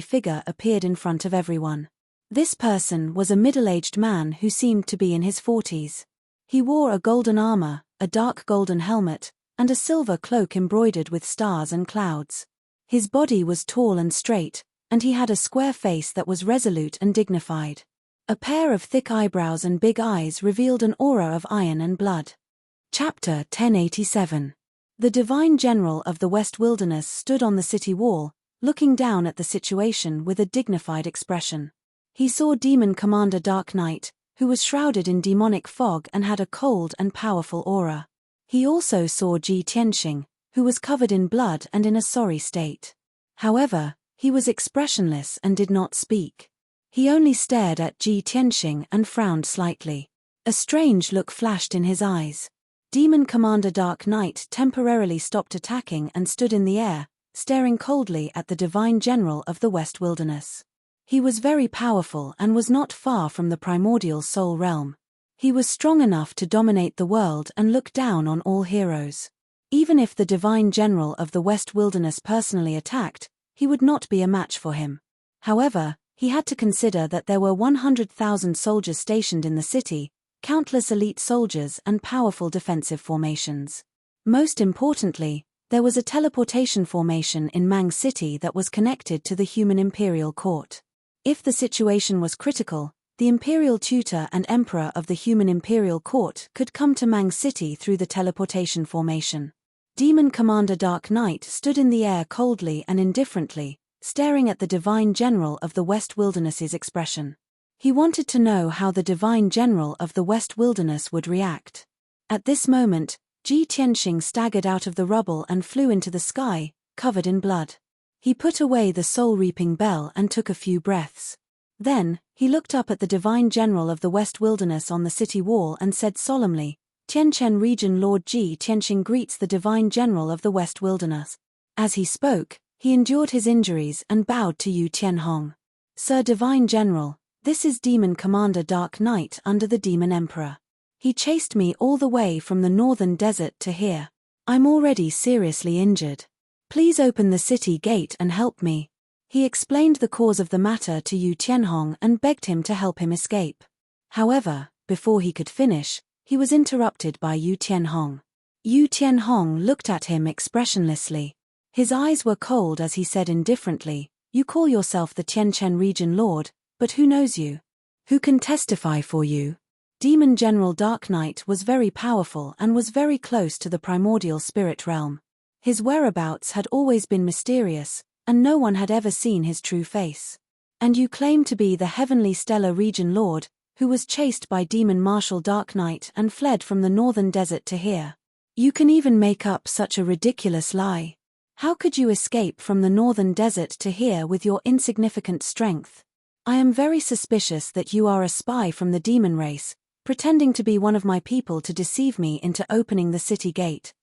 figure appeared in front of everyone. This person was a middle-aged man who seemed to be in his 40s. He wore a golden armor, a dark golden helmet, and a silver cloak embroidered with stars and clouds. His body was tall and straight, and he had a square face that was resolute and dignified. A pair of thick eyebrows and big eyes revealed an aura of iron and blood. Chapter 1087. The Divine General of the West Wilderness stood on the city wall, looking down at the situation with a dignified expression. He saw Demon Commander Dark Knight, who was shrouded in demonic fog and had a cold and powerful aura. He also saw Ji Tianxing, who was covered in blood and in a sorry state. However, he was expressionless and did not speak. He only stared at Ji Tianxing and frowned slightly. A strange look flashed in his eyes. Demon Commander Dark Knight temporarily stopped attacking and stood in the air, staring coldly at the Divine General of the West Wilderness. He was very powerful and was not far from the primordial soul realm. He was strong enough to dominate the world and look down on all heroes. Even if the Divine General of the West Wilderness personally attacked, he would not be a match for him. However, he had to consider that there were 100,000 soldiers stationed in the city, countless elite soldiers and powerful defensive formations. Most importantly, there was a teleportation formation in Mang City that was connected to the human imperial court. If the situation was critical, The imperial tutor and emperor of the human imperial court could come to Mang City through the teleportation formation. Demon Commander Dark Knight stood in the air coldly and indifferently, staring at the Divine General of the West Wilderness's expression. He wanted to know how the Divine General of the West Wilderness would react. At this moment, Ji Tianxing staggered out of the rubble and flew into the sky, covered in blood. He put away the soul-reaping bell and took a few breaths. Then, he looked up at the Divine General of the West Wilderness on the city wall and said solemnly, "Tianchen Region Lord Ji Tianxing greets the Divine General of the West Wilderness." As he spoke, he endured his injuries and bowed to Yu Tianhong. "Sir Divine General, this is Demon Commander Dark Knight under the Demon Emperor. He chased me all the way from the northern desert to here. I'm already seriously injured. Please open the city gate and help me." He explained the cause of the matter to Yu Tianhong and begged him to help him escape. However, before he could finish, he was interrupted by Yu Tianhong. Yu Tianhong looked at him expressionlessly. His eyes were cold as he said indifferently, "You call yourself the Tianchen Region Lord, but who knows you? Who can testify for you?" Demon General Dark Knight was very powerful and was very close to the primordial spirit realm. His whereabouts had always been mysterious, and no one had ever seen his true face. "And you claim to be the Heavenly Stellar Region Lord, who was chased by Demon Marshal Dark Knight and fled from the northern desert to here. You can even make up such a ridiculous lie. How could you escape from the northern desert to here with your insignificant strength? I am very suspicious that you are a spy from the demon race, pretending to be one of my people to deceive me into opening the city gate.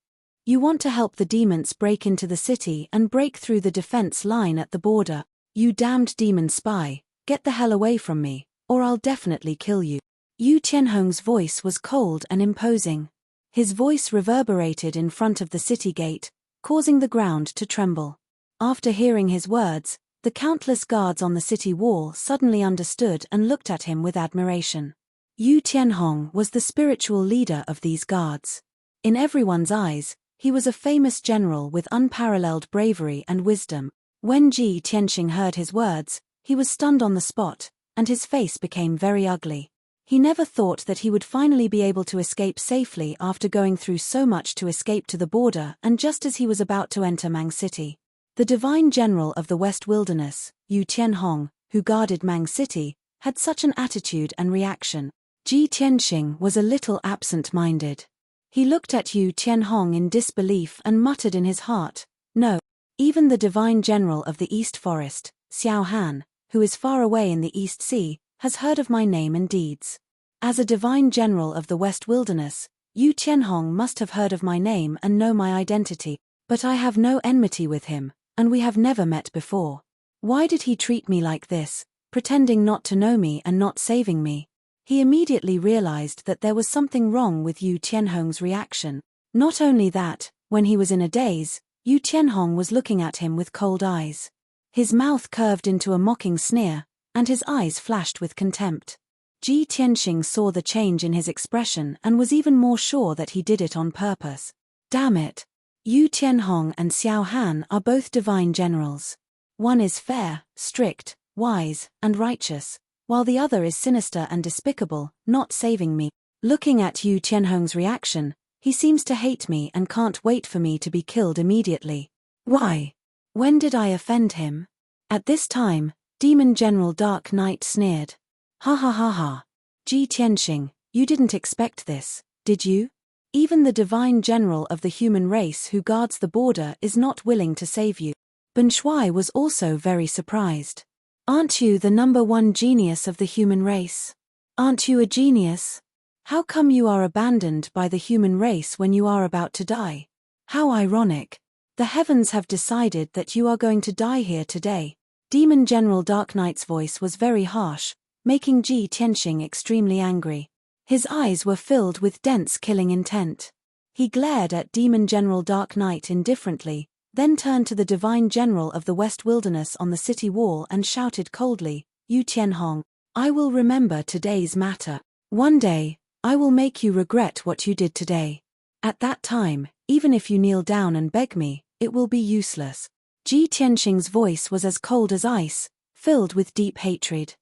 You want to help the demons break into the city and break through the defense line at the border. You damned demon spy, get the hell away from me, or I'll definitely kill you." Yu Tianhong's voice was cold and imposing. His voice reverberated in front of the city gate, causing the ground to tremble. After hearing his words, the countless guards on the city wall suddenly understood and looked at him with admiration. Yu Tianhong was the spiritual leader of these guards. In everyone's eyes, he was a famous general with unparalleled bravery and wisdom. When Ji Tianxing heard his words, he was stunned on the spot, and his face became very ugly. He never thought that he would finally be able to escape safely after going through so much to escape to the border, and just as he was about to enter Mang City. The Divine General of the West Wilderness, Yu Tianhong, who guarded Mang City, had such an attitude and reaction. Ji Tianxing was a little absent-minded. He looked at Yu Tianhong in disbelief and muttered in his heart, "No." Even the Divine General of the East Forest, Xiao Han, who is far away in the East Sea, has heard of my name and deeds. As a Divine General of the West Wilderness, Yu Tianhong must have heard of my name and know my identity, but I have no enmity with him, and we have never met before. Why did he treat me like this, pretending not to know me and not saving me? He immediately realized that there was something wrong with Yu Tianhong's reaction. Not only that, when he was in a daze, Yu Tianhong was looking at him with cold eyes. His mouth curved into a mocking sneer, and his eyes flashed with contempt. Ji Tianxing saw the change in his expression and was even more sure that he did it on purpose. Damn it! Yu Tianhong and Xiao Han are both divine generals. One is fair, strict, wise, and righteous, while the other is sinister and despicable, not saving me. Looking at Yu Tianhong's reaction, he seems to hate me and can't wait for me to be killed immediately. Why? When did I offend him? At this time, Demon General Dark Knight sneered. Ha ha ha ha. Ji Tianxing, you didn't expect this, did you? Even the Divine General of the human race who guards the border is not willing to save you. Ben Shuai was also very surprised. Aren't you the #1 genius of the human race? Aren't you a genius? How come you are abandoned by the human race when you are about to die? How ironic. The heavens have decided that you are going to die here today. Demon General Dark Knight's voice was very harsh, making Ji Tianxing extremely angry. His eyes were filled with dense killing intent. He glared at Demon General Dark Knight indifferently, then turned to the Divine General of the West Wilderness on the city wall and shouted coldly, "Yu Tianhong, I will remember today's matter. One day, I will make you regret what you did today. At that time, even if you kneel down and beg me, it will be useless." Ji Tianxing's voice was as cold as ice, filled with deep hatred.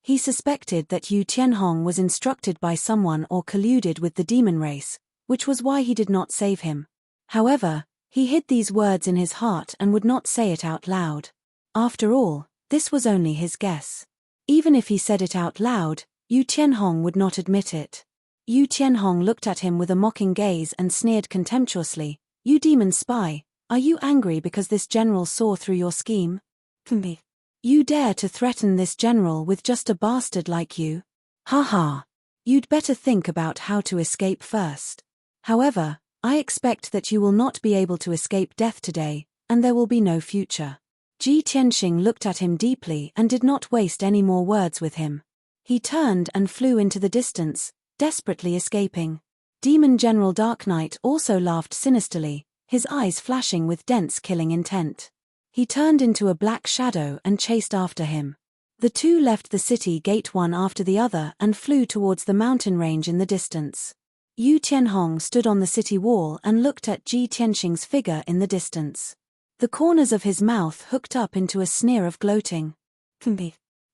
He suspected that Yu Tianhong was instructed by someone or colluded with the demon race, which was why he did not save him. However, he hid these words in his heart and would not say it out loud. After all, this was only his guess. Even if he said it out loud, Yu Tianhong would not admit it. Yu Tianhong looked at him with a mocking gaze and sneered contemptuously, "You demon spy, are you angry because this general saw through your scheme? You dare to threaten this general with just a bastard like you? Ha ha! You'd better think about how to escape first. However, I expect that you will not be able to escape death today, and there will be no future." Ji Tianxing looked at him deeply and did not waste any more words with him. He turned and flew into the distance, desperately escaping. Demon General Dark Knight also laughed sinisterly, his eyes flashing with dense killing intent. He turned into a black shadow and chased after him. The two left the city gate one after the other and flew towards the mountain range in the distance. Yu Tianhong stood on the city wall and looked at Ji Tianxing's figure in the distance. The corners of his mouth hooked up into a sneer of gloating.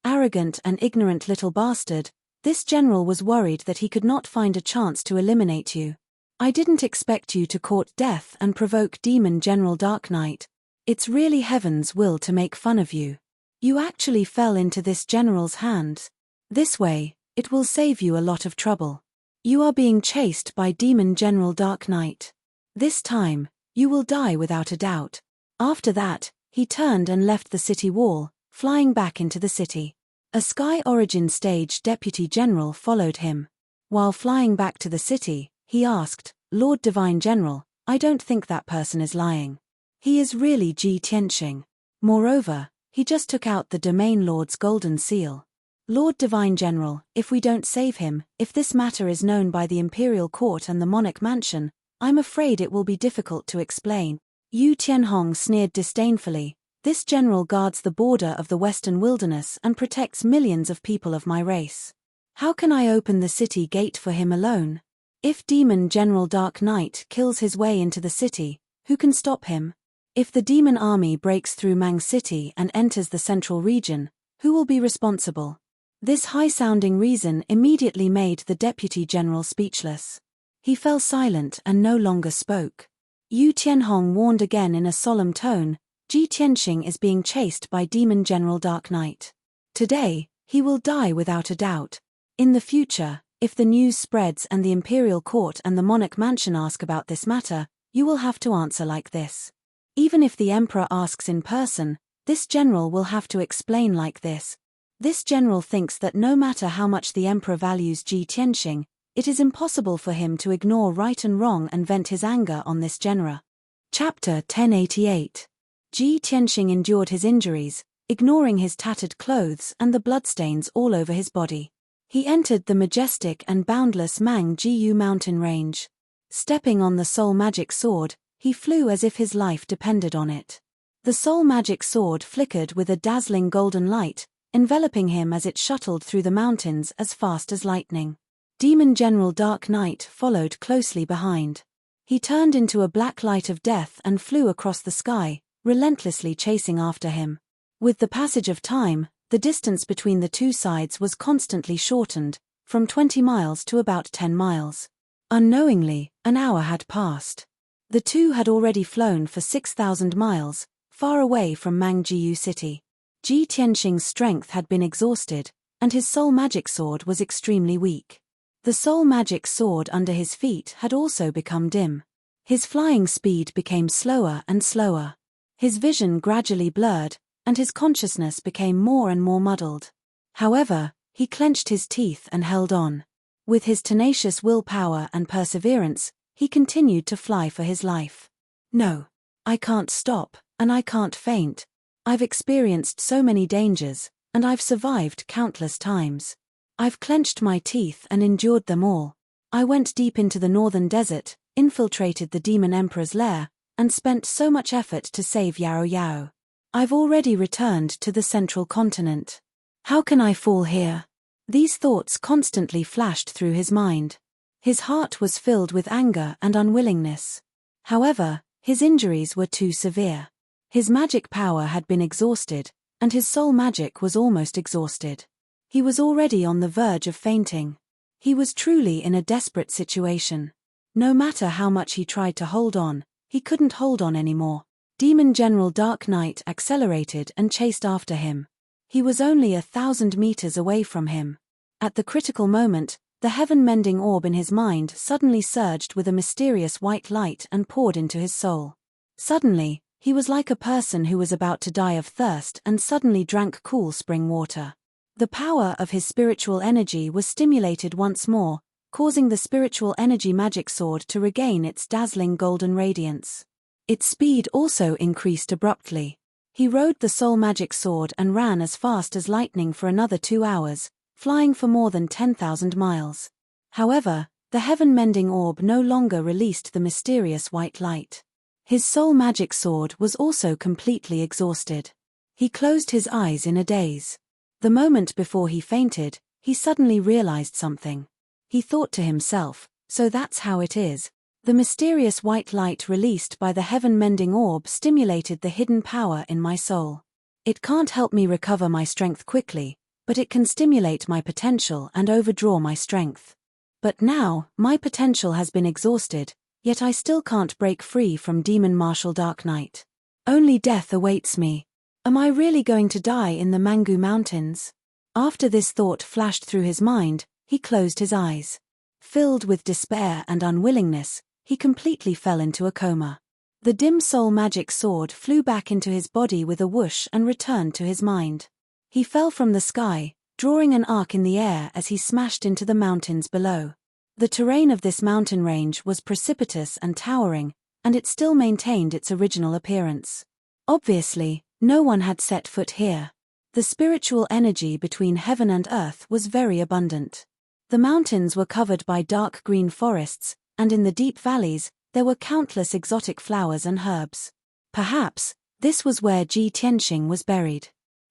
Arrogant and ignorant little bastard, this general was worried that he could not find a chance to eliminate you. I didn't expect you to court death and provoke Demon General Dark Knight. It's really heaven's will to make fun of you. You actually fell into this general's hands. This way, it will save you a lot of trouble. You are being chased by Demon General Dark Knight. This time, you will die without a doubt. After that, he turned and left the city wall, flying back into the city. A Sky Origin Stage Deputy General followed him. While flying back to the city, he asked, "Lord Divine General, I don't think that person is lying. He is really Ji Tianxing. Moreover, he just took out the Domain Lord's golden seal. Lord Divine General, if we don't save him, if this matter is known by the Imperial Court and the Monarch Mansion, I'm afraid it will be difficult to explain." Yu Tianhong sneered disdainfully, "This general guards the border of the Western Wilderness and protects millions of people of my race. How can I open the city gate for him alone? If Demon General Dark Knight kills his way into the city, who can stop him? If the demon army breaks through Mang City and enters the central region, who will be responsible?" This high-sounding reason immediately made the deputy general speechless. He fell silent and no longer spoke. Yu Tianhong warned again in a solemn tone, "Ji Tianxing is being chased by Demon General Dark Knight. Today, he will die without a doubt. In the future, if the news spreads and the Imperial Court and the Monarch Mansion ask about this matter, you will have to answer like this. Even if the Emperor asks in person, this general will have to explain like this. This general thinks that no matter how much the Emperor values Ji Tianxing, it is impossible for him to ignore right and wrong and vent his anger on this genera." Chapter 1088. Ji Tianxing endured his injuries, ignoring his tattered clothes and the bloodstains all over his body. He entered the majestic and boundless Mang Jiu mountain range. Stepping on the soul magic sword, he flew as if his life depended on it. The soul magic sword flickered with a dazzling golden light, enveloping him as it shuttled through the mountains as fast as lightning. Demon General Dark Knight followed closely behind. He turned into a black light of death and flew across the sky, relentlessly chasing after him. With the passage of time, the distance between the two sides was constantly shortened, from 20 miles to about 10 miles. Unknowingly, an hour had passed. The two had already flown for 6,000 miles, far away from Mangjiu City. Ji Tianxing's strength had been exhausted, and his soul magic sword was extremely weak. The soul magic sword under his feet had also become dim. His flying speed became slower and slower. His vision gradually blurred, and his consciousness became more and more muddled. However, he clenched his teeth and held on. With his tenacious willpower and perseverance, he continued to fly for his life. "No. I can't stop, and I can't faint. I've experienced so many dangers, and I've survived countless times. I've clenched my teeth and endured them all. I went deep into the northern desert, infiltrated the Demon Emperor's lair, and spent so much effort to save Yao Yao. I've already returned to the central continent. How can I fall here?" These thoughts constantly flashed through his mind. His heart was filled with anger and unwillingness. However, his injuries were too severe. His magic power had been exhausted, and his soul magic was almost exhausted. He was already on the verge of fainting. He was truly in a desperate situation. No matter how much he tried to hold on, he couldn't hold on anymore. Demon General Dark Knight accelerated and chased after him. He was only 1,000 meters away from him. At the critical moment, the heaven-mending orb in his mind suddenly surged with a mysterious white light and poured into his soul. Suddenly, he was like a person who was about to die of thirst and suddenly drank cool spring water. The power of his spiritual energy was stimulated once more, causing the spiritual energy magic sword to regain its dazzling golden radiance. Its speed also increased abruptly. He rode the soul magic sword and ran as fast as lightning for another 2 hours, flying for more than 10,000 miles. However, the heaven-mending orb no longer released the mysterious white light. His soul magic sword was also completely exhausted. He closed his eyes in a daze. The moment before he fainted, he suddenly realized something. He thought to himself, so that's how it is. The mysterious white light released by the heaven-mending orb stimulated the hidden power in my soul. It can't help me recover my strength quickly, but it can stimulate my potential and overdraw my strength. But now, my potential has been exhausted, yet I still can't break free from Demon Marshal Dark Knight. Only death awaits me. Am I really going to die in the Mangu Mountains? After this thought flashed through his mind, he closed his eyes. Filled with despair and unwillingness, he completely fell into a coma. The dim soul magic sword flew back into his body with a whoosh and returned to his mind. He fell from the sky, drawing an arc in the air as he smashed into the mountains below. The terrain of this mountain range was precipitous and towering, and it still maintained its original appearance. Obviously, no one had set foot here. The spiritual energy between heaven and earth was very abundant. The mountains were covered by dark green forests, and in the deep valleys, there were countless exotic flowers and herbs. Perhaps, this was where Ji Tianxing was buried.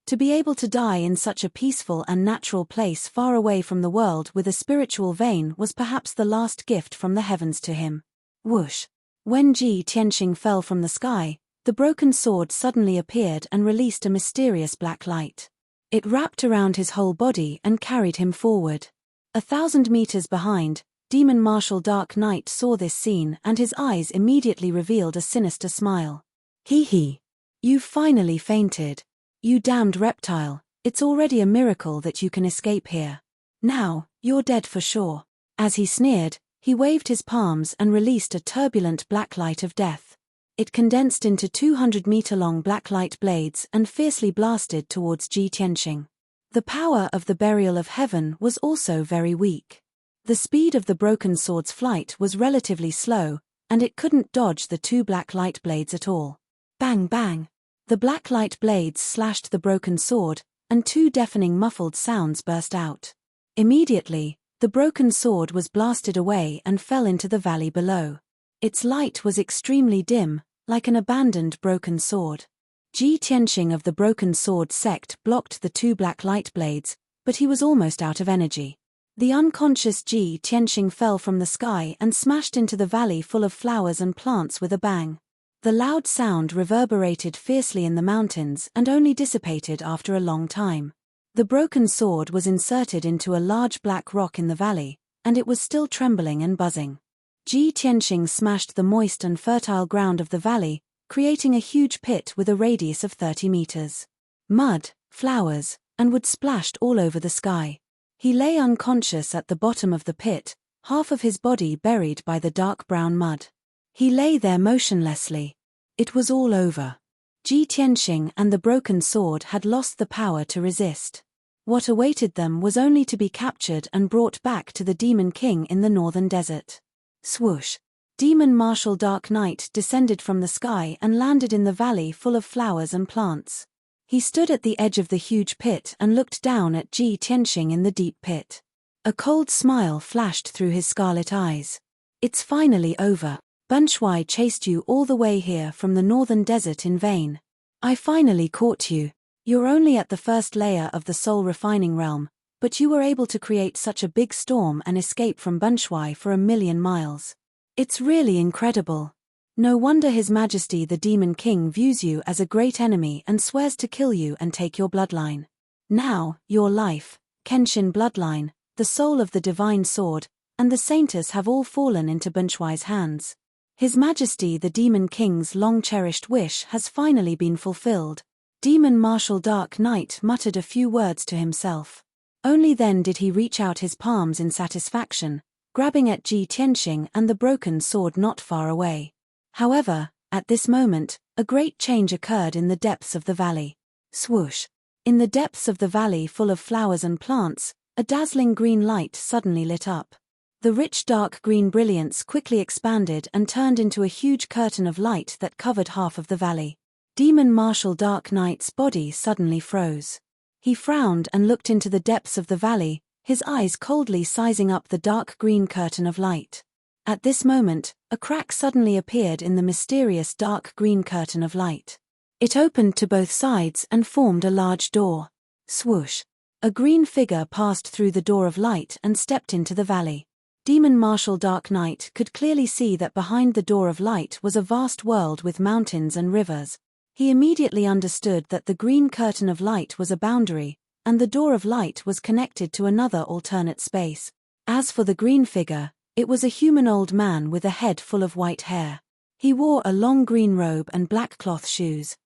To be able to die in such a peaceful and natural place far away from the world with a spiritual vein was perhaps the last gift from the heavens to him. Whoosh! When Ji Tianxing fell from the sky, the broken sword suddenly appeared and released a mysterious black light. It wrapped around his whole body and carried him forward. 1,000 meters behind, Demon Marshal Dark Knight saw this scene and his eyes immediately revealed a sinister smile. Hee hee. You've finally fainted. You damned reptile, it's already a miracle that you can escape here. Now, you're dead for sure. As he sneered, he waved his palms and released a turbulent black light of death. It condensed into 200-meter-long black light blades and fiercely blasted towards Ji Tianxing. The power of the burial of heaven was also very weak. The speed of the broken sword's flight was relatively slow, and it couldn't dodge the 2 black light blades at all. Bang bang! The black light blades slashed the broken sword, and 2 deafening muffled sounds burst out. Immediately, the broken sword was blasted away and fell into the valley below. Its light was extremely dim, like an abandoned broken sword. Ji Tianxing of the Broken Sword sect blocked the 2 black light blades, but he was almost out of energy. The unconscious Ji Tianxing fell from the sky and smashed into the valley full of flowers and plants with a bang. The loud sound reverberated fiercely in the mountains and only dissipated after a long time. The broken sword was inserted into a large black rock in the valley, and it was still trembling and buzzing. Ji Tianxing smashed the moist and fertile ground of the valley, creating a huge pit with a radius of 30 meters. Mud, flowers, and wood splashed all over the sky. He lay unconscious at the bottom of the pit, half of his body buried by the dark brown mud. He lay there motionlessly. It was all over. Ji Tianxing and the broken sword had lost the power to resist. What awaited them was only to be captured and brought back to the Demon King in the northern desert. Swoosh! Demon Marshal Dark Knight descended from the sky and landed in the valley full of flowers and plants. He stood at the edge of the huge pit and looked down at Ji Tianxing in the deep pit. A cold smile flashed through his scarlet eyes. It's finally over. Bunshui chased you all the way here from the northern desert in vain. I finally caught you. You're only at the first layer of the soul refining realm, but you were able to create such a big storm and escape from Bunshui for 1,000,000 miles. It's really incredible. No wonder His Majesty the Demon King views you as a great enemy and swears to kill you and take your bloodline. Now, your life, Kenshin bloodline, the soul of the divine sword, and the saints have all fallen into Bunchui's hands. His Majesty the Demon King's long-cherished wish has finally been fulfilled. Demon Marshal Dark Knight muttered a few words to himself. Only then did he reach out his palms in satisfaction, grabbing at Ji Tianxing and the broken sword not far away. However, at this moment, a great change occurred in the depths of the valley. Swoosh! In the depths of the valley full of flowers and plants, a dazzling green light suddenly lit up. The rich dark green brilliance quickly expanded and turned into a huge curtain of light that covered half of the valley. Demon Marshal Dark Knight's body suddenly froze. He frowned and looked into the depths of the valley, his eyes coldly sizing up the dark green curtain of light. At this moment, a crack suddenly appeared in the mysterious dark green curtain of light. It opened to both sides and formed a large door. Swoosh! A green figure passed through the door of light and stepped into the valley. Demon Marshal Dark Knight could clearly see that behind the door of light was a vast world with mountains and rivers. He immediately understood that the green curtain of light was a boundary, and the door of light was connected to another alternate space. As for the green figure, it was a human old man with a head full of white hair. He wore a long green robe and black cloth shoes.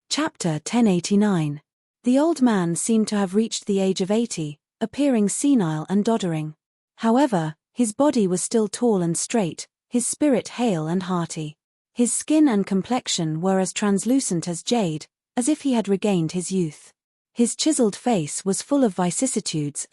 Chapter 1089. The old man seemed to have reached the age of 80, appearing senile and doddering. However, his body was still tall and straight, his spirit hale and hearty. His skin and complexion were as translucent as jade, as if he had regained his youth. His chiseled face was full of vicissitudes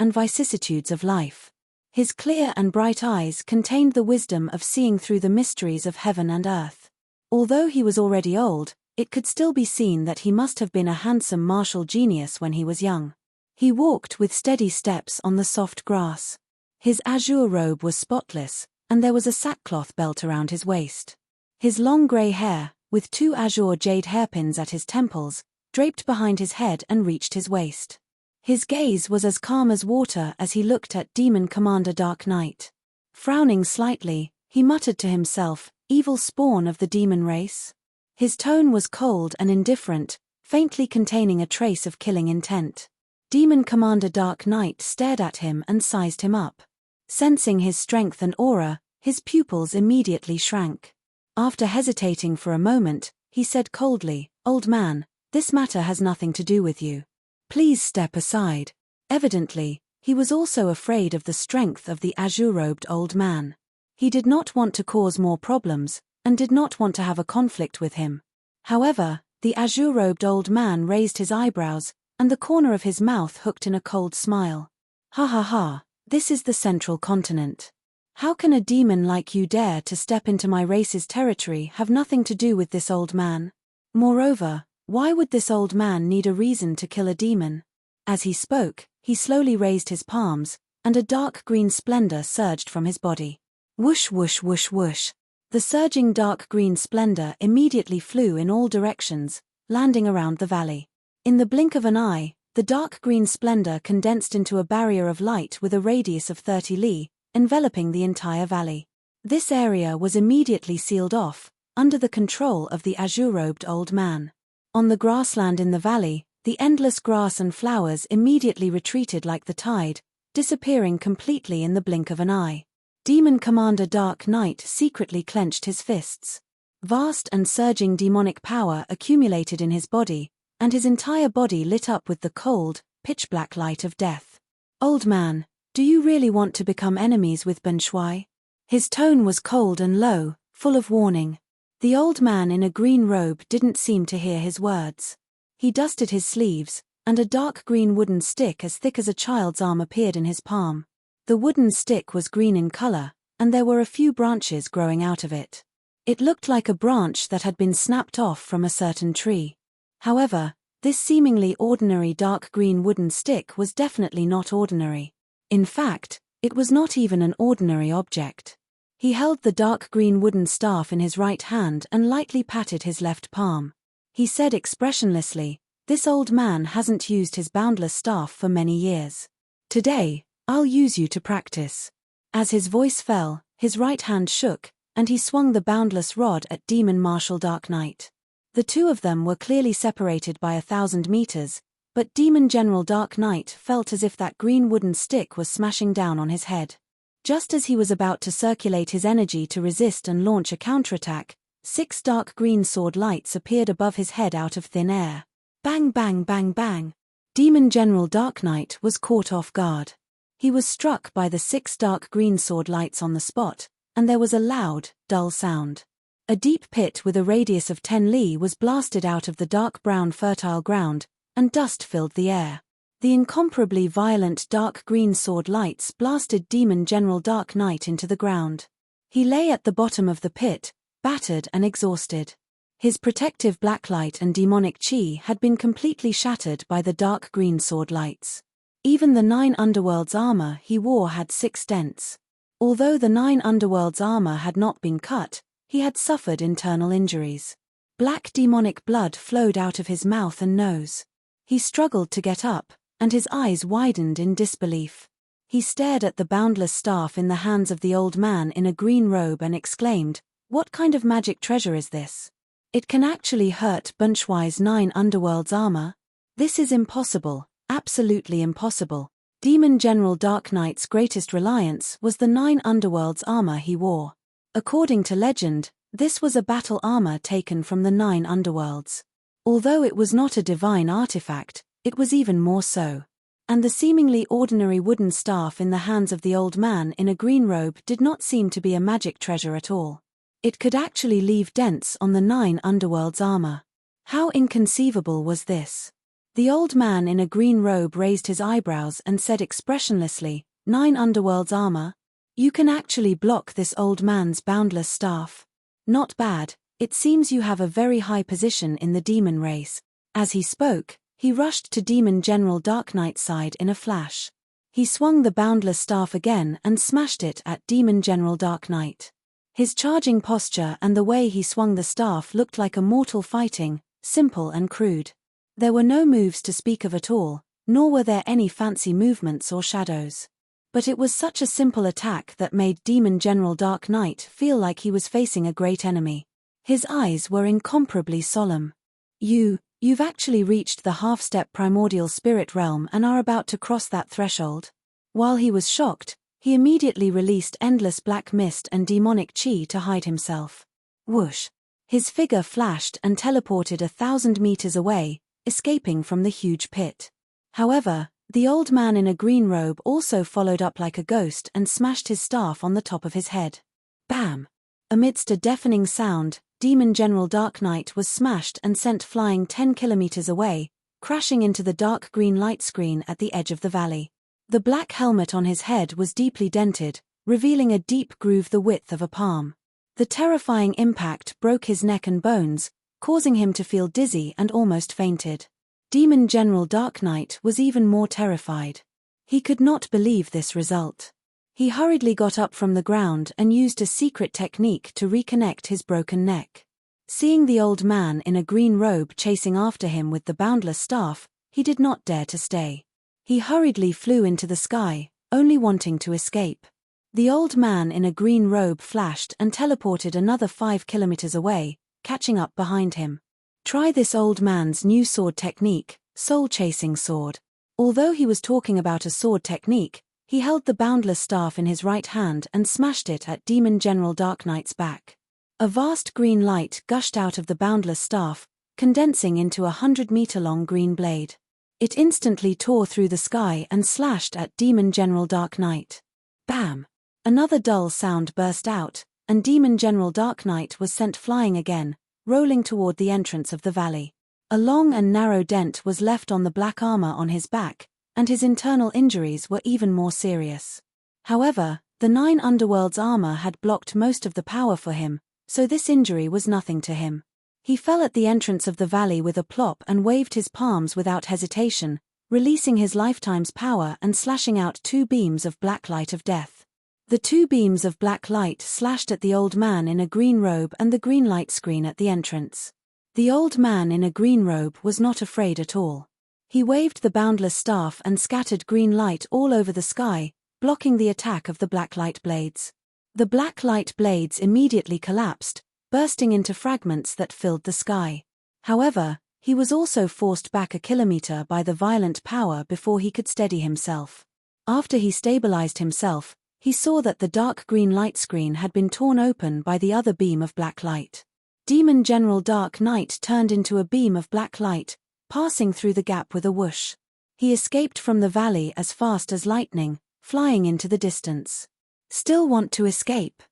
of life. His clear and bright eyes contained the wisdom of seeing through the mysteries of heaven and earth. Although he was already old, it could still be seen that he must have been a handsome martial genius when he was young. He walked with steady steps on the soft grass. His azure robe was spotless, and there was a sackcloth belt around his waist. His long grey hair, with 2 azure jade hairpins at his temples, draped behind his head and reached his waist. His gaze was as calm as water as he looked at Demon Commander Dark Knight. Frowning slightly, he muttered to himself, "Evil spawn of the demon race?" His tone was cold and indifferent, faintly containing a trace of killing intent. Demon Commander Dark Knight stared at him and sized him up. Sensing his strength and aura, his pupils immediately shrank. After hesitating for a moment, he said coldly, "Old man, this matter has nothing to do with you. Please step aside." Evidently, he was also afraid of the strength of the azure-robed old man. He did not want to cause more problems, and did not want to have a conflict with him. However, the azure-robed old man raised his eyebrows, and the corner of his mouth hooked in a cold smile. "Ha ha ha. This is the Central Continent. How can a demon like you dare to step into my race's territory have nothing to do with this old man? Moreover, why would this old man need a reason to kill a demon?" As he spoke, he slowly raised his palms, and a dark green splendor surged from his body. Whoosh whoosh whoosh whoosh. The surging dark green splendor immediately flew in all directions, landing around the valley. In the blink of an eye, the dark green splendor condensed into a barrier of light with a radius of 30 li, enveloping the entire valley. This area was immediately sealed off, under the control of the azure-robed old man. On the grassland in the valley, the endless grass and flowers immediately retreated like the tide, disappearing completely in the blink of an eye. Demon Commander Dark Knight secretly clenched his fists. Vast and surging demonic power accumulated in his body, and his entire body lit up with the cold, pitch-black light of death. "Old man, do you really want to become enemies with Bunshui?" His tone was cold and low, full of warning. The old man in a green robe didn't seem to hear his words. He dusted his sleeves, and a dark green wooden stick as thick as a child's arm appeared in his palm. The wooden stick was green in color, and there were a few branches growing out of it. It looked like a branch that had been snapped off from a certain tree. However, this seemingly ordinary dark green wooden stick was definitely not ordinary. In fact, it was not even an ordinary object. He held the dark green wooden staff in his right hand and lightly patted his left palm. He said expressionlessly, "This old man hasn't used his boundless staff for many years. Today, I'll use you to practice." As his voice fell, his right hand shook, and he swung the boundless rod at Demon Marshal Dark Knight. The two of them were clearly separated by 1,000 meters, But Demon General Dark Knight felt as if that green wooden stick was smashing down on his head. Just as he was about to circulate his energy to resist and launch a counterattack, 6 dark green sword lights appeared above his head out of thin air. Bang bang bang bang. Demon General Dark Knight was caught off guard. He was struck by the 6 dark green sword lights on the spot, and there was a loud, dull sound. A deep pit with a radius of 10 li was blasted out of the dark brown fertile ground, and dust filled the air. The incomparably violent dark green sword lights blasted Demon General Dark Knight into the ground. He lay at the bottom of the pit, battered and exhausted. His protective black light and demonic chi had been completely shattered by the dark green sword lights. Even the 9 underworlds armor he wore had 6 dents. Although the 9 underworlds armor had not been cut, he had suffered internal injuries. Black demonic blood flowed out of his mouth and nose. He struggled to get up, and his eyes widened in disbelief. He stared at the boundless staff in the hands of the old man in a green robe and exclaimed, "What kind of magic treasure is this? It can actually hurt Bunchwise 9 underworlds armor? This is impossible, absolutely impossible." Demon General Dark Knight's greatest reliance was the 9 underworlds armor he wore. According to legend, this was a battle armor taken from the 9 underworlds. Although it was not a divine artifact, it was even more so. And the seemingly ordinary wooden staff in the hands of the old man in a green robe did not seem to be a magic treasure at all. It could actually leave dents on the 9 underworlds armor. How inconceivable was this? The old man in a green robe raised his eyebrows and said expressionlessly, "9 underworlds armor? You can actually block this old man's boundless staff. Not bad, it seems you have a very high position in the demon race." As he spoke, he rushed to Demon General Dark Knight's side in a flash. He swung the boundless staff again and smashed it at Demon General Dark Knight. His charging posture and the way he swung the staff looked like a mortal fighting, simple and crude. There were no moves to speak of at all, nor were there any fancy movements or shadows. But it was such a simple attack that made Demon General Dark Knight feel like he was facing a great enemy. His eyes were incomparably solemn. You've actually reached the half-step primordial spirit realm and are about to cross that threshold." While he was shocked, he immediately released endless black mist and demonic chi to hide himself. Whoosh! His figure flashed and teleported 1,000 meters away, escaping from the huge pit. However, the old man in a green robe also followed up like a ghost and smashed his staff on the top of his head. Bam! Amidst a deafening sound, Demon General Dark Knight was smashed and sent flying 10 kilometers away, crashing into the dark green light screen at the edge of the valley. The black helmet on his head was deeply dented, revealing a deep groove the width of a palm. The terrifying impact broke his neck and bones, causing him to feel dizzy and almost fainted. Demon General Dark Knight was even more terrified. He could not believe this result. He hurriedly got up from the ground and used a secret technique to reconnect his broken neck. Seeing the old man in a green robe chasing after him with the boundless staff, he did not dare to stay. He hurriedly flew into the sky, only wanting to escape. The old man in a green robe flashed and teleported another 5 kilometers away, catching up behind him. Try this old man's new sword technique, soul-chasing sword. Although he was talking about a sword technique, he held the boundless staff in his right hand and smashed it at Demon General Dark Knight's back. A vast green light gushed out of the boundless staff, condensing into a 100-meter-long green blade. It instantly tore through the sky and slashed at Demon General Dark Knight. Bam! Another dull sound burst out, and Demon General Dark Knight was sent flying again, rolling toward the entrance of the valley. A long and narrow dent was left on the black armor on his back, and his internal injuries were even more serious. However, the 9 underworlds armor had blocked most of the power for him, so this injury was nothing to him. He fell at the entrance of the valley with a plop and waved his palms without hesitation, releasing his lifetime's power and slashing out 2 beams of black light of death. The 2 beams of black light slashed at the old man in a green robe and the green light screen at the entrance. The old man in a green robe was not afraid at all. He waved the boundless staff and scattered green light all over the sky, blocking the attack of the black light blades. The black light blades immediately collapsed, bursting into fragments that filled the sky. However, He was also forced back a kilometer by the violent power before he could steady himself. After he stabilized himself, he saw that the dark green light screen had been torn open by the other beam of black light. Demon General Dark Knight turned into a beam of black light, passing through the gap with a whoosh. He escaped from the valley as fast as lightning, flying into the distance. Still want to escape?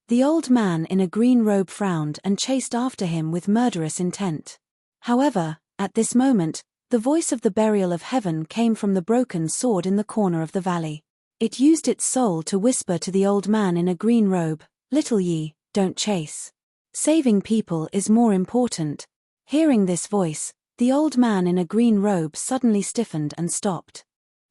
The old man in a green robe frowned and chased after him with murderous intent. However, at this moment, the voice of the burial of heaven came from the broken sword in the corner of the valley. It used its soul to whisper to the old man in a green robe, "Little ye, don't chase. Saving people is more important." Hearing this voice, the old man in a green robe suddenly stiffened and stopped.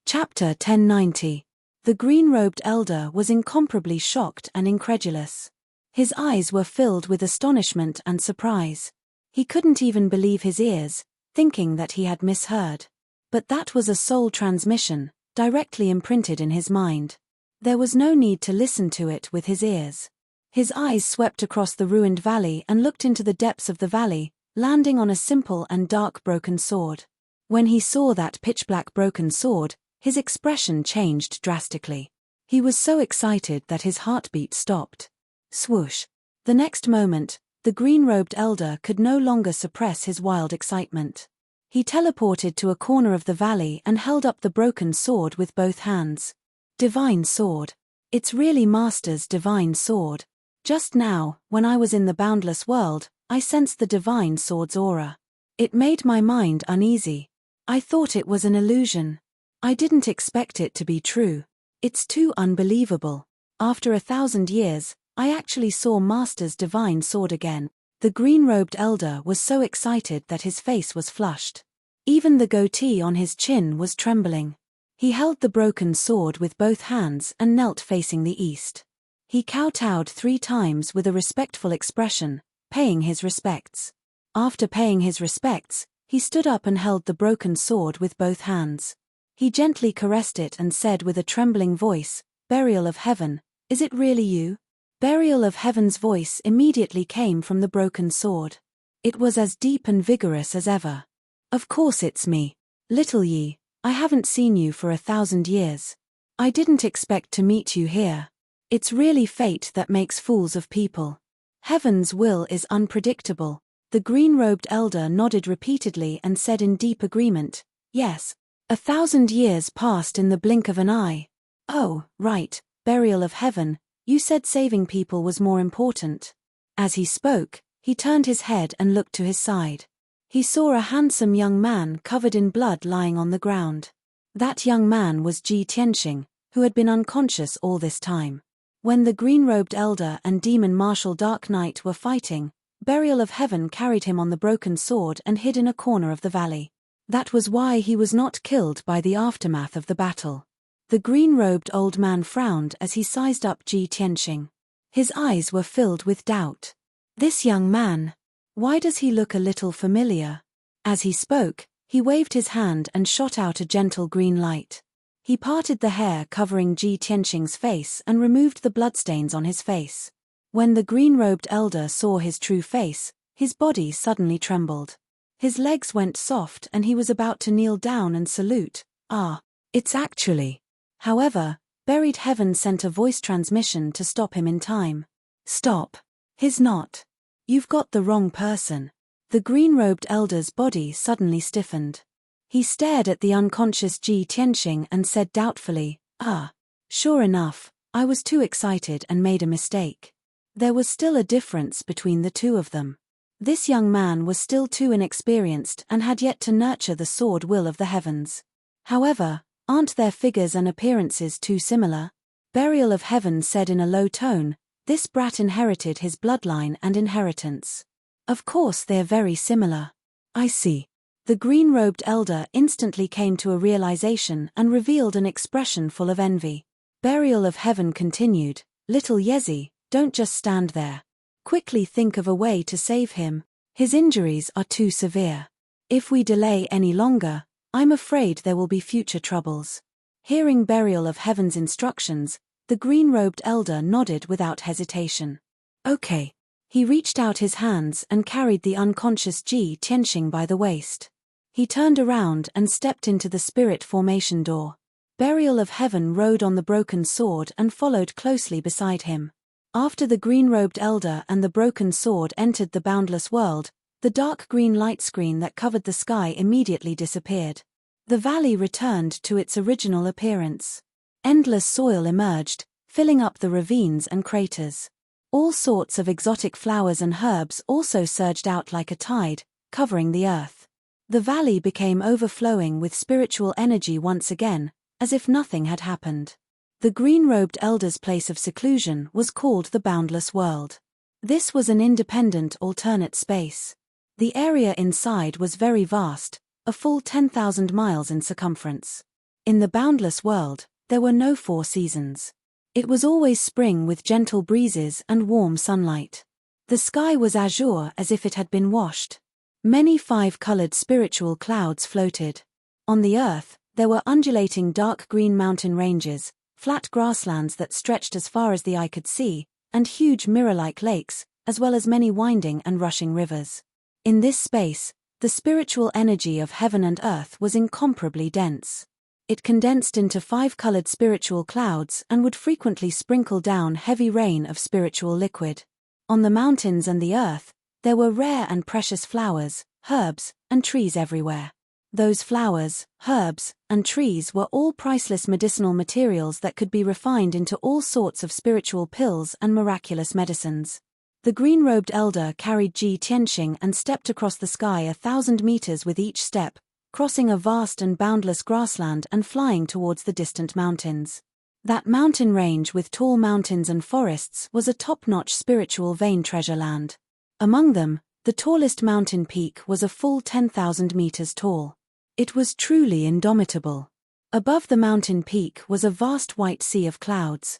Chapter 1090. The green-robed elder was incomparably shocked and incredulous. His eyes were filled with astonishment and surprise. He couldn't even believe his ears, thinking that he had misheard. But that was a soul transmission, directly imprinted in his mind. There was no need to listen to it with his ears. His eyes swept across the ruined valley and looked into the depths of the valley, landing on a simple and dark broken sword. When he saw that pitch-black broken sword, his expression changed drastically. He was so excited that his heartbeat stopped. Swoosh! The next moment, the green-robed elder could no longer suppress his wild excitement. He teleported to a corner of the valley and held up the broken sword with both hands. Divine sword. It's really Master's divine sword. Just now, when I was in the boundless world, I sensed the divine sword's aura. It made my mind uneasy. I thought it was an illusion. I didn't expect it to be true. It's too unbelievable. After 1,000 years, I actually saw Master's divine sword again. The green-robed elder was so excited that his face was flushed. Even the goatee on his chin was trembling. He held the broken sword with both hands and knelt facing the east. He kowtowed 3 times with a respectful expression, paying his respects. After paying his respects, he stood up and held the broken sword with both hands. He gently caressed it and said with a trembling voice, "Burial of heaven, is it really you?" Burial of heaven's voice immediately came from the broken sword. It was as deep and vigorous as ever. "Of course it's me. Little ye, I haven't seen you for 1,000 years. I didn't expect to meet you here. It's really fate that makes fools of people. Heaven's will is unpredictable." The green-robed elder nodded repeatedly and said in deep agreement, "Yes. 1,000 years passed in the blink of an eye. Oh, right, burial of heaven, you said saving people was more important." As he spoke, he turned his head and looked to his side. He saw a handsome young man covered in blood lying on the ground. That young man was Ji Tianxing, who had been unconscious all this time. When the green-robed elder and demon marshal Dark Knight were fighting, Burial of Heaven carried him on the broken sword and hid in a corner of the valley. That was why he was not killed by the aftermath of the battle. The green-robed old man frowned as he sized up Ji Tianxing. His eyes were filled with doubt. This young man. Why does he look a little familiar? As he spoke, he waved his hand and shot out a gentle green light. He parted the hair covering Ji Tianxing's face and removed the bloodstains on his face. When the green-robed elder saw his true face, his body suddenly trembled. His legs went soft and he was about to kneel down and salute. "Ah, it's actually." However, Buried Heaven sent a voice transmission to stop him in time. "Stop. He's not. You've got the wrong person." The green-robed elder's body suddenly stiffened. He stared at the unconscious Ji Tianxing and said doubtfully, "Ah. Sure enough, I was too excited and made a mistake." There was still a difference between the two of them. This young man was still too inexperienced and had yet to nurture the sword will of the heavens. However, aren't their figures and appearances too similar? Burial of Heaven said in a low tone, "This brat inherited his bloodline and inheritance. Of course they're very similar." "I see." The green-robed elder instantly came to a realization and revealed an expression full of envy. Burial of Heaven continued, "Little Yezi, don't just stand there. Quickly think of a way to save him. His injuries are too severe. If we delay any longer, I'm afraid there will be future troubles." Hearing Burial of Heaven's instructions, the green-robed elder nodded without hesitation. "Okay." He reached out his hands and carried the unconscious Ji Tianxing by the waist. He turned around and stepped into the spirit formation door. Burial of Heaven rode on the broken sword and followed closely beside him. After the green-robed elder and the broken sword entered the boundless world, the dark green light screen that covered the sky immediately disappeared. The valley returned to its original appearance. Endless soil emerged, filling up the ravines and craters. All sorts of exotic flowers and herbs also surged out like a tide, covering the earth. The valley became overflowing with spiritual energy once again, as if nothing had happened. The green-robed elder's place of seclusion was called the Boundless World. This was an independent alternate space. The area inside was very vast, a full 10,000 miles in circumference. In the Boundless World, there were no 4 seasons. It was always spring with gentle breezes and warm sunlight. The sky was azure as if it had been washed. Many 5-colored spiritual clouds floated. On the earth, there were undulating dark green mountain ranges, flat grasslands that stretched as far as the eye could see, and huge mirror-like lakes, as well as many winding and rushing rivers. In this space, the spiritual energy of heaven and earth was incomparably dense. It condensed into 5-colored spiritual clouds and would frequently sprinkle down heavy rain of spiritual liquid. On the mountains and the earth, there were rare and precious flowers, herbs, and trees everywhere. Those flowers, herbs, and trees were all priceless medicinal materials that could be refined into all sorts of spiritual pills and miraculous medicines. The green-robed elder carried Ji Tianxing and stepped across the sky 1,000 meters with each step, crossing a vast and boundless grassland and flying towards the distant mountains. That mountain range with tall mountains and forests was a top-notch spiritual vein treasure land. Among them, the tallest mountain peak was a full 10,000 meters tall. It was truly indomitable. Above the mountain peak was a vast white sea of clouds.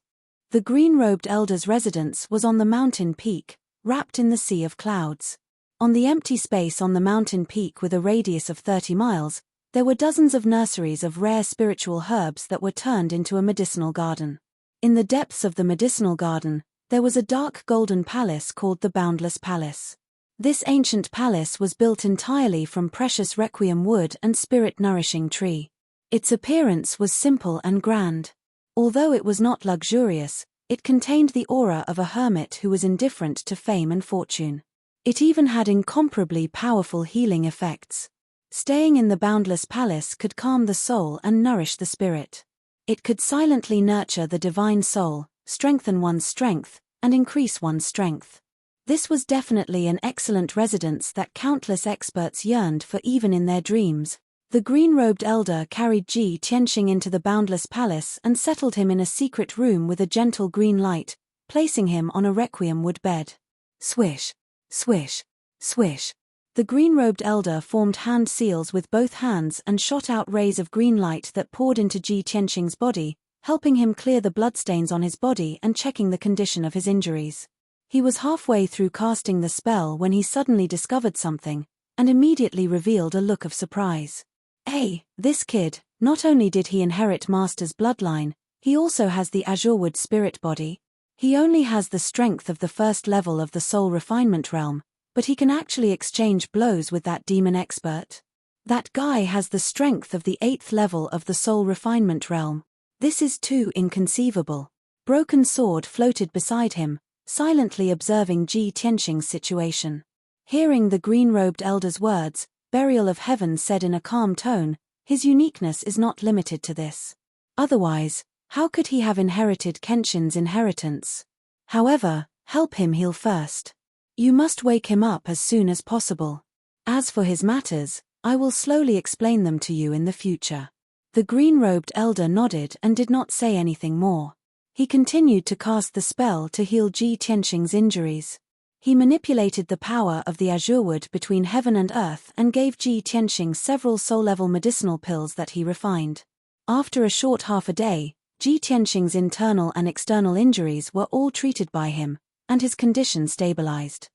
The green-robed elder's residence was on the mountain peak, wrapped in the sea of clouds. On the empty space on the mountain peak with a radius of 30 miles, there were dozens of nurseries of rare spiritual herbs that were turned into a medicinal garden. In the depths of the medicinal garden, there was a dark golden palace called the Boundless Palace. This ancient palace was built entirely from precious requiem wood and spirit-nourishing tree. Its appearance was simple and grand. Although it was not luxurious, it contained the aura of a hermit who was indifferent to fame and fortune. It even had incomparably powerful healing effects. Staying in the Boundless Palace could calm the soul and nourish the spirit. It could silently nurture the divine soul, strengthen one's strength, and increase one's strength. This was definitely an excellent residence that countless experts yearned for even in their dreams. The green-robed elder carried Ji Tianxing into the Boundless Palace and settled him in a secret room with a gentle green light, placing him on a requiem wood bed. Swish, swish, swish. The green-robed elder formed hand seals with both hands and shot out rays of green light that poured into Ji Tianxing's body, helping him clear the bloodstains on his body and checking the condition of his injuries. He was halfway through casting the spell when he suddenly discovered something, and immediately revealed a look of surprise. Hey, this kid, not only did he inherit Master's bloodline, he also has the Azurewood spirit body. He only has the strength of the first level of the soul refinement realm, but he can actually exchange blows with that demon expert. That guy has the strength of the 8th level of the soul refinement realm. This is too inconceivable. Broken Sword floated beside him, silently observing Ji Tianxing's situation. Hearing the green-robed elder's words, Burial of Heaven said in a calm tone, his uniqueness is not limited to this. Otherwise, how could he have inherited Kenshin's inheritance? However, help him heal first. You must wake him up as soon as possible. As for his matters, I will slowly explain them to you in the future. The green-robed elder nodded and did not say anything more. He continued to cast the spell to heal Ji Tianxing's injuries. He manipulated the power of the Azurewood between heaven and earth and gave Ji Tianxing several soul-level medicinal pills that he refined. After a short half a day, Ji Tianxing's internal and external injuries were all treated by him, and his condition stabilized.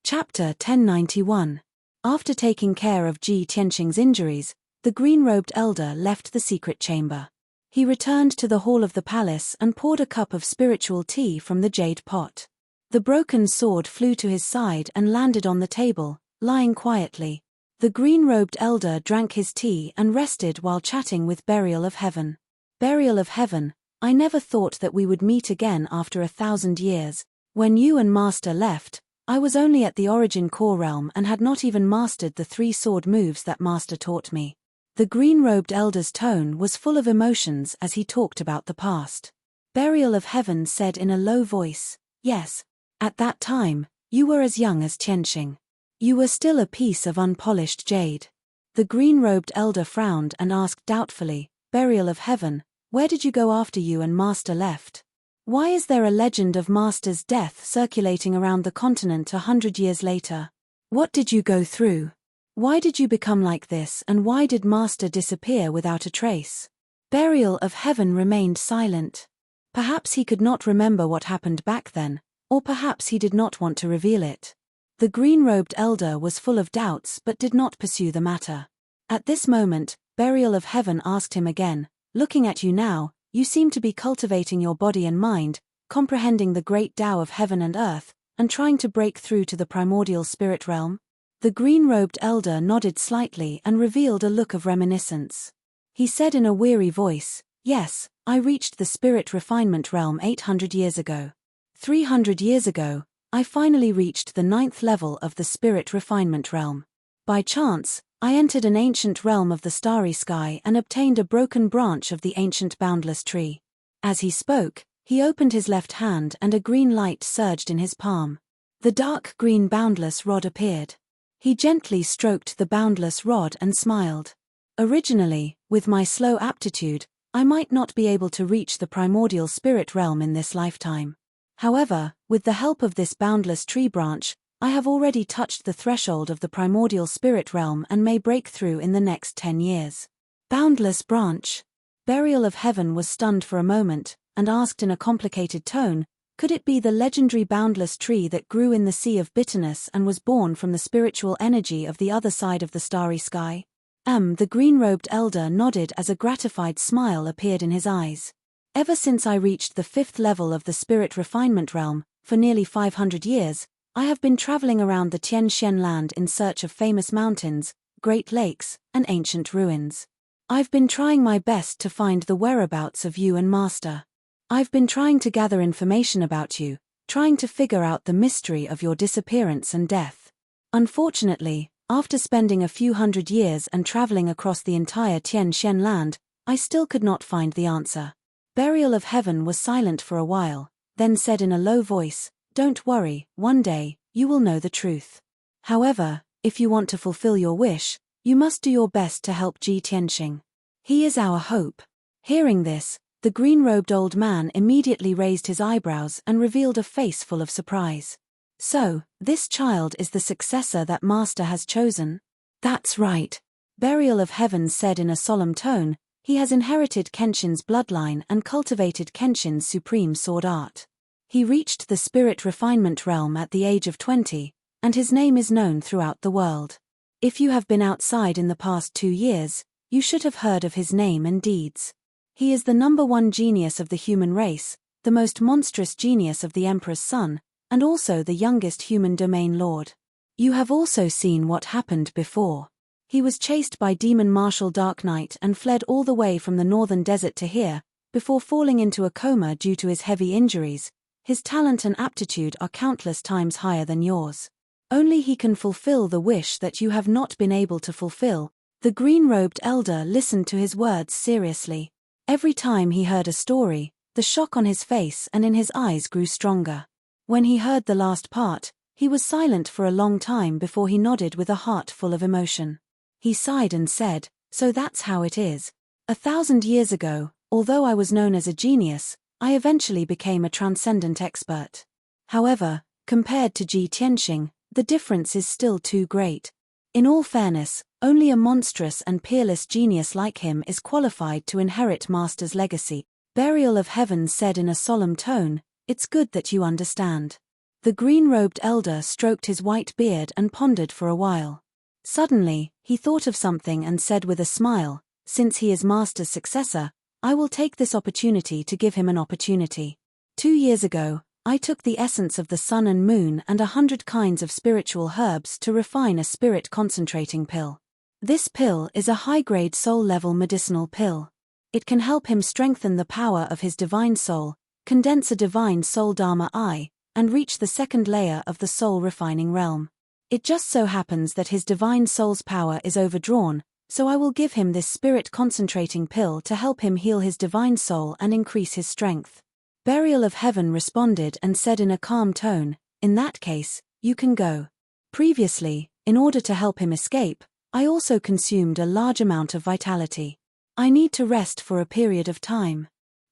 Chapter 1091. After taking care of Ji Tianxing's injuries, the green-robed elder left the secret chamber. He returned to the hall of the palace and poured a cup of spiritual tea from the jade pot. The broken sword flew to his side and landed on the table, lying quietly. The green-robed elder drank his tea and rested while chatting with Burial of Heaven. Burial of Heaven, I never thought that we would meet again after 1,000 years. When you and Master left, I was only at the origin core realm and had not even mastered the 3 sword moves that Master taught me. The green-robed elder's tone was full of emotions as he talked about the past. Burial of Heaven said in a low voice, "Yes. At that time, you were as young as Tianxing. You were still a piece of unpolished jade." The green-robed elder frowned and asked doubtfully, "Burial of Heaven, where did you go after you and Master left? Why is there a legend of Master's death circulating around the continent 100 years later? What did you go through? Why did you become like this, and why did Master disappear without a trace?" Burial of Heaven remained silent. Perhaps he could not remember what happened back then, or perhaps he did not want to reveal it. The green-robed elder was full of doubts but did not pursue the matter. At this moment, Burial of Heaven asked him again, "Looking at you now, you seem to be cultivating your body and mind, comprehending the great Tao of heaven and earth, and trying to break through to the primordial spirit realm?" The green-robed elder nodded slightly and revealed a look of reminiscence. He said in a weary voice, "Yes, I reached the spirit refinement realm 800 years ago. 300 years ago, I finally reached the 9th level of the spirit refinement realm. By chance, I entered an ancient realm of the starry sky and obtained a broken branch of the ancient boundless tree." As he spoke, he opened his left hand and a green light surged in his palm. The dark green boundless rod appeared. He gently stroked the boundless rod and smiled. "Originally, with my slow aptitude, I might not be able to reach the primordial spirit realm in this lifetime. However, with the help of this boundless tree branch, I have already touched the threshold of the primordial spirit realm and may break through in the next 10 years. Boundless branch. Burial of Heaven was stunned for a moment, and asked in a complicated tone, could it be the legendary boundless tree that grew in the sea of bitterness and was born from the spiritual energy of the other side of the starry sky? The green-robed elder nodded as a gratified smile appeared in his eyes. Ever since I reached the 5th level of the spirit refinement realm, for nearly 500 years, I have been traveling around the Tianxian land in search of famous mountains, great lakes, and ancient ruins. I've been trying my best to find the whereabouts of you and Master. I've been trying to gather information about you, trying to figure out the mystery of your disappearance and death. Unfortunately, after spending a few hundred years and traveling across the entire Tianxian land, I still could not find the answer." Burial of Heaven was silent for a while, then said in a low voice, "Don't worry, one day, you will know the truth. However, if you want to fulfill your wish, you must do your best to help Ji Tianxing. He is our hope." Hearing this, the green-robed old man immediately raised his eyebrows and revealed a face full of surprise. "So, this child is the successor that Master has chosen?" "That's right," Burial of Heaven said in a solemn tone. "He has inherited Kenshin's bloodline and cultivated Kenshin's supreme sword art. He reached the spirit refinement realm at the age of 20, and his name is known throughout the world. If you have been outside in the past 2 years, you should have heard of his name and deeds. He is the #1 genius of the human race, the most monstrous genius of the Emperor's son, and also the youngest human domain lord. You have also seen what happened before. He was chased by Demon Marshal Dark Knight and fled all the way from the northern desert to here, before falling into a coma due to his heavy injuries. His talent and aptitude are countless times higher than yours. Only he can fulfill the wish that you have not been able to fulfill." The green-robed elder listened to his words seriously. Every time he heard a story, the shock on his face and in his eyes grew stronger. When he heard the last part, he was silent for a long time before he nodded with a heart full of emotion. He sighed and said, "So that's how it is. 1,000 years ago, although I was known as a genius, I eventually became a transcendent expert. However, compared to Ji Tianxing, the difference is still too great. In all fairness, only a monstrous and peerless genius like him is qualified to inherit Master's legacy." Burial of Heaven said in a solemn tone, "It's good that you understand." The green-robed elder stroked his white beard and pondered for a while. Suddenly, he thought of something and said with a smile, "Since he is Master's successor, I will take this opportunity to give him an opportunity. 2 years ago, I took the essence of the sun and moon and 100 kinds of spiritual herbs to refine a spirit concentrating pill. This pill is a high-grade soul-level medicinal pill. It can help him strengthen the power of his divine soul, condense a divine soul Dharma I, and reach the second layer of the soul-refining realm. It just so happens that his divine soul's power is overdrawn, so I will give him this spirit-concentrating pill to help him heal his divine soul and increase his strength. Burial of Heaven responded and said in a calm tone, "In that case, you can go." Previously, in order to help him escape, I also consumed a large amount of vitality. I need to rest for a period of time.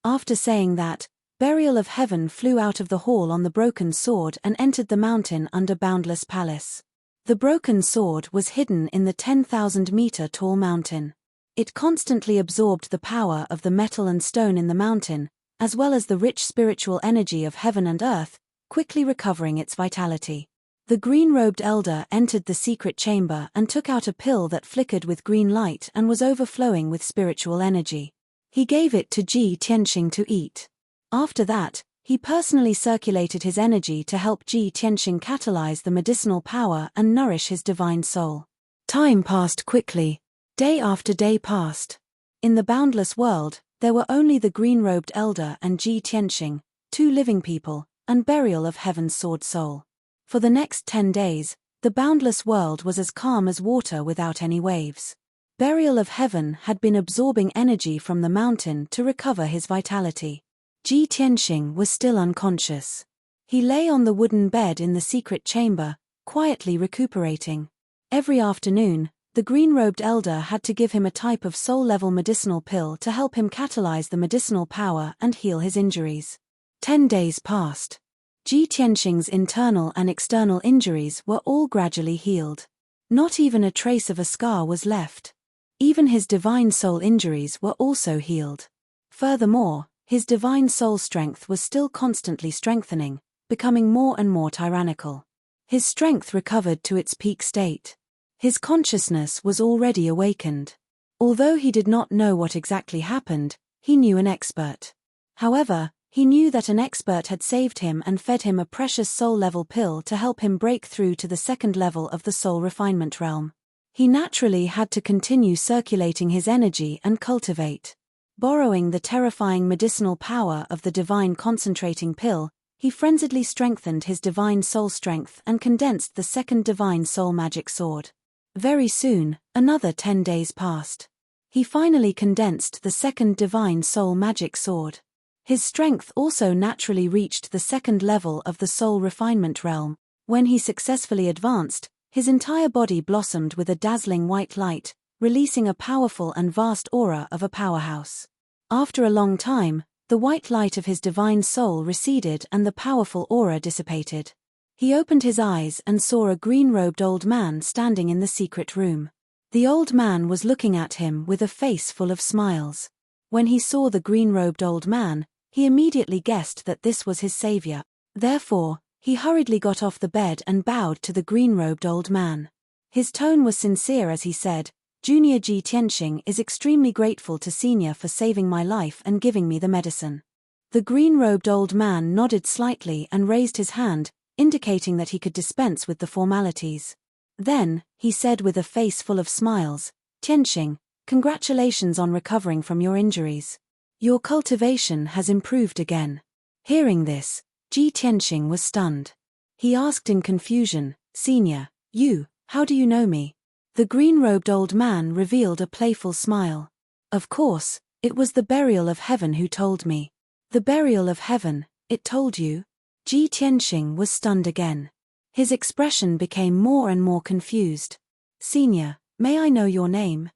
After saying that, Burial of Heaven flew out of the hall on the broken sword and entered the mountain under Boundless Palace. The broken sword was hidden in the 10,000-meter-tall mountain. It constantly absorbed the power of the metal and stone in the mountain, as well as the rich spiritual energy of heaven and earth, quickly recovering its vitality. The green-robed elder entered the secret chamber and took out a pill that flickered with green light and was overflowing with spiritual energy. He gave it to Ji Tianxing to eat. After that, he personally circulated his energy to help Ji Tianxing catalyze the medicinal power and nourish his divine soul. Time passed quickly. Day after day passed. In the boundless world, there were only the green-robed elder and Ji Tianxing, 2 living people, and Burial of Heaven's sword soul. For the next 10 days, the boundless world was as calm as water without any waves. Burial of Heaven had been absorbing energy from the mountain to recover his vitality. Ji Tianxing was still unconscious. He lay on the wooden bed in the secret chamber, quietly recuperating. Every afternoon, the green-robed elder had to give him a type of soul-level medicinal pill to help him catalyze the medicinal power and heal his injuries. 10 days passed. Ji Tianxing's internal and external injuries were all gradually healed. Not even a trace of a scar was left. Even his divine soul injuries were also healed. Furthermore, his divine soul strength was still constantly strengthening, becoming more and more tyrannical. His strength recovered to its peak state. His consciousness was already awakened. Although he did not know what exactly happened, he knew an expert. However, he knew that an expert had saved him and fed him a precious soul-level pill to help him break through to the second level of the soul refinement realm. He naturally had to continue circulating his energy and cultivate. Borrowing the terrifying medicinal power of the divine concentrating pill, he frenziedly strengthened his divine soul strength and condensed the second divine soul magic sword. Very soon, another 10 days passed. He finally condensed the second divine soul magic sword. His strength also naturally reached the second level of the soul refinement realm. When he successfully advanced, his entire body blossomed with a dazzling white light, releasing a powerful and vast aura of a powerhouse. After a long time, the white light of his divine soul receded and the powerful aura dissipated. He opened his eyes and saw a green-robed old man standing in the secret room. The old man was looking at him with a face full of smiles. When he saw the green-robed old man, he immediately guessed that this was his savior. Therefore, he hurriedly got off the bed and bowed to the green-robed old man. His tone was sincere as he said, "Junior Ji Tianxing is extremely grateful to Senior for saving my life and giving me the medicine." The green-robed old man nodded slightly and raised his hand, indicating that he could dispense with the formalities. Then, he said with a face full of smiles, "Tianxing, congratulations on recovering from your injuries. Your cultivation has improved again." Hearing this, Ji Tianxing was stunned. He asked in confusion, "Senior, how do you know me?" The green-robed old man revealed a playful smile. "Of course, it was the Burial of Heaven who told me." "The Burial of Heaven, it told you?" Ji Tianxing was stunned again. His expression became more and more confused. "Senior, may I know your name?"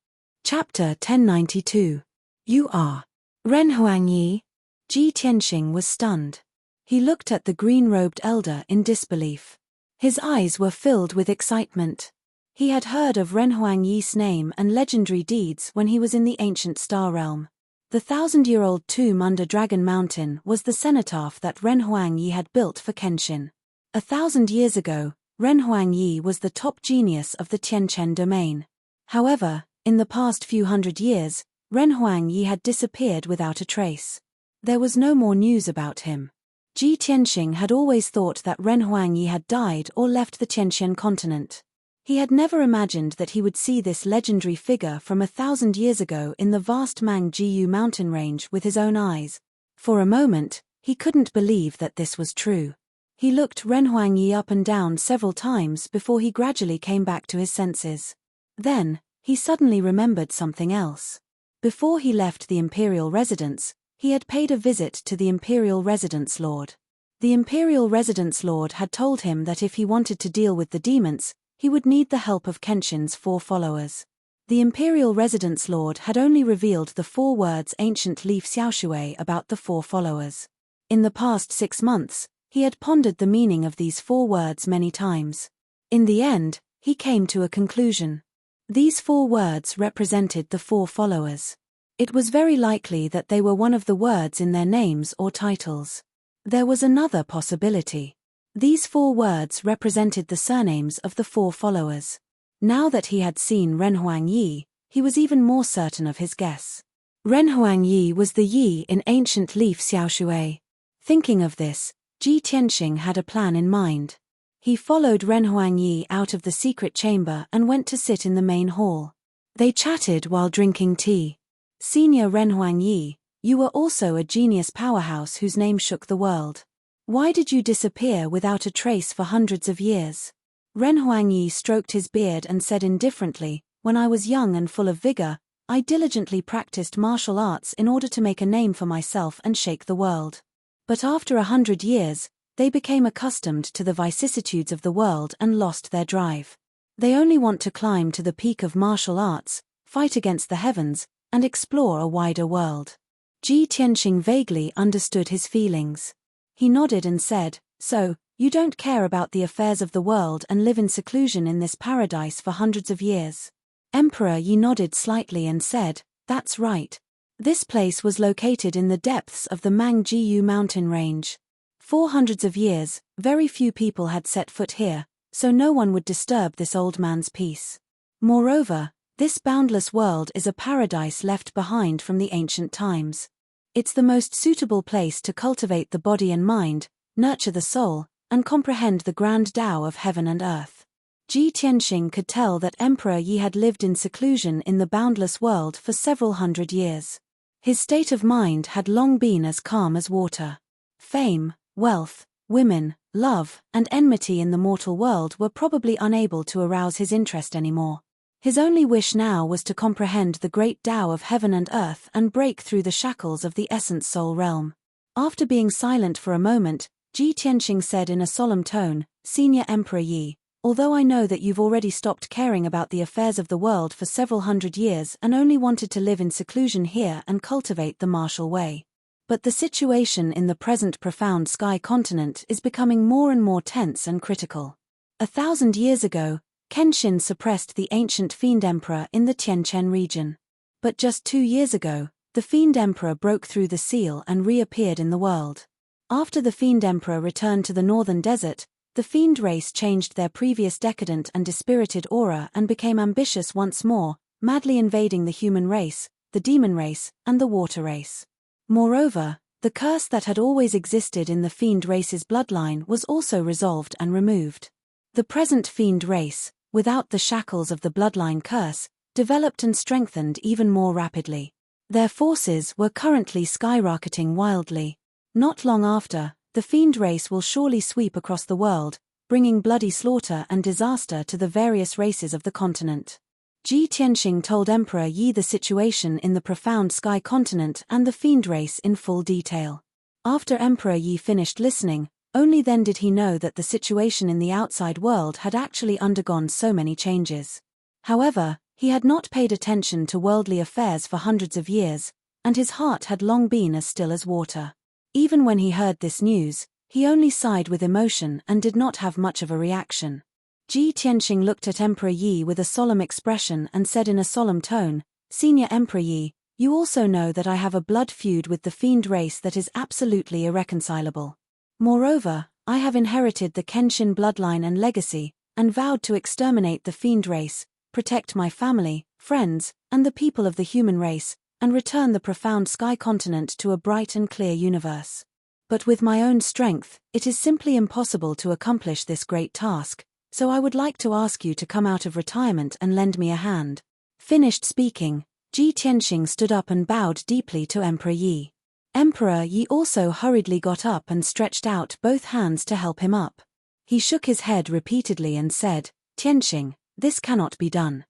Chapter 1092. "You are Ren Huangyi?" Ji Tianxing was stunned. He looked at the green-robed elder in disbelief. His eyes were filled with excitement. He had heard of Ren Huangyi's name and legendary deeds when he was in the ancient star realm. The 1,000-year-old tomb under Dragon Mountain was the cenotaph that Ren Huangyi had built for Kenshin. 1,000 years ago, Ren Huangyi was the top genius of the Tianchen domain. However, in the past few hundred years, Ren Huangyi had disappeared without a trace. There was no more news about him. Ji Tianxing had always thought that Ren Huangyi had died or left the Tianqian continent. He had never imagined that he would see this legendary figure from 1,000 years ago in the vast Mangjiu mountain range with his own eyes. For a moment, he couldn't believe that this was true. He looked Ren Huangyi up and down several times before he gradually came back to his senses. Then, he suddenly remembered something else. Before he left the imperial residence, he had paid a visit to the imperial residence lord. The imperial residence lord had told him that if he wanted to deal with the demons, he would need the help of Kenshin's 4 followers. The imperial residence lord had only revealed the 4 words ancient leaf xiaoshui about the 4 followers. In the past 6 months, he had pondered the meaning of these 4 words many times. In the end, he came to a conclusion. These 4 words represented the 4 followers. It was very likely that they were one of the words in their names or titles. There was another possibility. These 4 words represented the surnames of the 4 followers. Now that he had seen Ren Huangyi, he was even more certain of his guess. Ren Huangyi was the Yi in ancient leaf xiaoshui. Thinking of this, Ji Tianxing had a plan in mind. He followed Ren Huangyi out of the secret chamber and went to sit in the main hall. They chatted while drinking tea. Senior Ren Huangyi, you were also a genius powerhouse whose name shook the world. Why did you disappear without a trace for hundreds of years? Ren Huangyi stroked his beard and said indifferently, when I was young and full of vigor, I diligently practiced martial arts in order to make a name for myself and shake the world. But after 100 years, they became accustomed to the vicissitudes of the world and lost their drive. They only want to climb to the peak of martial arts, fight against the heavens, and explore a wider world. Ji Tianxing vaguely understood his feelings. He nodded and said, so, you don't care about the affairs of the world and live in seclusion in this paradise for hundreds of years. Emperor Yi nodded slightly and said, that's right. This place was located in the depths of the Mangjiu mountain range. For hundreds of years, very few people had set foot here, so no one would disturb this old man's peace. Moreover, this boundless world is a paradise left behind from the ancient times. It's the most suitable place to cultivate the body and mind, nurture the soul, and comprehend the grand Tao of heaven and earth. Ji Tianxing could tell that Emperor Yi had lived in seclusion in the boundless world for several hundred years. His state of mind had long been as calm as water. Fame, wealth, women, love, and enmity in the mortal world were probably unable to arouse his interest anymore. His only wish now was to comprehend the great Tao of heaven and earth and break through the shackles of the essence soul realm. After being silent for a moment, Ji Tianxing said in a solemn tone, Senior Emperor Yi, although I know that you've already stopped caring about the affairs of the world for several hundred years and only wanted to live in seclusion here and cultivate the martial way. But the situation in the present profound sky continent is becoming more and more tense and critical. 1,000 years ago, Kenshin suppressed the ancient Fiend Emperor in the Tianqian region. But just 2 years ago, the Fiend Emperor broke through the seal and reappeared in the world. After the Fiend Emperor returned to the northern desert, the Fiend race changed their previous decadent and dispirited aura and became ambitious once more, madly invading the human race, the demon race, and the water race. Moreover, the curse that had always existed in the Fiend race's bloodline was also resolved and removed. The present Fiend race, without the shackles of the bloodline curse, developed and strengthened even more rapidly. Their forces were currently skyrocketing wildly. Not long after, the Fiend race will surely sweep across the world, bringing bloody slaughter and disaster to the various races of the continent. Ji Tianxing told Emperor Yi the situation in the profound sky continent and the Fiend race in full detail. After Emperor Yi finished listening, only then did he know that the situation in the outside world had actually undergone so many changes. However, he had not paid attention to worldly affairs for hundreds of years, and his heart had long been as still as water. Even when he heard this news, he only sighed with emotion and did not have much of a reaction. Ji Tianxing looked at Emperor Yi with a solemn expression and said in a solemn tone, Senior Emperor Yi, you also know that I have a blood feud with the Fiend race that is absolutely irreconcilable. Moreover, I have inherited the Kenshin bloodline and legacy, and vowed to exterminate the Fiend race, protect my family, friends, and the people of the human race, and return the profound sky continent to a bright and clear universe. But with my own strength, it is simply impossible to accomplish this great task, so I would like to ask you to come out of retirement and lend me a hand." Finished speaking, Ji Tianxing stood up and bowed deeply to Emperor Yi. Emperor Yi also hurriedly got up and stretched out both hands to help him up. He shook his head repeatedly and said, "Tianxing, this cannot be done.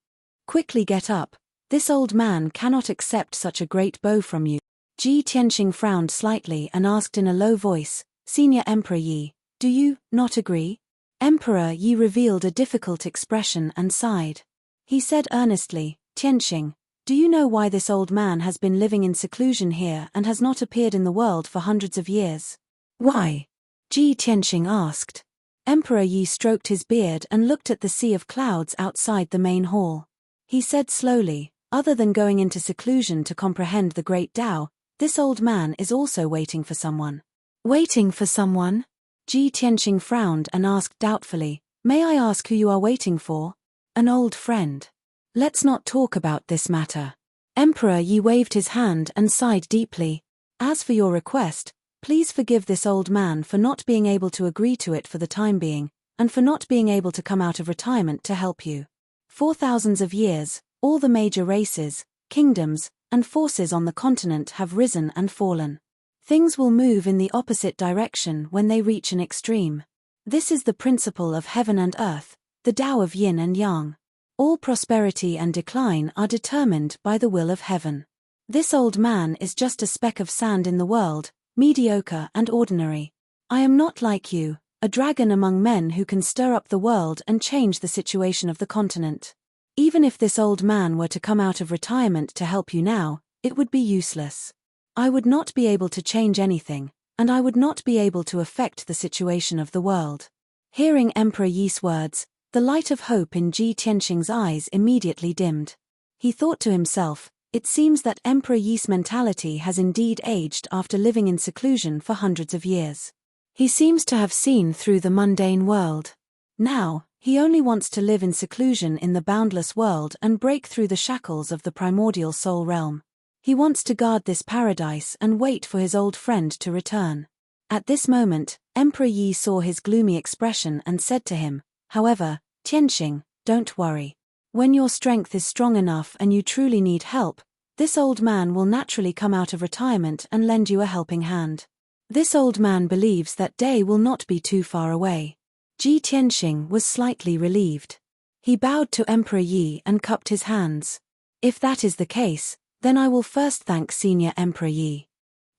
Quickly get up. This old man cannot accept such a great bow from you." Ji Tianxing frowned slightly and asked in a low voice, "Senior Emperor Yi, do you not agree?" Emperor Yi revealed a difficult expression and sighed. He said earnestly, "Tianxing, do you know why this old man has been living in seclusion here and has not appeared in the world for hundreds of years?" "Why?" Ji Tianxing asked. Emperor Yi stroked his beard and looked at the sea of clouds outside the main hall. He said slowly, "Other than going into seclusion to comprehend the great Tao, this old man is also waiting for someone." "Waiting for someone?" Ji Tianxing frowned and asked doubtfully, "May I ask who you are waiting for?" "An old friend. Let's not talk about this matter." Emperor Yi waved his hand and sighed deeply. "As for your request, please forgive this old man for not being able to agree to it for the time being, and for not being able to come out of retirement to help you. For thousands of years, all the major races, kingdoms, and forces on the continent have risen and fallen. Things will move in the opposite direction when they reach an extreme. This is the principle of heaven and earth, the Tao of yin and yang. All prosperity and decline are determined by the will of heaven. This old man is just a speck of sand in the world, mediocre and ordinary. I am not like you, a dragon among men who can stir up the world and change the situation of the continent. Even if this old man were to come out of retirement to help you now, it would be useless. I would not be able to change anything, and I would not be able to affect the situation of the world." Hearing Emperor Yi's words, the light of hope in Ji Tianxing's eyes immediately dimmed. He thought to himself, "It seems that Emperor Yi's mentality has indeed aged after living in seclusion for hundreds of years. He seems to have seen through the mundane world. Now, he only wants to live in seclusion in the boundless world and break through the shackles of the primordial soul realm. He wants to guard this paradise and wait for his old friend to return." At this moment, Emperor Yi saw his gloomy expression and said to him, "However, Tianxing, don't worry. When your strength is strong enough and you truly need help, this old man will naturally come out of retirement and lend you a helping hand. This old man believes that day will not be too far away." Ji Tianxing was slightly relieved. He bowed to Emperor Yi and cupped his hands. "If that is the case, then I will first thank Senior Emperor Yi."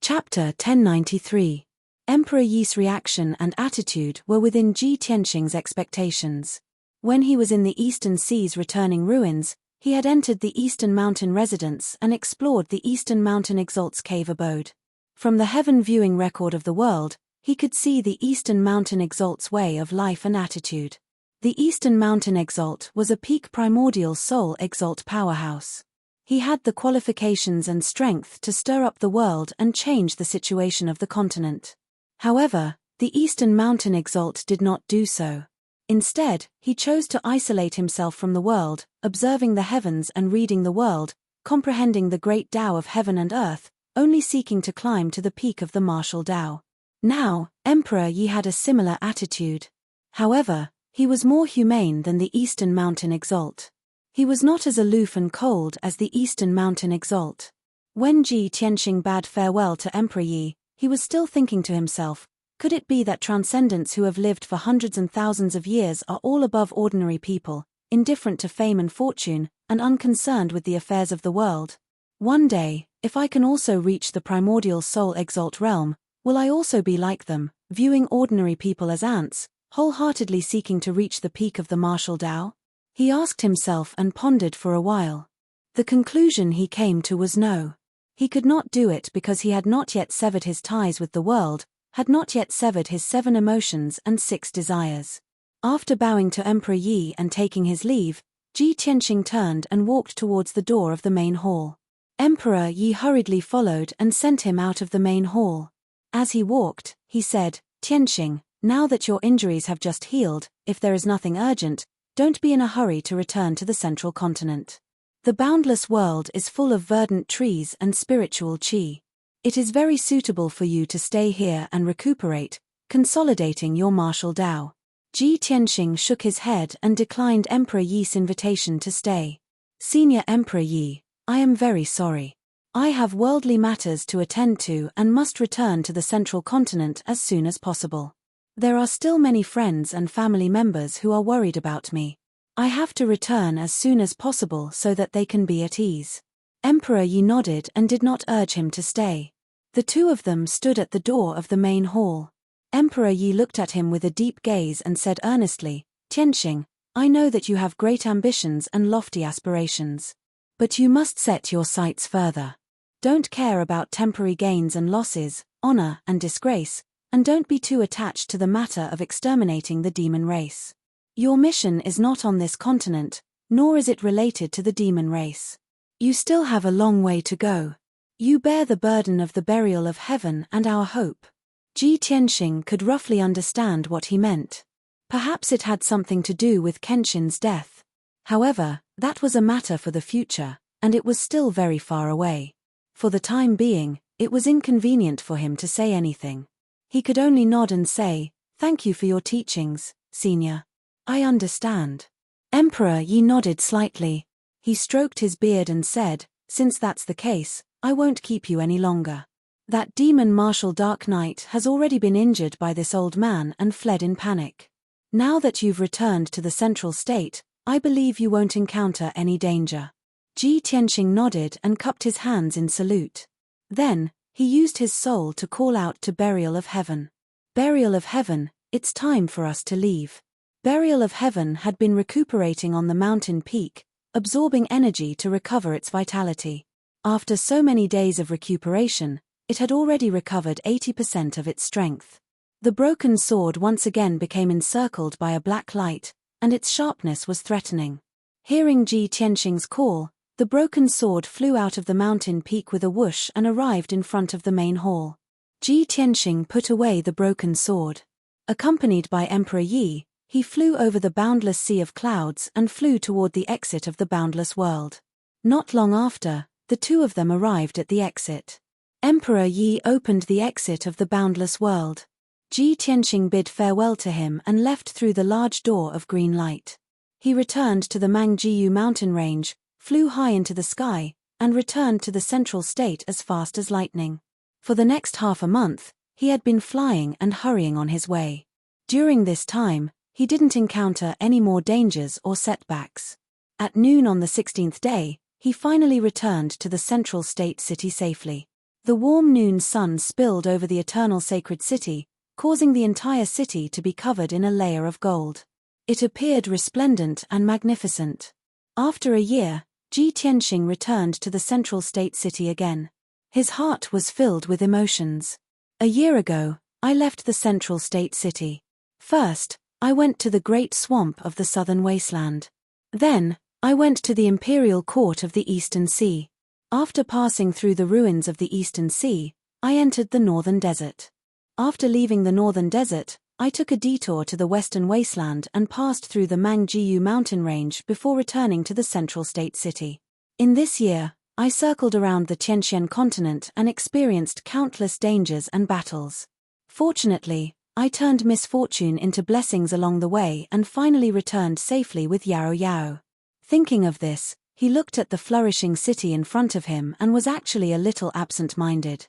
Chapter 1093. Emperor Yi's reaction and attitude were within Ji Tianxing's expectations. When he was in the Eastern Sea's returning ruins, he had entered the Eastern Mountain residence and explored the Eastern Mountain Exalt's cave abode. From the heaven viewing record of the world, he could see the Eastern Mountain Exalt's way of life and attitude. The Eastern Mountain Exalt was a peak primordial soul exalt powerhouse. He had the qualifications and strength to stir up the world and change the situation of the continent. However, the Eastern Mountain Exalt did not do so. Instead, he chose to isolate himself from the world, observing the heavens and reading the world, comprehending the great Tao of heaven and earth, only seeking to climb to the peak of the martial Tao. Now, Emperor Yi had a similar attitude. However, he was more humane than the Eastern Mountain Exalt. He was not as aloof and cold as the Eastern Mountain Exalt. When Ji Tianxing bade farewell to Emperor Yi, he was still thinking to himself, could it be that transcendents who have lived for hundreds and thousands of years are all above ordinary people, indifferent to fame and fortune, and unconcerned with the affairs of the world? One day, if I can also reach the primordial soul exalt realm, will I also be like them, viewing ordinary people as ants, wholeheartedly seeking to reach the peak of the martial Tao? He asked himself and pondered for a while. The conclusion he came to was no. He could not do it because he had not yet severed his ties with the world, had not yet severed his 7 emotions and 6 desires. After bowing to Emperor Yi and taking his leave, Ji Tianxing turned and walked towards the door of the main hall. Emperor Yi hurriedly followed and sent him out of the main hall. As he walked, he said, "Tianxing, now that your injuries have just healed, if there is nothing urgent, don't be in a hurry to return to the central continent. The boundless world is full of verdant trees and spiritual qi. It is very suitable for you to stay here and recuperate, consolidating your martial Tao. Ji Tianxing shook his head and declined Emperor Yi's invitation to stay. Senior Emperor Yi, I am very sorry. I have worldly matters to attend to and must return to the central continent as soon as possible. There are still many friends and family members who are worried about me. I have to return as soon as possible so that they can be at ease. Emperor Yi nodded and did not urge him to stay. The two of them stood at the door of the main hall. Emperor Yi looked at him with a deep gaze and said earnestly, Tianxing, I know that you have great ambitions and lofty aspirations. But you must set your sights further. Don't care about temporary gains and losses, honor and disgrace, and don't be too attached to the matter of exterminating the demon race. Your mission is not on this continent, nor is it related to the demon race. You still have a long way to go. You bear the burden of the burial of heaven and our hope. Ji Tianxing could roughly understand what he meant. Perhaps it had something to do with Kenshin's death. However, that was a matter for the future, and it was still very far away. For the time being, it was inconvenient for him to say anything. He could only nod and say, Thank you for your teachings, Senior. I understand. Emperor Yi nodded slightly. He stroked his beard and said, Since that's the case, I won't keep you any longer. That demon Martial Dark Knight has already been injured by this old man and fled in panic. Now that you've returned to the central state, I believe you won't encounter any danger. Ji Tianxing nodded and cupped his hands in salute. Then, he used his soul to call out to Burial of Heaven. Burial of Heaven, it's time for us to leave. Burial of Heaven had been recuperating on the mountain peak, absorbing energy to recover its vitality. After so many days of recuperation, it had already recovered 80% of its strength. The broken sword once again became encircled by a black light, and its sharpness was threatening. Hearing Ji Tianxing's call, the broken sword flew out of the mountain peak with a whoosh and arrived in front of the main hall. Ji Tianxing put away the broken sword. Accompanied by Emperor Yi, he flew over the boundless sea of clouds and flew toward the exit of the boundless world. Not long after, the two of them arrived at the exit. Emperor Yi opened the exit of the boundless world. Ji Tianxing bid farewell to him and left through the large door of green light. He returned to the Mangjiu mountain range, flew high into the sky, and returned to the central state as fast as lightning. For the next half a month, he had been flying and hurrying on his way. During this time, he didn't encounter any more dangers or setbacks. At noon on the 16th day, he finally returned to the central state city safely. The warm noon sun spilled over the eternal sacred city, causing the entire city to be covered in a layer of gold. It appeared resplendent and magnificent. After a year, Ji Tianxing returned to the central state city again. His heart was filled with emotions. A year ago, I left the central state city. First, I went to the great swamp of the southern wasteland. Then, I went to the imperial court of the Eastern Sea. After passing through the ruins of the Eastern Sea, I entered the northern desert. After leaving the northern desert, I took a detour to the western wasteland and passed through the Mangjiu mountain range before returning to the central state city. In this year, I circled around the Tianxian continent and experienced countless dangers and battles. Fortunately, I turned misfortune into blessings along the way and finally returned safely with Yao Yao. Thinking of this, he looked at the flourishing city in front of him and was actually a little absent-minded.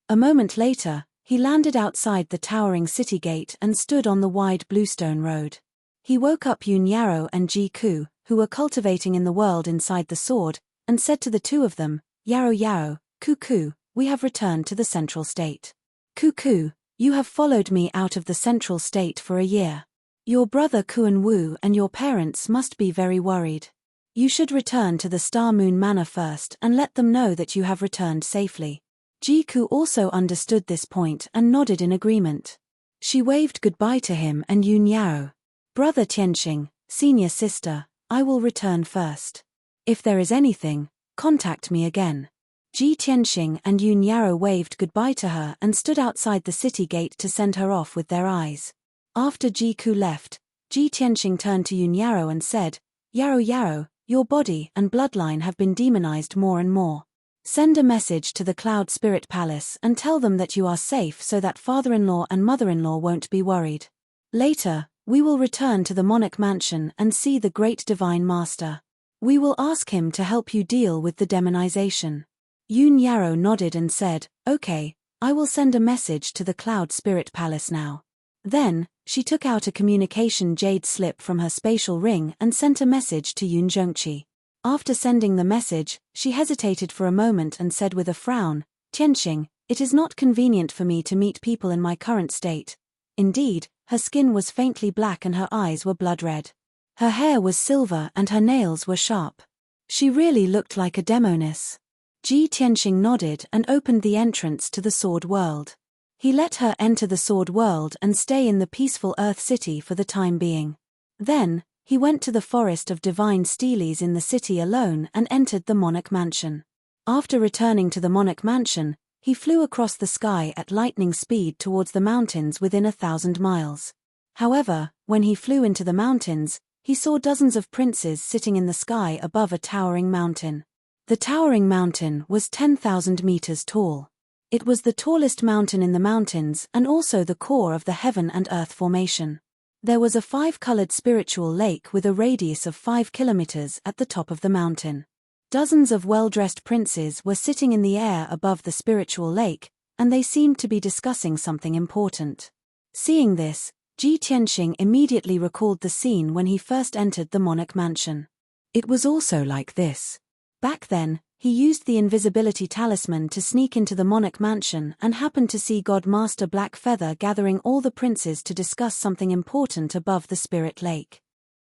A moment later, he landed outside the towering city gate and stood on the wide bluestone road. He woke up Yun Yarrow and Ji Ku, who were cultivating in the world inside the sword, and said to the two of them, Yarrow Yarrow, Ku Ku, we have returned to the central state. Ku Ku, you have followed me out of the central state for a year. Your brother Kuan Wu and your parents must be very worried. You should return to the Star Moon Manor first and let them know that you have returned safely. Ji Ku also understood this point and nodded in agreement. She waved goodbye to him and Yun Yarrow. Brother Tianxing, senior sister, I will return first. If there is anything, contact me again. Ji Tianxing and Yun Yarrow waved goodbye to her and stood outside the city gate to send her off with their eyes. After Ji Ku left, Ji Tianxing turned to Yun Yarrow and said, Yarrow Yarrow, your body and bloodline have been demonized more and more. Send a message to the Cloud Spirit Palace and tell them that you are safe so that father-in-law and mother-in-law won't be worried. Later, we will return to the monarch mansion and see the great Divine Master. We will ask him to help you deal with the demonization." Yoon Yarrow nodded and said, "Okay, I will send a message to the Cloud Spirit Palace now." Then, she took out a communication jade slip from her spatial ring and sent a message to Yoon Jongchi. After sending the message, she hesitated for a moment and said with a frown, "Tianxing, it is not convenient for me to meet people in my current state." Indeed, her skin was faintly black and her eyes were blood red. Her hair was silver and her nails were sharp. She really looked like a demoness. Ji Tianxing nodded and opened the entrance to the Sword World. He let her enter the Sword World and stay in the peaceful Earth City for the time being. Then, he went to the Forest of Divine Steles in the city alone and entered the Monarch Mansion. After returning to the Monarch Mansion, he flew across the sky at lightning speed towards the mountains within 1,000 miles. However, when he flew into the mountains, he saw dozens of princes sitting in the sky above a towering mountain. The towering mountain was 10,000 meters tall. It was the tallest mountain in the mountains and also the core of the heaven and earth formation. There was a 5-colored spiritual lake with a radius of 5 kilometers at the top of the mountain. Dozens of well-dressed princes were sitting in the air above the spiritual lake, and they seemed to be discussing something important. Seeing this, Ji Tianxing immediately recalled the scene when he first entered the Monarch Mansion. It was also like this. Back then, he used the invisibility talisman to sneak into the Monarch Mansion and happened to see God Master Blackfeather gathering all the princes to discuss something important above the Spirit Lake.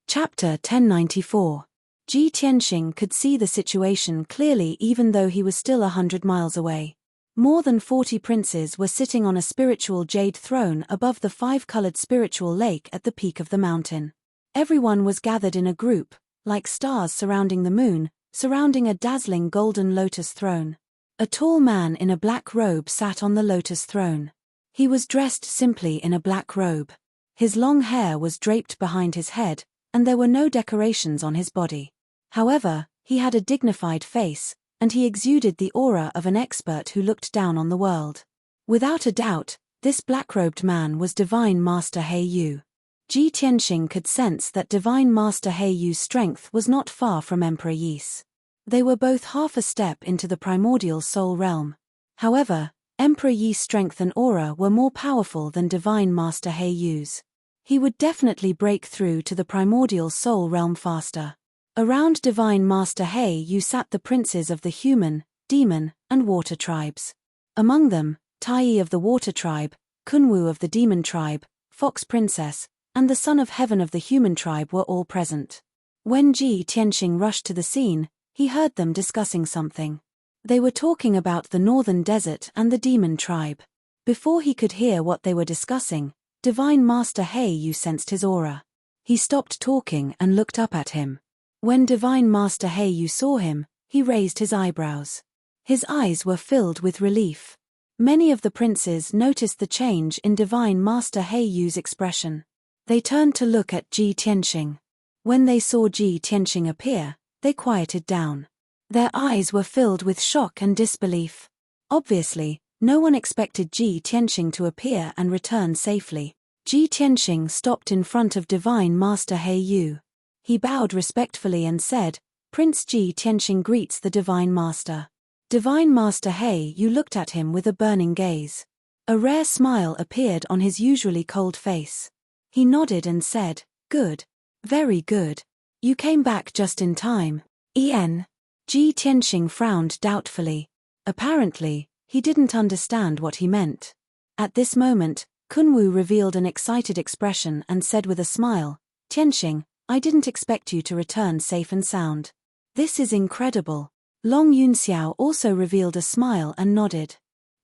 Chapter 1094. Ji Tianxing could see the situation clearly even though he was still 100 miles away. More than 40 princes were sitting on a spiritual jade throne above the 5-colored spiritual lake at the peak of the mountain. Everyone was gathered in a group, like stars surrounding the moon, surrounding a dazzling golden lotus throne. A tall man in a black robe sat on the lotus throne. He was dressed simply in a black robe. His long hair was draped behind his head, and there were no decorations on his body. However, he had a dignified face, and he exuded the aura of an expert who looked down on the world. Without a doubt, this black-robed man was Divine Master He Yu. Ji Tianxing could sense that Divine Master He Yu's strength was not far from Emperor Yi's. They were both half a step into the primordial soul realm. However, Emperor Yi's strength and aura were more powerful than Divine Master He Yu's. He would definitely break through to the primordial soul realm faster. Around Divine Master He Yu sat the princes of the human, demon, and water tribes. Among them, Tai of the water tribe, Kunwu of the demon tribe, Fox Princess, and the Son of Heaven of the human tribe were all present. When Ji Tianxing rushed to the scene, he heard them discussing something. They were talking about the northern desert and the demon tribe. Before he could hear what they were discussing, Divine Master He Yu sensed his aura. He stopped talking and looked up at him. When Divine Master He Yu saw him, he raised his eyebrows. His eyes were filled with relief. Many of the princes noticed the change in Divine Master He Yu's expression. They turned to look at Ji Tianxing. When they saw Ji Tianxing appear, they quieted down. Their eyes were filled with shock and disbelief. Obviously, no one expected Ji Tianxing to appear and return safely. Ji Tianxing stopped in front of Divine Master He Yu. He bowed respectfully and said, "Prince Ji Tianxing greets the Divine Master." Divine Master He Yu looked at him with a burning gaze. A rare smile appeared on his usually cold face. He nodded and said, "Good. Very good. You came back just in time." Ji Tianxing frowned doubtfully. Apparently, he didn't understand what he meant. At this moment, Kunwu revealed an excited expression and said with a smile, "Tianxing, I didn't expect you to return safe and sound. This is incredible." Long Yunxiao also revealed a smile and nodded.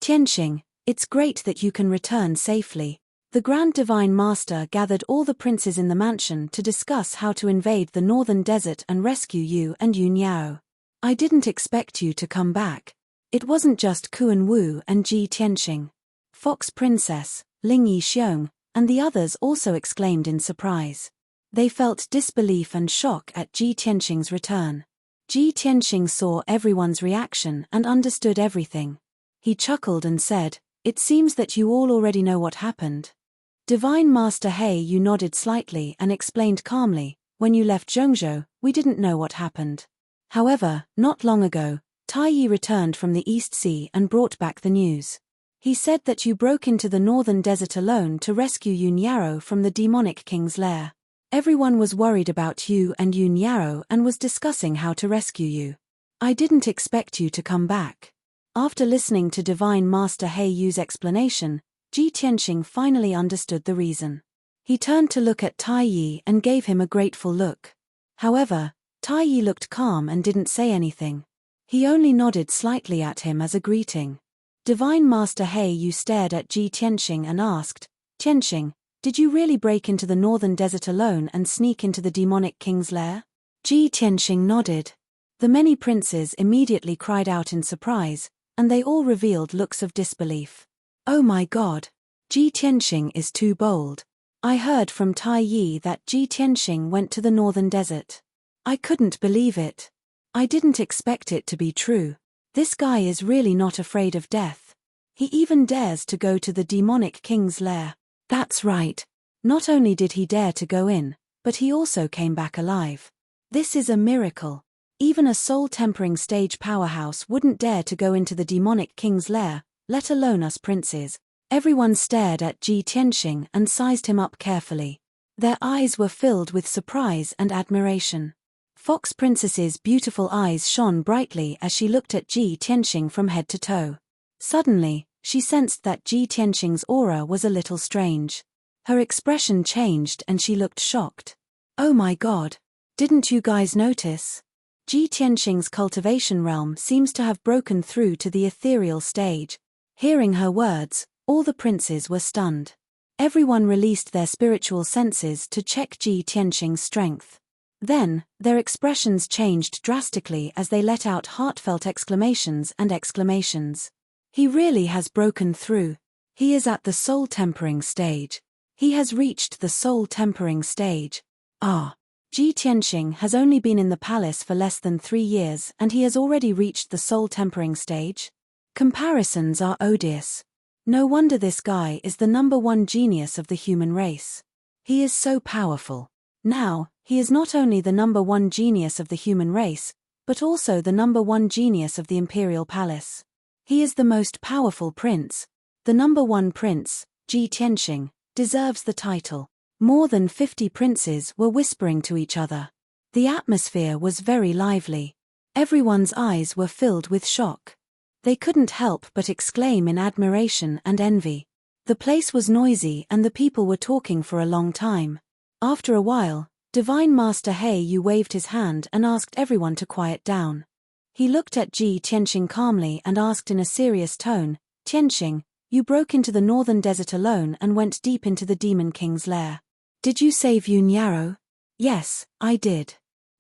"Tianxing, it's great that you can return safely." The Grand Divine Master gathered all the princes in the mansion to discuss how to invade the northern desert and rescue you and Yun Yao. "I didn't expect you to come back." It wasn't just Kuan Wu and Ji Tianxing. Fox Princess, Ling Yixiong, and the others also exclaimed in surprise. They felt disbelief and shock at Ji Tianxing's return. Ji Tianxing saw everyone's reaction and understood everything. He chuckled and said, "It seems that you all already know what happened." Divine Master He Yu nodded slightly and explained calmly, "When you left Zhongzhou, we didn't know what happened. However, not long ago, Tai Yi returned from the East Sea and brought back the news. He said that you broke into the northern desert alone to rescue Yun Yarrow from the demonic king's lair. Everyone was worried about you and Yun Yarrow and was discussing how to rescue you. I didn't expect you to come back." After listening to Divine Master He Yu's explanation, Ji Tianxing finally understood the reason. He turned to look at Tai Yi and gave him a grateful look. However, Tai Yi looked calm and didn't say anything. He only nodded slightly at him as a greeting. Divine Master He Yu stared at Ji Tianxing and asked, "Tianxing, did you really break into the northern desert alone and sneak into the demonic king's lair?" Ji Tianxing nodded. The many princes immediately cried out in surprise, and they all revealed looks of disbelief. "Oh my God! Ji Tianxing is too bold. I heard from Tai Yi that Ji Tianxing went to the northern desert. I couldn't believe it. I didn't expect it to be true. This guy is really not afraid of death. He even dares to go to the demonic king's lair." That's right. Not only did he dare to go in, but he also came back alive. This is a miracle. Even a soul-tempering stage powerhouse wouldn't dare to go into the demonic king's lair, let alone us princes. Everyone stared at Ji Tianxing and sized him up carefully. Their eyes were filled with surprise and admiration. Fox Princess's beautiful eyes shone brightly as she looked at Ji Tianxing from head to toe. Suddenly, she sensed that Ji Tianxing's aura was a little strange. Her expression changed and she looked shocked. "Oh my God! Didn't you guys notice? Ji Tianxing's cultivation realm seems to have broken through to the ethereal stage." Hearing her words, all the princes were stunned. Everyone released their spiritual senses to check Ji Tianxing's strength. Then, their expressions changed drastically as they let out heartfelt exclamations and exclamations. "He really has broken through. He is at the soul-tempering stage. He has reached the soul-tempering stage. Ah! Ji Tianxing has only been in the palace for less than 3 years and he has already reached the soul-tempering stage? Comparisons are odious. No wonder this guy is the #1 genius of the human race. He is so powerful. Now, he is not only the #1 genius of the human race, but also the #1 genius of the imperial palace. He is the most powerful prince. The #1 prince, Ji Tianxing, deserves the title." More than 50 princes were whispering to each other. The atmosphere was very lively. Everyone's eyes were filled with shock. They couldn't help but exclaim in admiration and envy. The place was noisy and the people were talking for a long time. After a while, Divine Master He Yu waved his hand and asked everyone to quiet down. He looked at Ji Tianxing calmly and asked in a serious tone, "Tianxing, you broke into the northern desert alone and went deep into the Demon King's lair. Did you save Yun Yarrow?" "Yes, I did."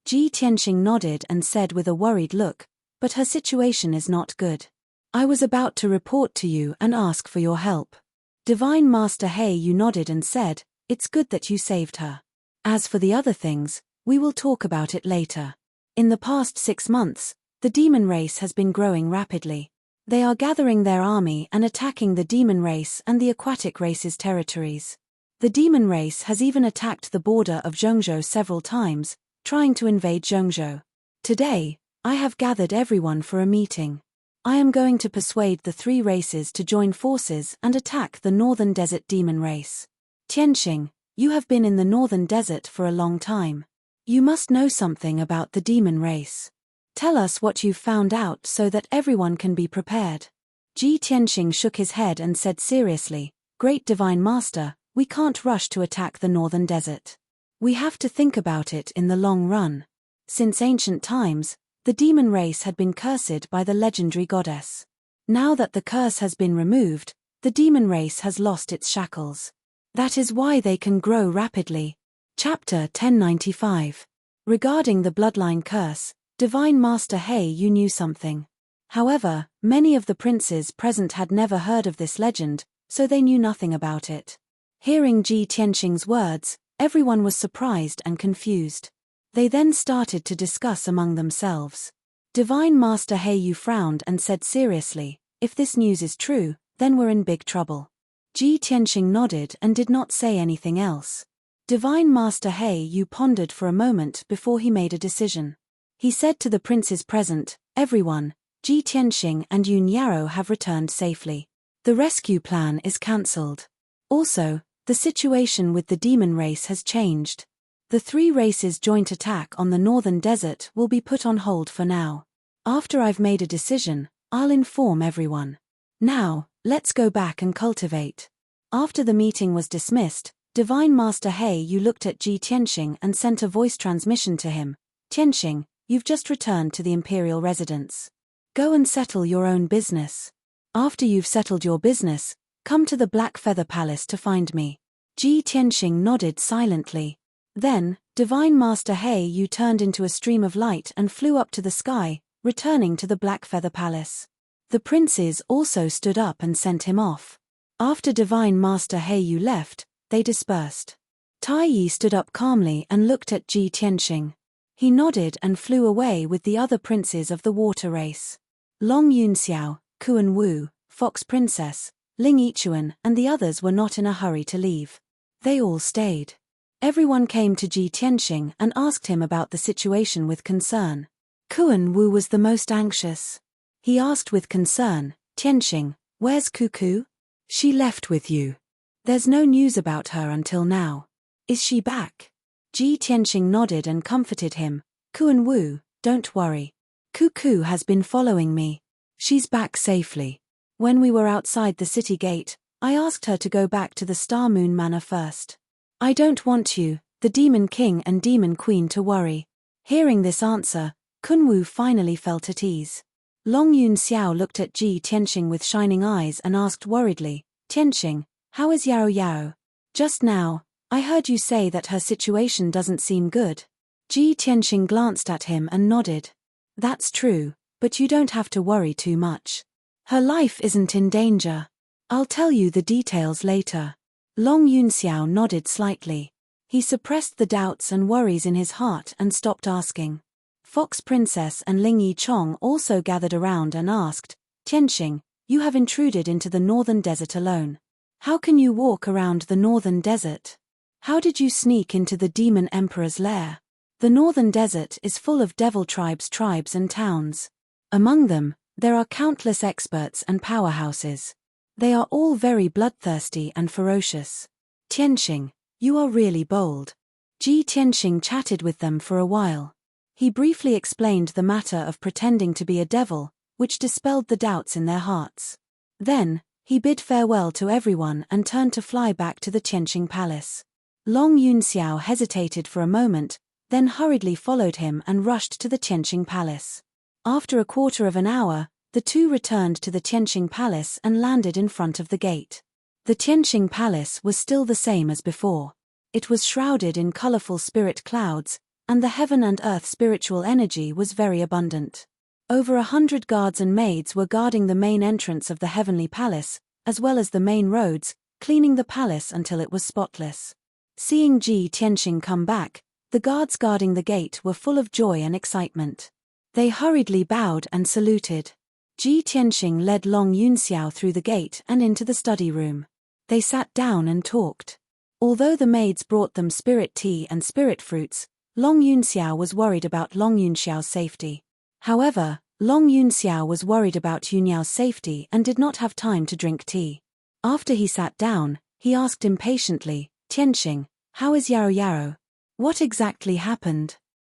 Ji Tianxing nodded and said with a worried look, "But her situation is not good. I was about to report to you and ask for your help." Divine Master He Yu nodded and said, "It's good that you saved her. As for the other things, we will talk about it later. In the past 6 months, the demon race has been growing rapidly. They are gathering their army and attacking the demon race and the aquatic race's territories. The demon race has even attacked the border of Zhongzhou several times, trying to invade Zhongzhou. Today, I have gathered everyone for a meeting. I am going to persuade the 3 races to join forces and attack the northern desert demon race. Tianxing, you have been in the northern desert for a long time. You must know something about the demon race. Tell us what you've found out so that everyone can be prepared." Ji Tianxing shook his head and said seriously, "Great Divine Master, we can't rush to attack the northern desert. We have to think about it in the long run. Since ancient times, the demon race had been cursed by the legendary goddess. Now that the curse has been removed, the demon race has lost its shackles. That is why they can grow rapidly." Chapter 1095. Regarding the bloodline curse, Divine Master He Yu knew something. However, many of the princes present had never heard of this legend, so they knew nothing about it. Hearing Ji Tianxing's words, everyone was surprised and confused. They then started to discuss among themselves. Divine Master Heyu frowned and said seriously, "If this news is true, then we're in big trouble." Ji Tianxing nodded and did not say anything else. Divine Master Heyu pondered for a moment before he made a decision. He said to the princes present, "Everyone, Ji Tianxing and Yun Yarrow have returned safely. The rescue plan is cancelled. Also, the situation with the demon race has changed. The three races' joint attack on the northern desert will be put on hold for now. After I've made a decision, I'll inform everyone. Now, let's go back and cultivate." After the meeting was dismissed, Divine Master Heyu looked at Ji Tianxing and sent a voice transmission to him. "Tianxing, you've just returned to the imperial residence. Go and settle your own business. After you've settled your business, come to the Black Feather Palace to find me." Ji Tianxing nodded silently. Then, Divine Master Heyu turned into a stream of light and flew up to the sky, returning to the Black Feather Palace. The princes also stood up and sent him off. After Divine Master Heyu left, they dispersed. Tai Yi stood up calmly and looked at Ji Tianxing. He nodded and flew away with the other princes of the water race. Long Yunxiao, Kuan Wu, Fox Princess, Ling Yichuan and the others were not in a hurry to leave. They all stayed. Everyone came to Ji Tianxing and asked him about the situation with concern. Kuan Wu was the most anxious. He asked with concern, "Tianxing, where's Cuckoo? She left with you. There's no news about her until now. Is she back?" Ji Tianxing nodded and comforted him. "Kuan Wu, don't worry. Cuckoo has been following me. She's back safely. When we were outside the city gate, I asked her to go back to the Star Moon Manor first. I don't want you, the Demon King and Demon Queen to worry." Hearing this answer, Kun Wu finally felt at ease. Long Yun Xiao looked at Ji Tianxing with shining eyes and asked worriedly, "Tianxing, how is Yao Yao? Just now, I heard you say that her situation doesn't seem good." Ji Tianxing glanced at him and nodded. "That's true, but you don't have to worry too much. Her life isn't in danger. I'll tell you the details later." Long Yun Xiao nodded slightly. He suppressed the doubts and worries in his heart and stopped asking. Fox Princess and Ling Yichong also gathered around and asked, "Tianxing, you have intruded into the northern desert alone. How can you walk around the northern desert? How did you sneak into the Demon Emperor's lair? The northern desert is full of devil tribes and towns. Among them, there are countless experts and powerhouses. They are all very bloodthirsty and ferocious. Tianxing, you are really bold." Ji Tianxing chatted with them for a while. He briefly explained the matter of pretending to be a devil, which dispelled the doubts in their hearts. Then, he bid farewell to everyone and turned to fly back to the Tianxing Palace. Long Yun Xiao hesitated for a moment, then hurriedly followed him and rushed to the Tianxing Palace. After a quarter of an hour, the two returned to the Tianxing Palace and landed in front of the gate. The Tianxing Palace was still the same as before. It was shrouded in colorful spirit clouds, and the heaven and earth spiritual energy was very abundant. Over 100 guards and maids were guarding the main entrance of the heavenly palace, as well as the main roads, cleaning the palace until it was spotless. Seeing Ji Tianxing come back, the guards guarding the gate were full of joy and excitement. They hurriedly bowed and saluted. Ji Tianxing led Long Yunxiao through the gate and into the study room. They sat down and talked. Although the maids brought them spirit tea and spirit fruits, Long Yunxiao was worried about Long Yunxiao's safety. However, Long Yunxiao was worried about Yunyao's safety and did not have time to drink tea. After he sat down, he asked impatiently, "Tianxing, how is Yao Yao? What exactly happened?"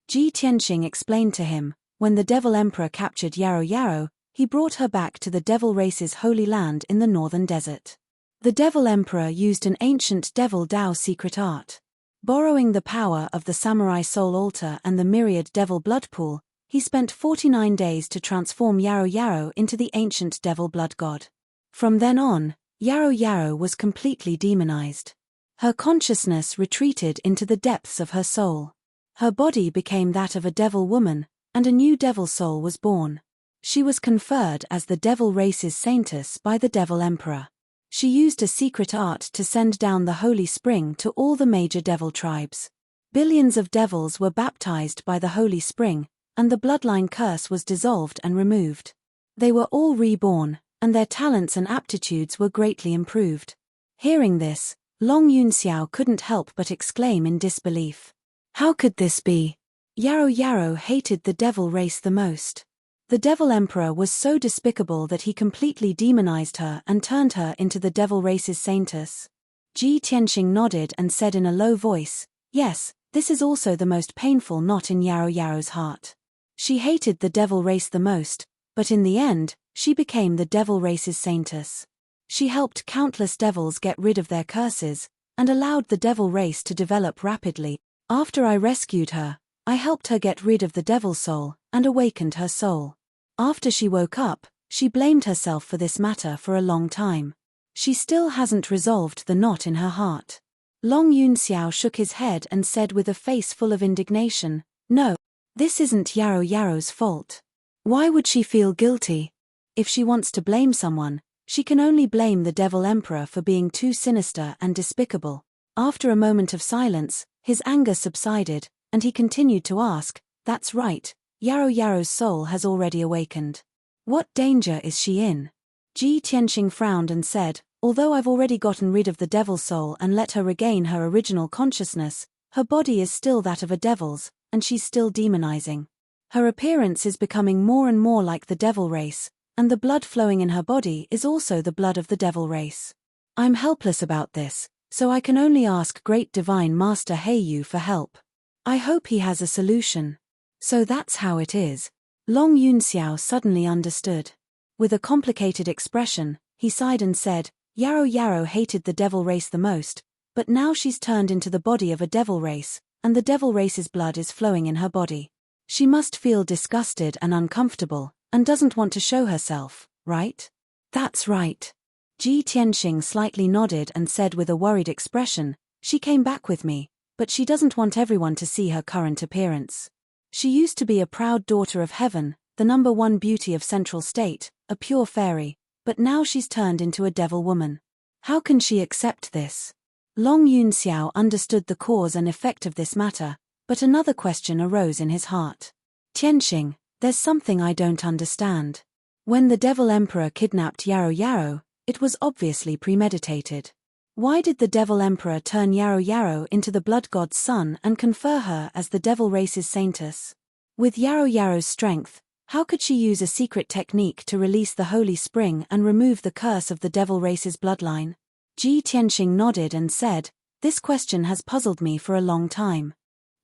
Ji Tianxing explained to him, when the Devil Emperor captured Yao Yao, he brought her back to the Devil race's holy land in the northern desert. The Devil Emperor used an ancient Devil Dao secret art. Borrowing the power of the Samurai Soul Altar and the myriad Devil Blood Pool, he spent 49 days to transform Yao Yao into the ancient Devil Blood God. From then on, Yao Yao was completely demonized. Her consciousness retreated into the depths of her soul. Her body became that of a devil woman, and a new devil soul was born. She was conferred as the Devil race's saintess by the Devil Emperor. She used a secret art to send down the holy spring to all the major devil tribes. Billions of devils were baptized by the holy spring, and the bloodline curse was dissolved and removed. They were all reborn, and their talents and aptitudes were greatly improved. Hearing this, Long Yunxiao couldn't help but exclaim in disbelief. How could this be? Yarrow Yarrow hated the devil race the most. The devil emperor was so despicable that he completely demonized her and turned her into the devil race's saintess. Ji Tianxing nodded and said in a low voice, "Yes, this is also the most painful knot in Yarrow Yarrow's heart. She hated the devil race the most, but in the end, she became the devil race's saintess. She helped countless devils get rid of their curses, and allowed the devil race to develop rapidly. After I rescued her, I helped her get rid of the devil soul, and awakened her soul. After she woke up, she blamed herself for this matter for a long time. She still hasn't resolved the knot in her heart." Long Yunxiao shook his head and said with a face full of indignation, "No, this isn't Yarrow Yarrow's fault. Why would she feel guilty? If she wants to blame someone, she can only blame the devil emperor for being too sinister and despicable." After a moment of silence, his anger subsided, and he continued to ask, "That's right, Yarrow Yarrow's soul has already awakened. What danger is she in?" Ji Tianxing frowned and said, "Although I've already gotten rid of the devil soul and let her regain her original consciousness, her body is still that of a devil's, and she's still demonizing. Her appearance is becoming more and more like the devil race, and the blood flowing in her body is also the blood of the devil race. I'm helpless about this, so I can only ask Great Divine Master Heiyu for help. I hope he has a solution." "So that's how it is." Long Yunxiao suddenly understood. With a complicated expression, he sighed and said, "Yarrow Yarrow hated the devil race the most, but now she's turned into the body of a devil race, and the devil race's blood is flowing in her body. She must feel disgusted and uncomfortable, and doesn't want to show herself, right?" "That's right." Ji Tianxing slightly nodded and said with a worried expression, "She came back with me, but she doesn't want everyone to see her current appearance. She used to be a proud daughter of heaven, the #1 beauty of Central State, a pure fairy, but now she's turned into a devil woman. How can she accept this?" Long Yunxiao understood the cause and effect of this matter, but another question arose in his heart. "Tianxing, there's something I don't understand. When the devil emperor kidnapped Yarrow Yarrow, it was obviously premeditated. Why did the devil emperor turn Yarrow Yarrow into the blood god's son and confer her as the devil race's saintess? With Yarrow Yarrow's strength, how could she use a secret technique to release the holy spring and remove the curse of the devil race's bloodline?" Ji Tianxing nodded and said, "This question has puzzled me for a long time."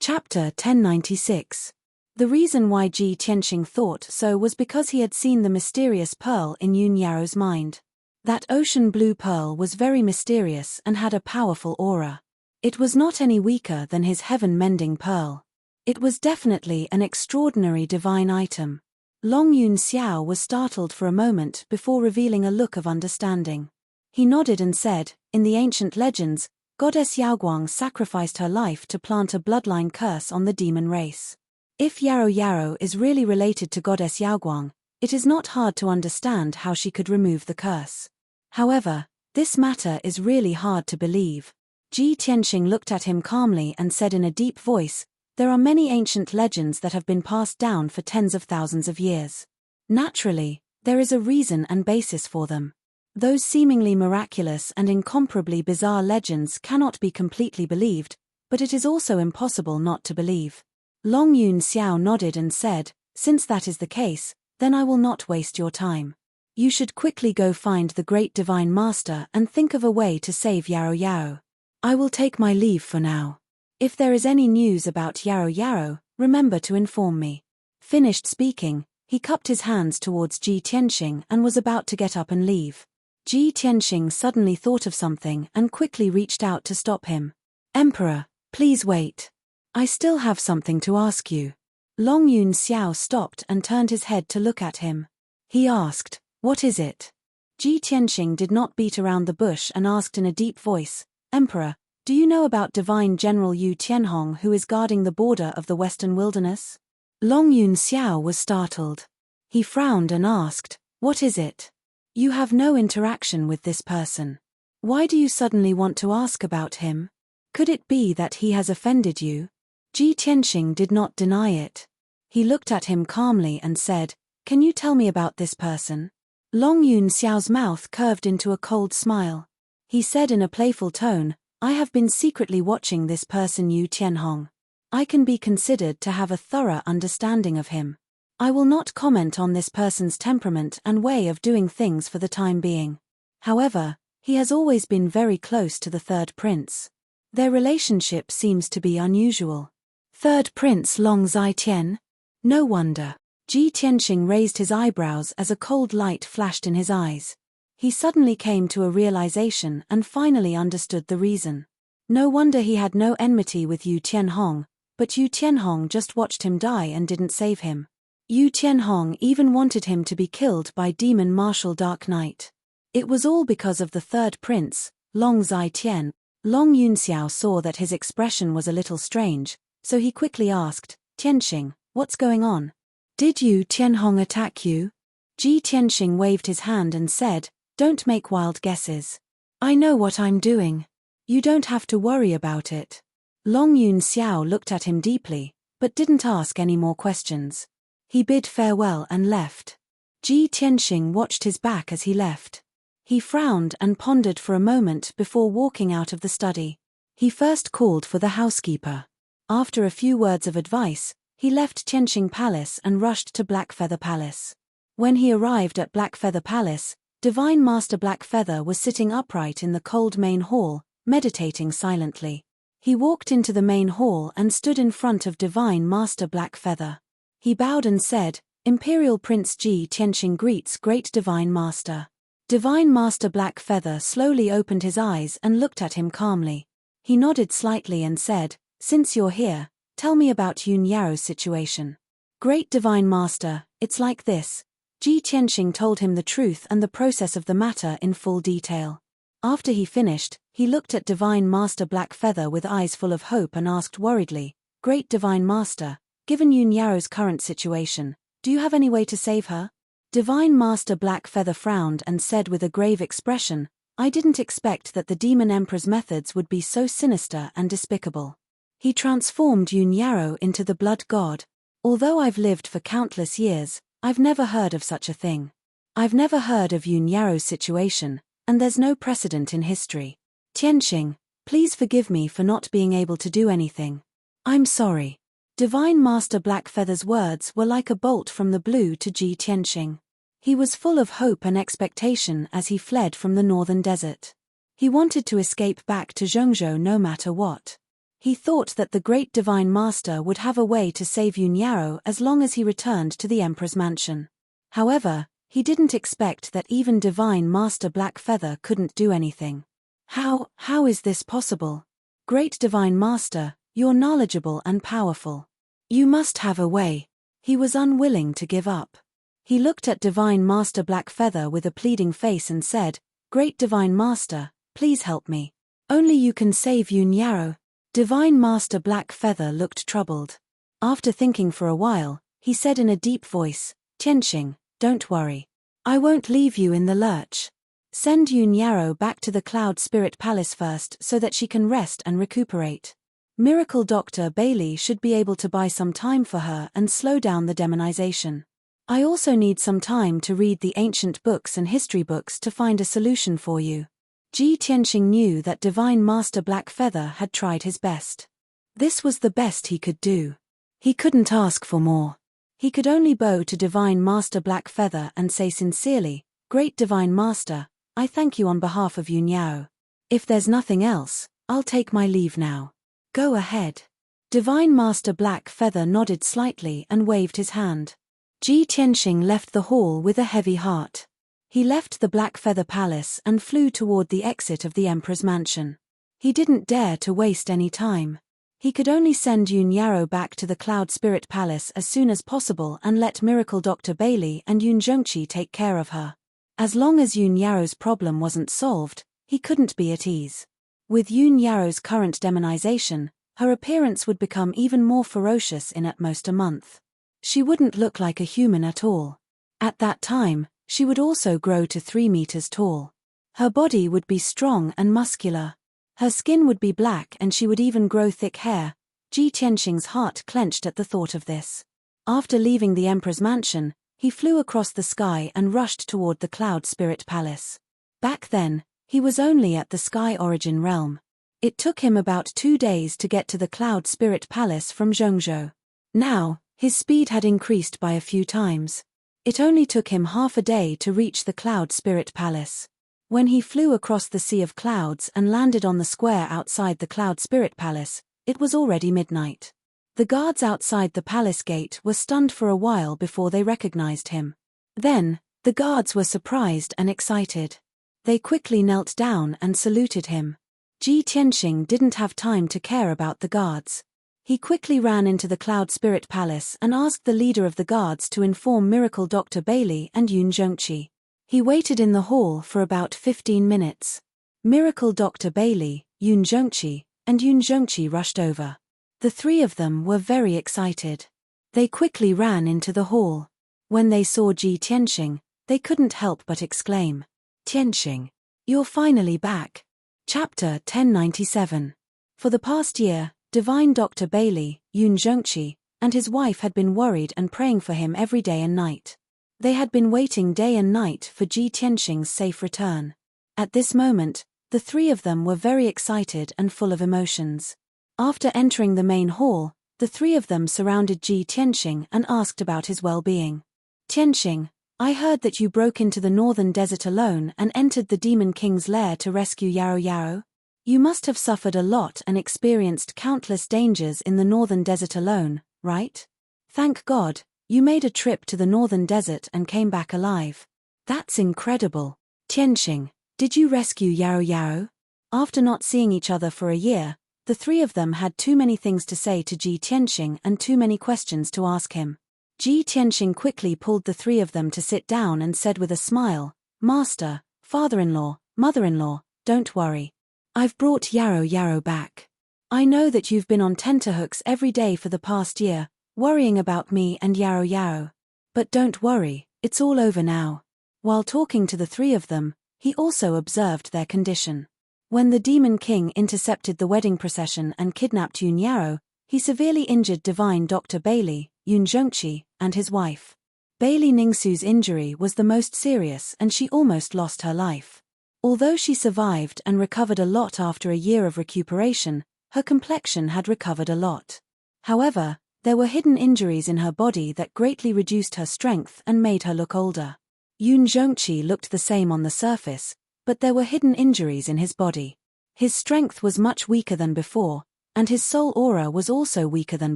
Chapter 1096. The reason why Ji Tianxing thought so was because he had seen the mysterious pearl in Yun Yarrow's mind. That ocean blue pearl was very mysterious and had a powerful aura. It was not any weaker than his heaven-mending pearl. It was definitely an extraordinary divine item. Long Yunxiao was startled for a moment before revealing a look of understanding. He nodded and said, "In the ancient legends, Goddess Yaoguang sacrificed her life to plant a bloodline curse on the demon race. If Yarrow Yarrow is really related to Goddess Yaoguang, it is not hard to understand how she could remove the curse. However, this matter is really hard to believe." Ji Tianxing looked at him calmly and said in a deep voice, "There are many ancient legends that have been passed down for tens of thousands of years. Naturally, there is a reason and basis for them. Those seemingly miraculous and incomparably bizarre legends cannot be completely believed, but it is also impossible not to believe." Long Yunxiao nodded and said, "Since that is the case, then I will not waste your time. You should quickly go find the great divine master and think of a way to save Yarrow Yarrow. I will take my leave for now. If there is any news about Yarrow Yarrow, remember to inform me." Finished speaking, he cupped his hands towards Ji Tianxing and was about to get up and leave. Ji Tianxing suddenly thought of something and quickly reached out to stop him. "Emperor, please wait. I still have something to ask you." Long Yunxiao stopped and turned his head to look at him. He asked, "What is it?" Ji Tianxing did not beat around the bush and asked in a deep voice, "Emperor, do you know about Divine General Yu Tianhong who is guarding the border of the Western Wilderness?" Long Yunxiao was startled. He frowned and asked, "What is it? You have no interaction with this person. Why do you suddenly want to ask about him? Could it be that he has offended you?" Ji Tianxing did not deny it. He looked at him calmly and said, "Can you tell me about this person?" Long Yun Xiao's mouth curved into a cold smile. He said in a playful tone, "I have been secretly watching this person Yu Tianhong. I can be considered to have a thorough understanding of him. I will not comment on this person's temperament and way of doing things for the time being. However, he has always been very close to the third prince. Their relationship seems to be unusual." Third Prince Long Zai-Tian? No wonder. Ji Tianxing raised his eyebrows as a cold light flashed in his eyes. He suddenly came to a realization and finally understood the reason. No wonder he had no enmity with Yu Tianhong, but Yu Tianhong just watched him die and didn't save him. Yu Tianhong even wanted him to be killed by demon martial Dark Knight. It was all because of the third prince, Long Zai-Tian. Long Yunxiao saw that his expression was a little strange, so he quickly asked, "Tianxing, what's going on? Did Yu Tianhong attack you?" Ji Tianxing waved his hand and said, "Don't make wild guesses. I know what I'm doing. You don't have to worry about it." Long Yunxiao looked at him deeply, but didn't ask any more questions. He bid farewell and left. Ji Tianxing watched his back as he left. He frowned and pondered for a moment before walking out of the study. He first called for the housekeeper. After a few words of advice, he left Tianxing Palace and rushed to Blackfeather Palace. When he arrived at Blackfeather Palace, Divine Master Blackfeather was sitting upright in the cold main hall, meditating silently. He walked into the main hall and stood in front of Divine Master Blackfeather. He bowed and said, "Imperial Prince Ji Tianxing greets Great Divine Master." Divine Master Blackfeather slowly opened his eyes and looked at him calmly. He nodded slightly and said, "Since you're here, tell me about Yun Yaro's situation." "Great Divine Master, it's like this." Ji Tianxing told him the truth and the process of the matter in full detail. After he finished, he looked at Divine Master Blackfeather with eyes full of hope and asked worriedly, "Great Divine Master, given Yun Yaro's current situation, do you have any way to save her?" Divine Master Blackfeather frowned and said with a grave expression, "I didn't expect that the Demon Emperor's methods would be so sinister and despicable. He transformed Yun Yaro into the Blood God. Although I've lived for countless years, I've never heard of such a thing. I've never heard of Yun Yaro's situation, and there's no precedent in history. Tianxing, please forgive me for not being able to do anything. I'm sorry." Divine Master Blackfeather's words were like a bolt from the blue to Ji Tianxing. He was full of hope and expectation as he fled from the northern desert. He wanted to escape back to Zhengzhou no matter what. He thought that the great Divine Master would have a way to save Yun Yaro as long as he returned to the Emperor's mansion. However, he didn't expect that even Divine Master Blackfeather couldn't do anything. How is this possible? Great Divine Master, you're knowledgeable and powerful. You must have a way. He was unwilling to give up. He looked at Divine Master Blackfeather with a pleading face and said, "Great Divine Master, please help me. Only you can save Yun Yaro." Divine Master Blackfeather looked troubled. After thinking for a while, he said in a deep voice, "Tianxing, don't worry. I won't leave you in the lurch. Send Yun Yaro back to the Cloud Spirit Palace first so that she can rest and recuperate. Miracle Dr. Bailey should be able to buy some time for her and slow down the demonization. I also need some time to read the ancient books and history books to find a solution for you." Ji Tianxing knew that Divine Master Blackfeather had tried his best. This was the best he could do. He couldn't ask for more. He could only bow to Divine Master Blackfeather and say sincerely, "Great Divine Master, I thank you on behalf of Yun Yao. If there's nothing else, I'll take my leave now. Go ahead." Divine Master Blackfeather nodded slightly and waved his hand. Ji Tianxing left the hall with a heavy heart. He left the Blackfeather Palace and flew toward the exit of the Emperor's mansion. He didn't dare to waste any time. He could only send Yun Yaro back to the Cloud Spirit Palace as soon as possible and let Miracle Dr. Bailey and Yun Zhongqi take care of her. As long as Yun Yaro's problem wasn't solved, he couldn't be at ease. With Yun Yaro's current demonization, her appearance would become even more ferocious in at most a month. She wouldn't look like a human at all. At that time, she would also grow to 3 meters tall. Her body would be strong and muscular. Her skin would be black and she would even grow thick hair, Ji Tianxing's heart clenched at the thought of this. After leaving the emperor's mansion, he flew across the sky and rushed toward the Cloud Spirit Palace. Back then, he was only at the Sky Origin realm. It took him about 2 days to get to the Cloud Spirit Palace from Zhongzhou. Now, his speed had increased by a few times. It only took him half a day to reach the Cloud Spirit Palace. When he flew across the Sea of Clouds and landed on the square outside the Cloud Spirit Palace, it was already midnight. The guards outside the palace gate were stunned for a while before they recognized him. Then, the guards were surprised and excited. They quickly knelt down and saluted him. Ji Tianxing didn't have time to care about the guards. He quickly ran into the Cloud Spirit Palace and asked the leader of the guards to inform Miracle Dr. Bailey and Yun Zhongqi. He waited in the hall for about 15 minutes. Miracle Dr. Bailey, Yun Zhongqi, and Yun Zhongqi rushed over. The 3 of them were very excited. They quickly ran into the hall. When they saw Ji Tianxing, they couldn't help but exclaim, "Tianxing, you're finally back." Chapter 1097. For the past year, Divine Dr. Bailey, Yun Zhongqi, and his wife had been worried and praying for him every day and night. They had been waiting day and night for Ji Tianxing's safe return. At this moment, the 3 of them were very excited and full of emotions. After entering the main hall, the 3 of them surrounded Ji Tianxing and asked about his well-being. "Tianxing, I heard that you broke into the northern desert alone and entered the Demon King's lair to rescue Yarou Yarou. You must have suffered a lot and experienced countless dangers in the northern desert alone, right? Thank God, you made a trip to the northern desert and came back alive. That's incredible. Tianxing, did you rescue Yarou Yarou?" After not seeing each other for a year, the 3 of them had too many things to say to Ji Tianxing and too many questions to ask him. Ji Tianxing quickly pulled the 3 of them to sit down and said with a smile, "Master, father-in-law, mother-in-law, don't worry. I've brought Yarou Yarou back. I know that you've been on tenterhooks every day for the past year, worrying about me and Yarou Yarou. But don't worry, it's all over now." While talking to the 3 of them, he also observed their condition. When the Demon King intercepted the wedding procession and kidnapped Yun Yarou, he severely injured Divine Dr. Bailey, Yun Zhongqi, and his wife. Bailey Ningsu's injury was the most serious and she almost lost her life. Although she survived and recovered a lot after a year of recuperation, her complexion had recovered a lot. However, there were hidden injuries in her body that greatly reduced her strength and made her look older. Yun Zhongqi looked the same on the surface, but there were hidden injuries in his body. His strength was much weaker than before, and his soul aura was also weaker than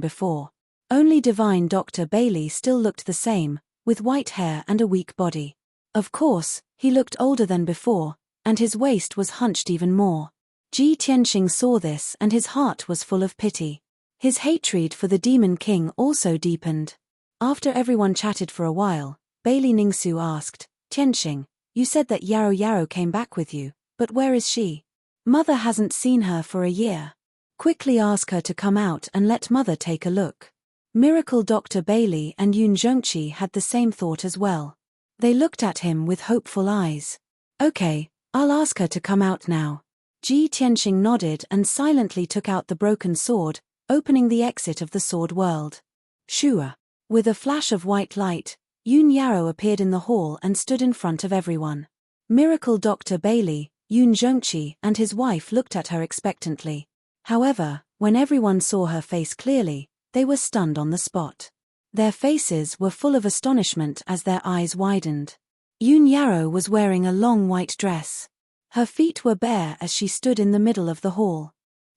before. Only Divine Dr. Bailey still looked the same, with white hair and a weak body. Of course, he looked older than before, and his waist was hunched even more. Ji Tianxing saw this and his heart was full of pity. His hatred for the Demon King also deepened. After everyone chatted for a while, Bailey Ningsu asked, "Tianxing, you said that Yarou Yarou came back with you, but where is she? Mother hasn't seen her for a year. Quickly ask her to come out and let Mother take a look." Miracle Dr. Bailey and Yun Zhongqi had the same thought as well. They looked at him with hopeful eyes. "Okay, I'll ask her to come out now." Ji Tianxing nodded and silently took out the broken sword, opening the exit of the sword world. Shua. With a flash of white light, Yun Yarou appeared in the hall and stood in front of everyone. Miracle Dr. Bailey, Yun Zhongqi, and his wife looked at her expectantly. However, when everyone saw her face clearly, they were stunned on the spot. Their faces were full of astonishment as their eyes widened. Yun Yarou was wearing a long white dress. Her feet were bare as she stood in the middle of the hall.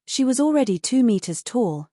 She was already 2 meters tall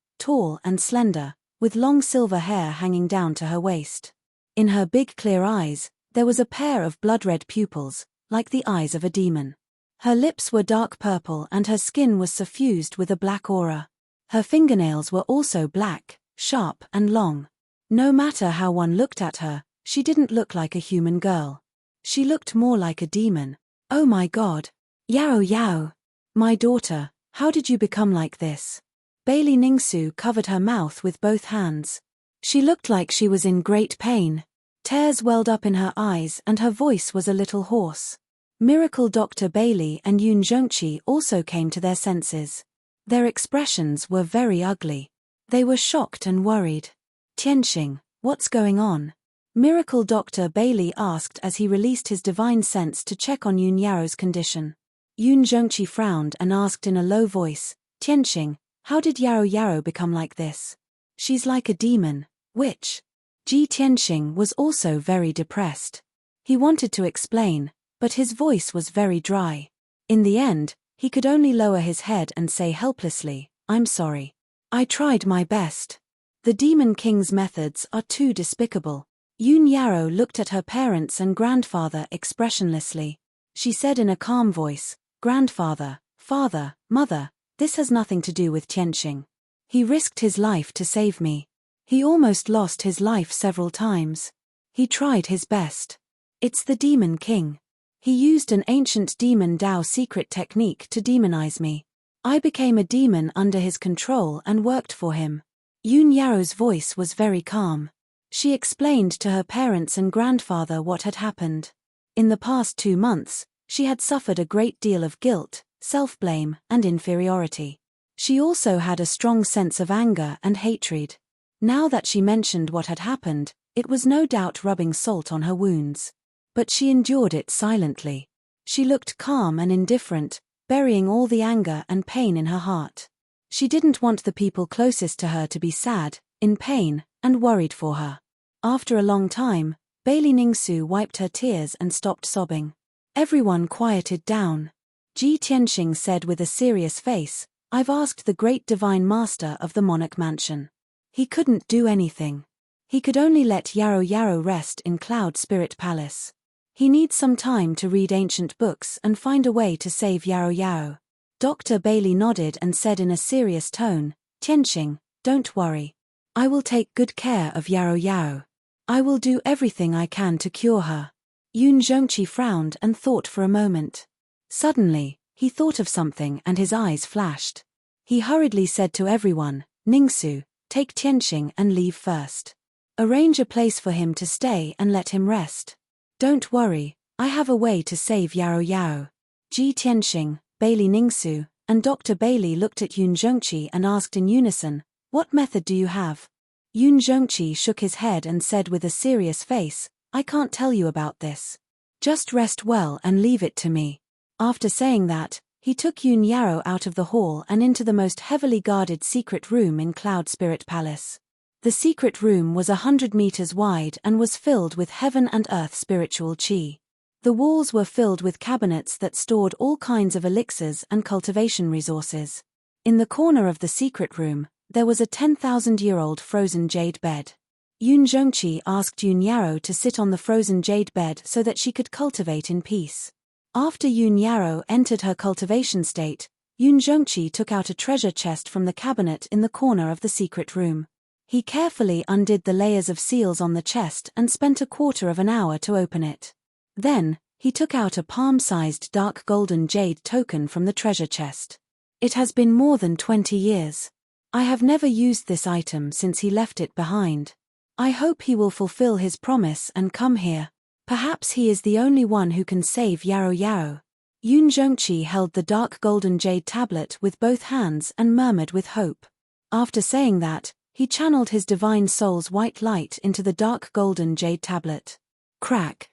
and slender, with long silver hair hanging down to her waist. In her big clear eyes, there was a pair of blood-red pupils, like the eyes of a demon. Her lips were dark purple and her skin was suffused with a black aura. Her fingernails were also black, sharp and long. No matter how one looked at her, she didn't look like a human girl. She looked more like a demon. "Oh my God! Yarou Yarou! My daughter, how did you become like this?" Bailey Ningsu covered her mouth with both hands. She looked like she was in great pain. Tears welled up in her eyes and her voice was a little hoarse. Miracle Dr. Bailey and Yun Zhongqi also came to their senses. Their expressions were very ugly. They were shocked and worried. Tianxing, what's going on? Miracle Dr. Bailey asked as he released his divine sense to check on Yun Yaro's condition. Yun Zhongqi frowned and asked in a low voice, Tianxing, how did Yaro become like this? She's like a demon. Which? Ji Tianxing was also very depressed. He wanted to explain, but his voice was very dry. In the end, he could only lower his head and say helplessly, I'm sorry. I tried my best. The Demon King's methods are too despicable. Yun Yaro looked at her parents and grandfather expressionlessly. She said in a calm voice, Grandfather, father, mother, this has nothing to do with Tianxing. He risked his life to save me. He almost lost his life several times. He tried his best. It's the Demon King. He used an ancient demon Dao secret technique to demonize me. I became a demon under his control and worked for him. Yun Yaro's voice was very calm. She explained to her parents and grandfather what had happened. In the past 2 months, she had suffered a great deal of guilt, self-blame, and inferiority. She also had a strong sense of anger and hatred. Now that she mentioned what had happened, it was no doubt rubbing salt on her wounds. But she endured it silently. She looked calm and indifferent, burying all the anger and pain in her heart. She didn't want the people closest to her to be sad, in pain, and worried for her. After a long time, Bailey Ningsu wiped her tears and stopped sobbing. Everyone quieted down. Ji Tianxing said with a serious face, I've asked the great divine master of the monarch mansion. He couldn't do anything. He could only let Yaro rest in Cloud Spirit Palace. He needs some time to read ancient books and find a way to save Yaro. Dr. Bailey nodded and said in a serious tone, Tianxing, don't worry. I will take good care of Yaro. I will do everything I can to cure her. Yun Zhongqi frowned and thought for a moment. Suddenly, he thought of something and his eyes flashed. He hurriedly said to everyone, Ningsu, take Tianxing and leave first. Arrange a place for him to stay and let him rest. Don't worry, I have a way to save Yaro. Ji Tianxing, Bailey Ningsu, and Dr. Bailey looked at Yun Zhongqi and asked in unison, what method do you have? Yun Zhongqi shook his head and said with a serious face, I can't tell you about this. Just rest well and leave it to me. After saying that, he took Yun Yaro out of the hall and into the most heavily guarded secret room in Cloud Spirit Palace. The secret room was 100 meters wide and was filled with heaven and earth spiritual qi. The walls were filled with cabinets that stored all kinds of elixirs and cultivation resources. In the corner of the secret room, there was a 10,000-year-old frozen jade bed. Yun Zhongqi asked Yun Yaro to sit on the frozen jade bed so that she could cultivate in peace. After Yun Yaro entered her cultivation state, Yun Zhongqi took out a treasure chest from the cabinet in the corner of the secret room. He carefully undid the layers of seals on the chest and spent a quarter of an hour to open it. Then, he took out a palm-sized dark golden jade token from the treasure chest. It has been more than 20 years. I have never used this item since he left it behind. I hope he will fulfill his promise and come here. Perhaps he is the only one who can save Yaro. Yun Zhongqi held the dark golden jade tablet with both hands and murmured with hope. After saying that, he channeled his divine soul's white light into the dark golden jade tablet. Crack.